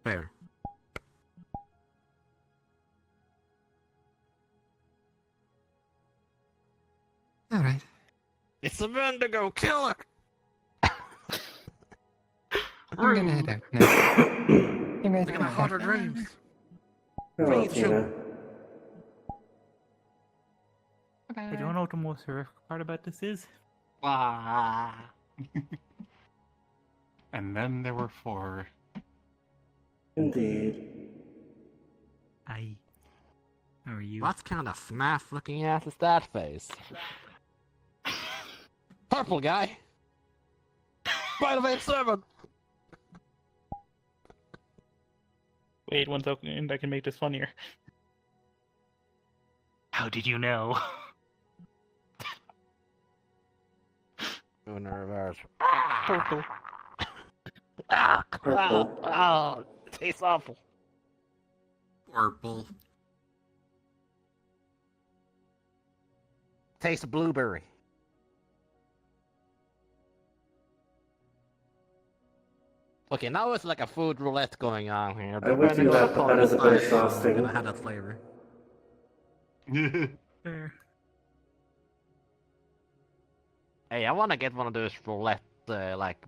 Fair. Alright. It's a Wendigo killer! I'm gonna head out now. You guys Look at can my hotter have dreams. Hello, Please, Tina. But you want to know what the most horrific part about this is? And then there were 4. Indeed. Aye. How are you? What kind of FNAF looking ass is that face? Purple guy! Bite of 8-7! Wait 1 second, I can make this funnier. How did you know? in reverse. Purple. It tastes awful. Purple. Tastes of blueberry. Okay, now it's like a food roulette going on here. I would do that, but that is a bit exhausting. I'm gonna have that flavor. Fair. Hey, I want to get one of those roulette, like,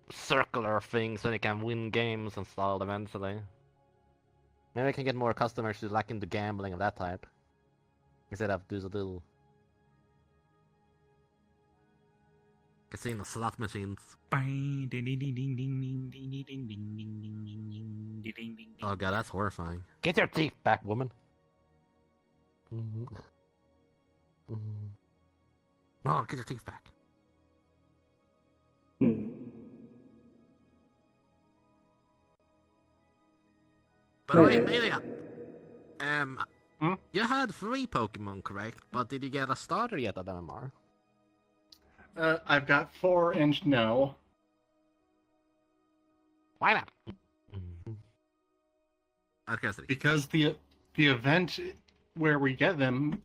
circular things so they can win games and stuff eventually. Maybe I can get more customers who like into gambling of that type. Instead of do casino slot machines. Oh god, that's horrifying. Get your teeth back, woman. Oh, get your teeth back. By the way, Amelia, you had 3 Pokemon, correct? But did you get a starter yet at MMR? I've got 4 and no. Why not? Okay, because the event where we get them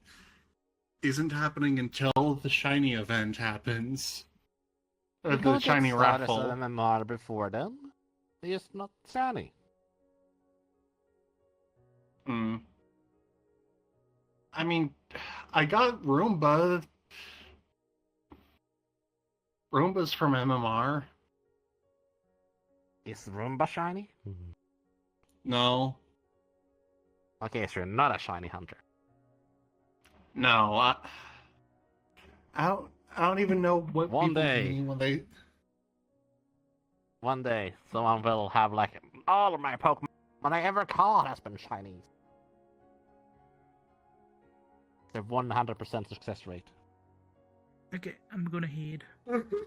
isn't happening until the shiny event happens. Or the shiny raffle. MMR before then. They're just not shiny. I mean, I got Roomba. Roomba's from MMR. Is Roomba shiny? No. Okay, so you're not a shiny hunter. No, I don't even know what One people day. mean when they. One day, someone will have like all of my Pokemon I ever caught has been shiny. They're 100% success rate. Okay, I'm gonna head.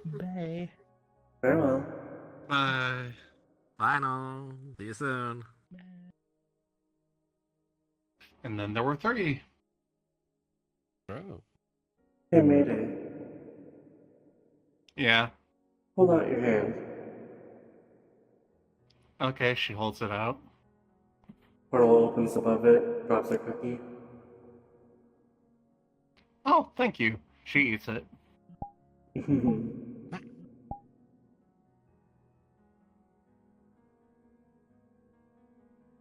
Bye. Farewell. Bye. Bye now. See you soon. And then there were 3. Oh. Hey, Mayday. Yeah. Hold out your hand. Okay, she holds it out. Portal opens above it, drops a cookie. Oh, thank you. She eats it.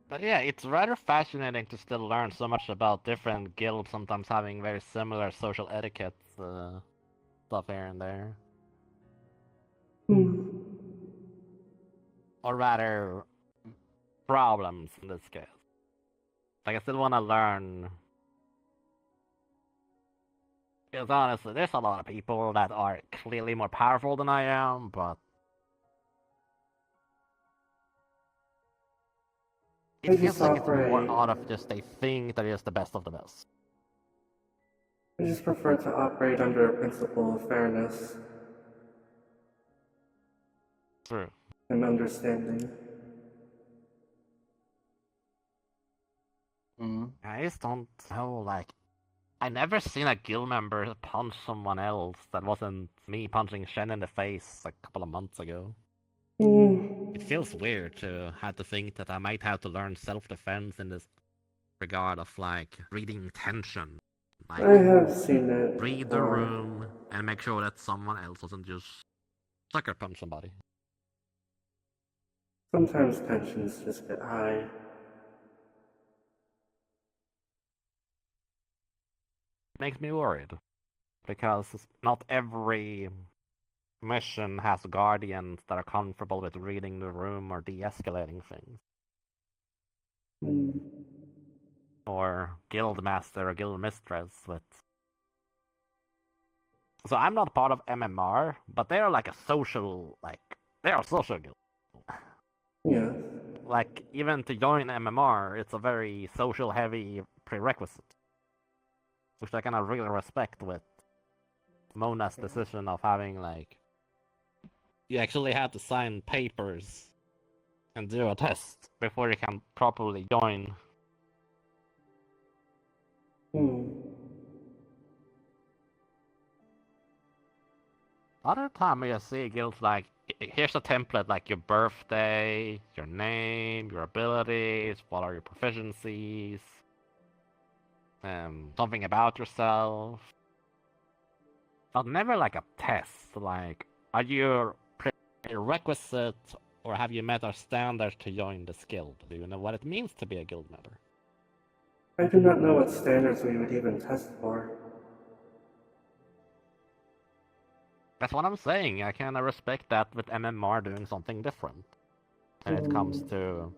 But yeah, it's rather fascinating to still learn so much about different guilds, sometimes having very similar social etiquette stuff here and there. Or rather, problems in this case. Like, I still want to learn. Because honestly, there's a lot of people that are clearly more powerful than I am, but it feels like it's more out of just they think they're just the best of the best. I just prefer to operate under a principle of fairness. True. And understanding. I just don't know, like, I never seen a guild member punch someone else that wasn't me punching Shen in the face a couple of months ago. It feels weird to have to think that I might have to learn self-defense in this regard of, like, reading tension. Like, I have seen it. Read the room and make sure that someone else doesn't just sucker punch somebody. Sometimes tensions just get high. Makes me worried. Because not every mission has guardians that are comfortable with reading the room or de-escalating things. Or guild master or guild mistress with. So I'm not part of MMR, but they're like a social, they're a social guild. Yeah. Like, even to join MMR, it's a very social heavy prerequisite. Which I kind of really respect with Mona's decision of having, like, you actually have to sign papers and do a test before you can properly join. Other time you see guilds like, here's a template like your birthday, your name, your abilities, what are your proficiencies, something about yourself. But never like a test, like, are you prerequisite or have you met our standards to join this guild? Do you know what it means to be a guild member? I do not know what standards we would even test for. That's what I'm saying. I kind of respect that with MMR doing something different when it comes to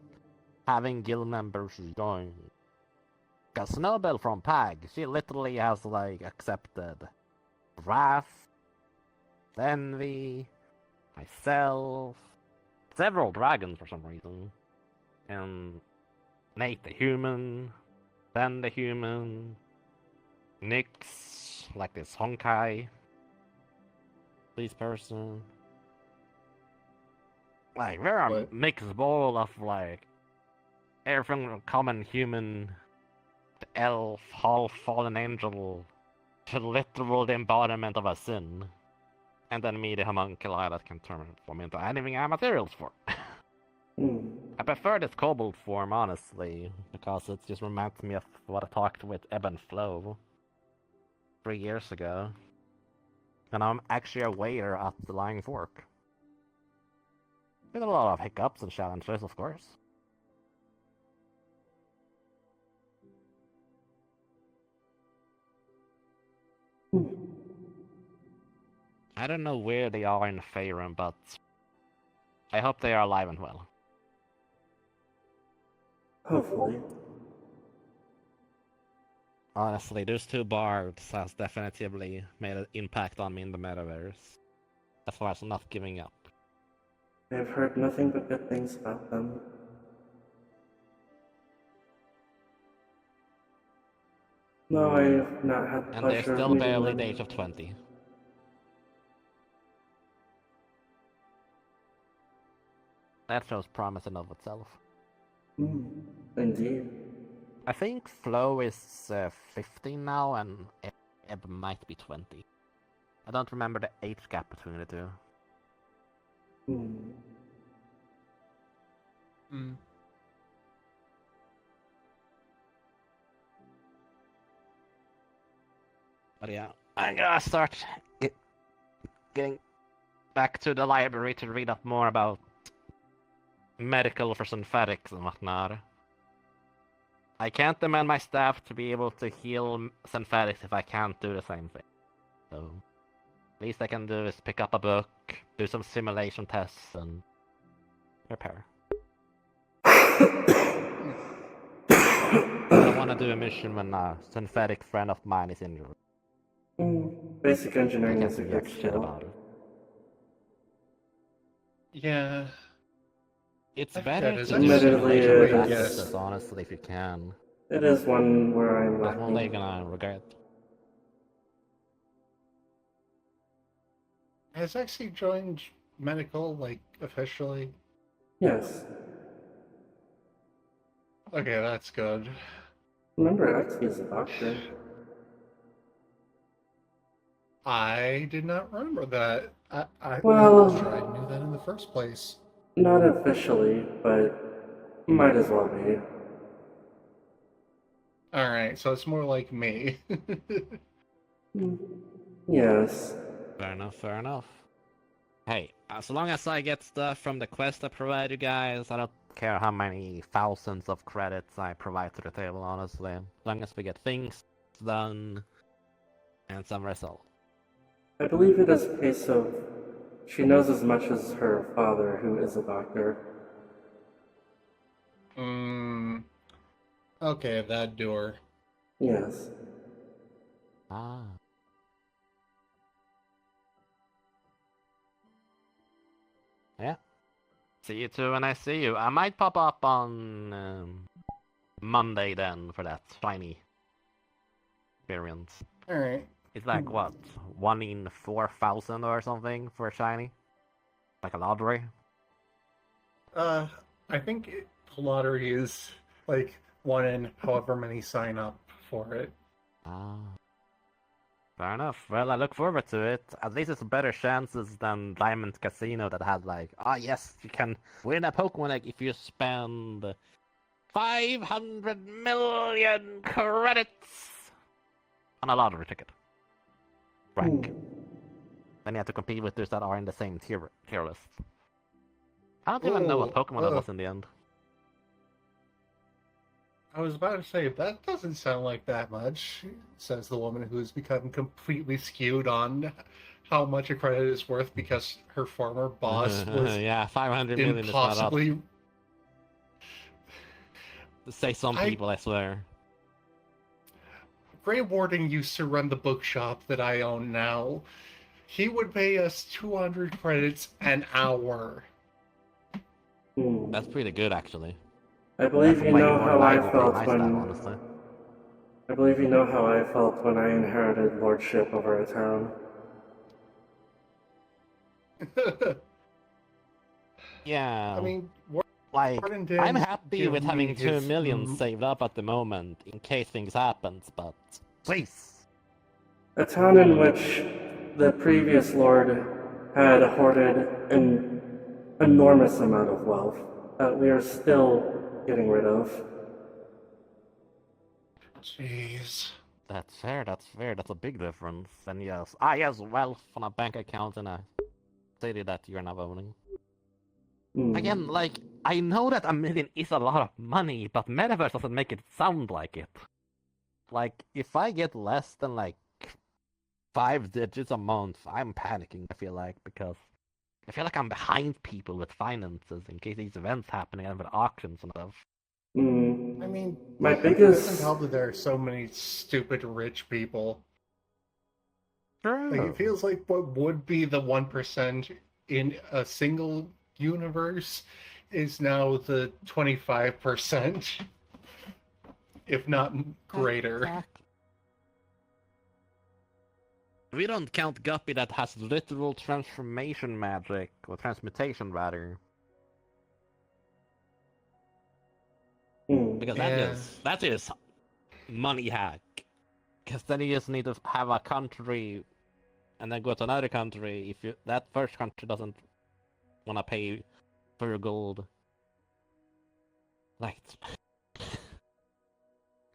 having guild members join. Because Snowbell from PAG, she literally has like accepted Wrath, Envy, myself, several dragons for some reason, and Nate the Human, Ben the Human, Nyx, like this Honkai, police person. Like, we're a mixed bowl of like everything from common human to elf, half fallen angel, to literal the embodiment of a sin. And then me, the homunculi that can transform into anything I have materials for. I prefer this kobold form, honestly, because it just reminds me of what I talked with Ebb and Flow 3 years ago. And I'm actually a waiter at the Lying Fork. With a lot of hiccups and challenges, of course. I don't know where they are in Faerun, but I hope they are alive and well. Hopefully. Honestly, those two bards has definitively made an impact on me in the metaverse. As far as not giving up. I've heard nothing but good things about them. No, I've not had the And they're pleasure still of meeting barely them. the age of 20. That shows promise in of itself. Indeed. I think Flo is 15 now, and Ebb might be 20. I don't remember the age gap between the two. But yeah, I'm gonna start getting back to the library to read up more about medical for synthetics and whatnot. I can't demand my staff to be able to heal synthetics if I can't do the same thing. So, least I can do is pick up a book, do some simulation tests, and repair. I don't want to do a mission when a synthetic friend of mine is injured. Basic engineering I is a can't do good jack shit skill. about it. Yeah. It's I better forget, to is do that simulation Admittedly, practices, honestly, if you can. It is one where I'm That's one they're lacking. gonna regret. Has actually joined medical, like, officially? Yes. Okay, that's good. Remember, X is a doctor. I did not remember that. I Well- was sure I knew that in the first place. Not officially, but might as well be. Alright, so it's more like me. Yes. Fair enough, fair enough. Hey, as long as I get stuff from the quest I provide you guys, I don't care how many thousands of credits I provide to the table, honestly. As long as we get things done and some result. I believe it is a case of she knows as much as her father, who is a doctor. Okay, that door. Yes. Ah. Yeah. See you too when I see you. I might pop up on Monday then for that shiny experience. Alright. It's like what? 1 in 4,000 or something for a shiny? Like a lottery? I think the lottery is like 1 in however many sign up for it. Ah. Fair enough. Well, I look forward to it. At least it's better chances than Diamond Casino that had like, yes, you can win a Pokemon Egg if you spend 500 million credits on a lottery ticket. Rank. Then you have to compete with those that are in the same tier list. I don't even know what Pokemon it was in the end. I was about to say, that doesn't sound like that much, says the woman who's become completely skewed on how much a credit is worth because her former boss was 500 million impossibly... is not up. Say some people, I swear. Grey Warden used to run the bookshop that I own now. He would pay us 200 credits an hour. That's pretty good, actually. I believe you know how I felt when... honestly. I believe you know how I felt when I inherited lordship over a town. Yeah. I mean, like, didn't I'm happy with give having me 2 his- million saved up at the moment in case things happen, but please. A town in which the previous lord had hoarded an enormous amount of wealth that we are still getting rid of. Jeez. That's fair, that's a big difference. And yes, wealth on a bank account in a city that you're not owning. Again, like, I know that 1 million is a lot of money, but Metaverse doesn't make it sound like it. Like, if I get less than, like, 5 digits a month, I'm panicking, I feel like, because I feel like I'm behind people with finances in case these events happening and with auctions and stuff. I mean, my it biggest... doesn't help that there are so many stupid rich people. True. Like, it feels like what would be the 1% in a single universe is now the 25%, if not greater. Exactly. We don't count Guppy that has literal transformation magic, or transmutation rather. Because that is money hack. Because then you just need to have a country and then go to another country if that first country doesn't want to pay for your gold. Like,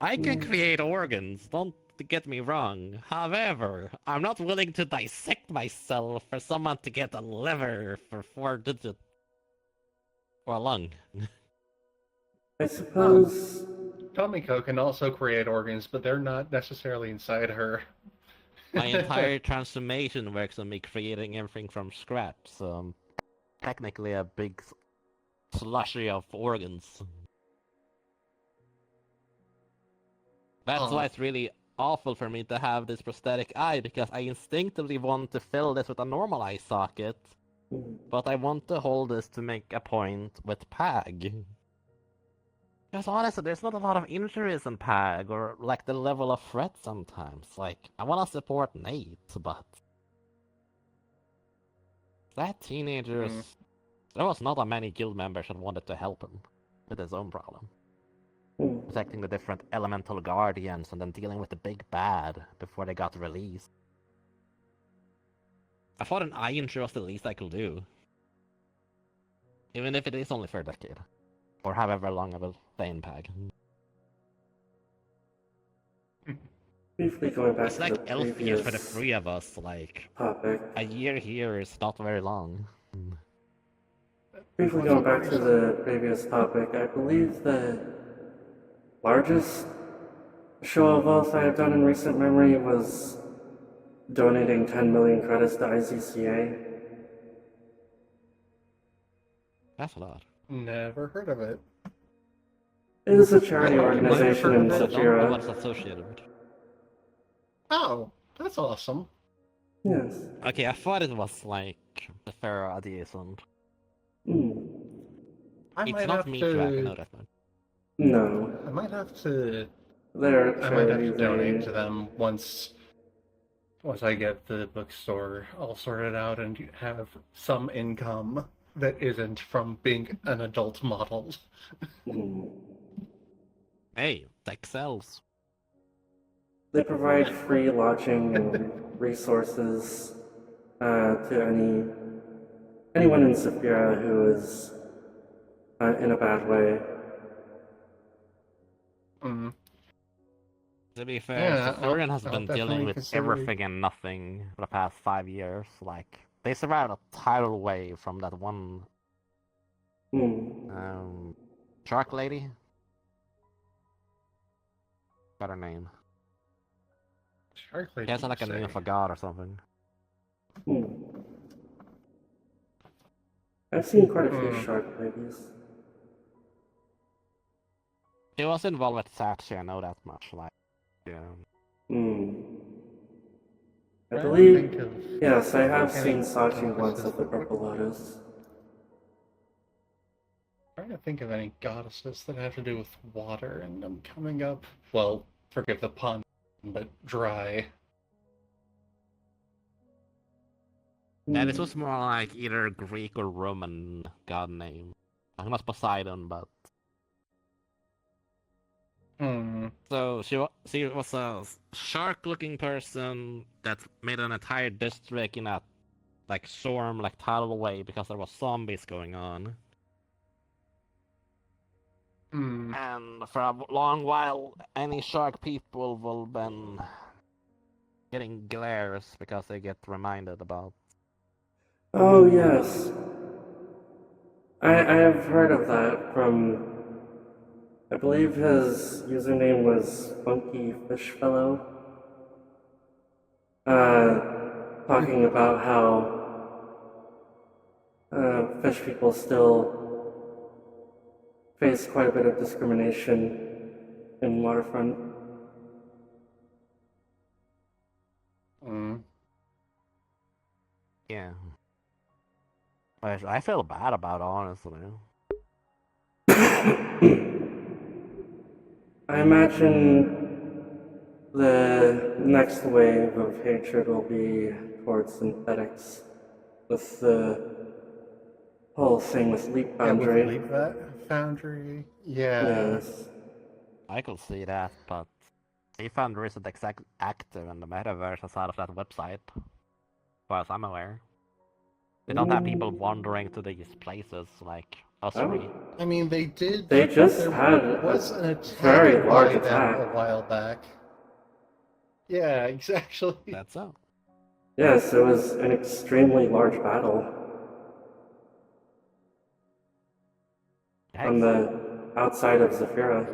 I can create organs, don't get me wrong. However, I'm not willing to dissect myself for someone to get a liver for 4 digits. Or a lung. I suppose... Tomiko can also create organs, but they're not necessarily inside her. My entire transformation works on me creating everything from scratch, so I'm technically a big slushy of organs. That's why it's really awful for me to have this prosthetic eye, because I instinctively want to fill this with a normal eye socket, but I want to hold this to make a point with PAG. Because honestly, there's not a lot of injuries in PAG, or like the level of threat sometimes. Like, I want to support Nate, but... that teenager, there was not a many guild members that wanted to help him with his own problem. Protecting the different elemental guardians and then dealing with the big bad before they got released. I thought an eye injury was the least I could do. Even if it is only for a decade. Or however long I will stay in PAG. Briefly going back It's to like the elf years for the previous 3 of us, like... topic. A year here is not very long. Briefly going back to the previous topic, I believe the largest show of wealth I have done in recent memory was donating 10 million credits to ICCA. That's a lot. Never heard of it. It is a charity organization in I don't know what's Sajira. associated with. Oh, that's awesome. Yes. Okay, I thought it was like the fair adjacent. I It's might not have me to... track, I know that much. No. I might have to... They're I might have charity, to donate they... to them once I get the bookstore all sorted out and have some income that isn't from being an adult model. Hey, tech sells. They provide free lodging and resources to anyone in Saphira who is in a bad way. To be fair, Yeah, Sathurian has I'll been dealing definitely with consider. everything and nothing for the past 5 years. Like, they survived a tidal wave from that one shark lady. Got her name. Shark Lady, She has like a you name say? for God or something. I've seen quite a few shark ladies. She was involved with Sachi, I know that much. Like, yeah. I Trying to believe, think of yes, I have any seen Sachi once goddesses at the that- Purple Lotus. Trying to think of any goddesses that have to do with water, and I'm coming up. Well, forgive the pun, but dry. Yeah, this was more like either Greek or Roman god name. I think it was Poseidon, but... So she was a shark-looking person that made an entire district in a like storm, like tidal wave because there was zombies going on. And for a long while, any shark people will been getting glares because they get reminded about. Oh, yes. I have heard of that from... I believe his username was Funky Fishfellow. Talking about how fish people still face quite a bit of discrimination in waterfront. Yeah. I feel bad about it, honestly. I imagine the next wave of hatred will be towards synthetics with the whole thing with Leap Foundry. Yeah, with Leap Foundry. Yeah. Yes. I could see that, but Leap Foundry isn't exactly active in the metaverse outside of that website, as far as I'm aware. They don't have people wandering to these places like us three. I mean, they did. They just there had was an a attack very large by them attack. a while back. Yeah, exactly. That's so. Yes, it was an extremely large battle. On the outside of Zafira.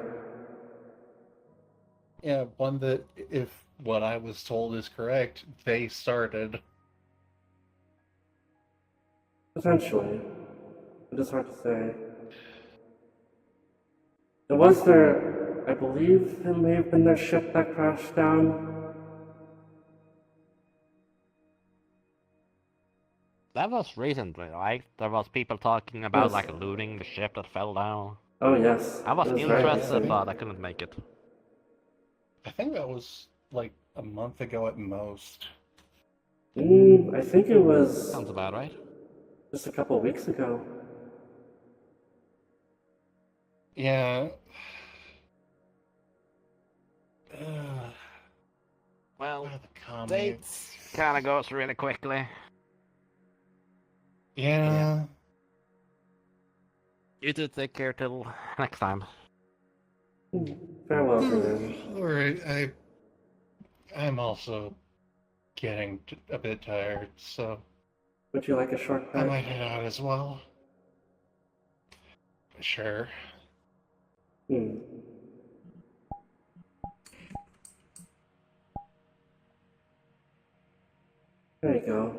Yeah, one that, if what I was told is correct, they started. Potentially. It is hard to say. It was their... I believe it may have been their ship that crashed down. That was recently, right? There was people talking about Yes. like looting the ship that fell down. Oh yes. I was It was very interested, interesting. but I couldn't make it. I think that was like a month ago at most. I think it was Sounds about right. just a couple weeks ago. Yeah. Well, the dates kind of goes really quickly. Yeah. You two take care till next time. Farewell for then. Alright, I'm also getting a bit tired, so Would you like a I shortcut? might head out as well. Sure. There you go.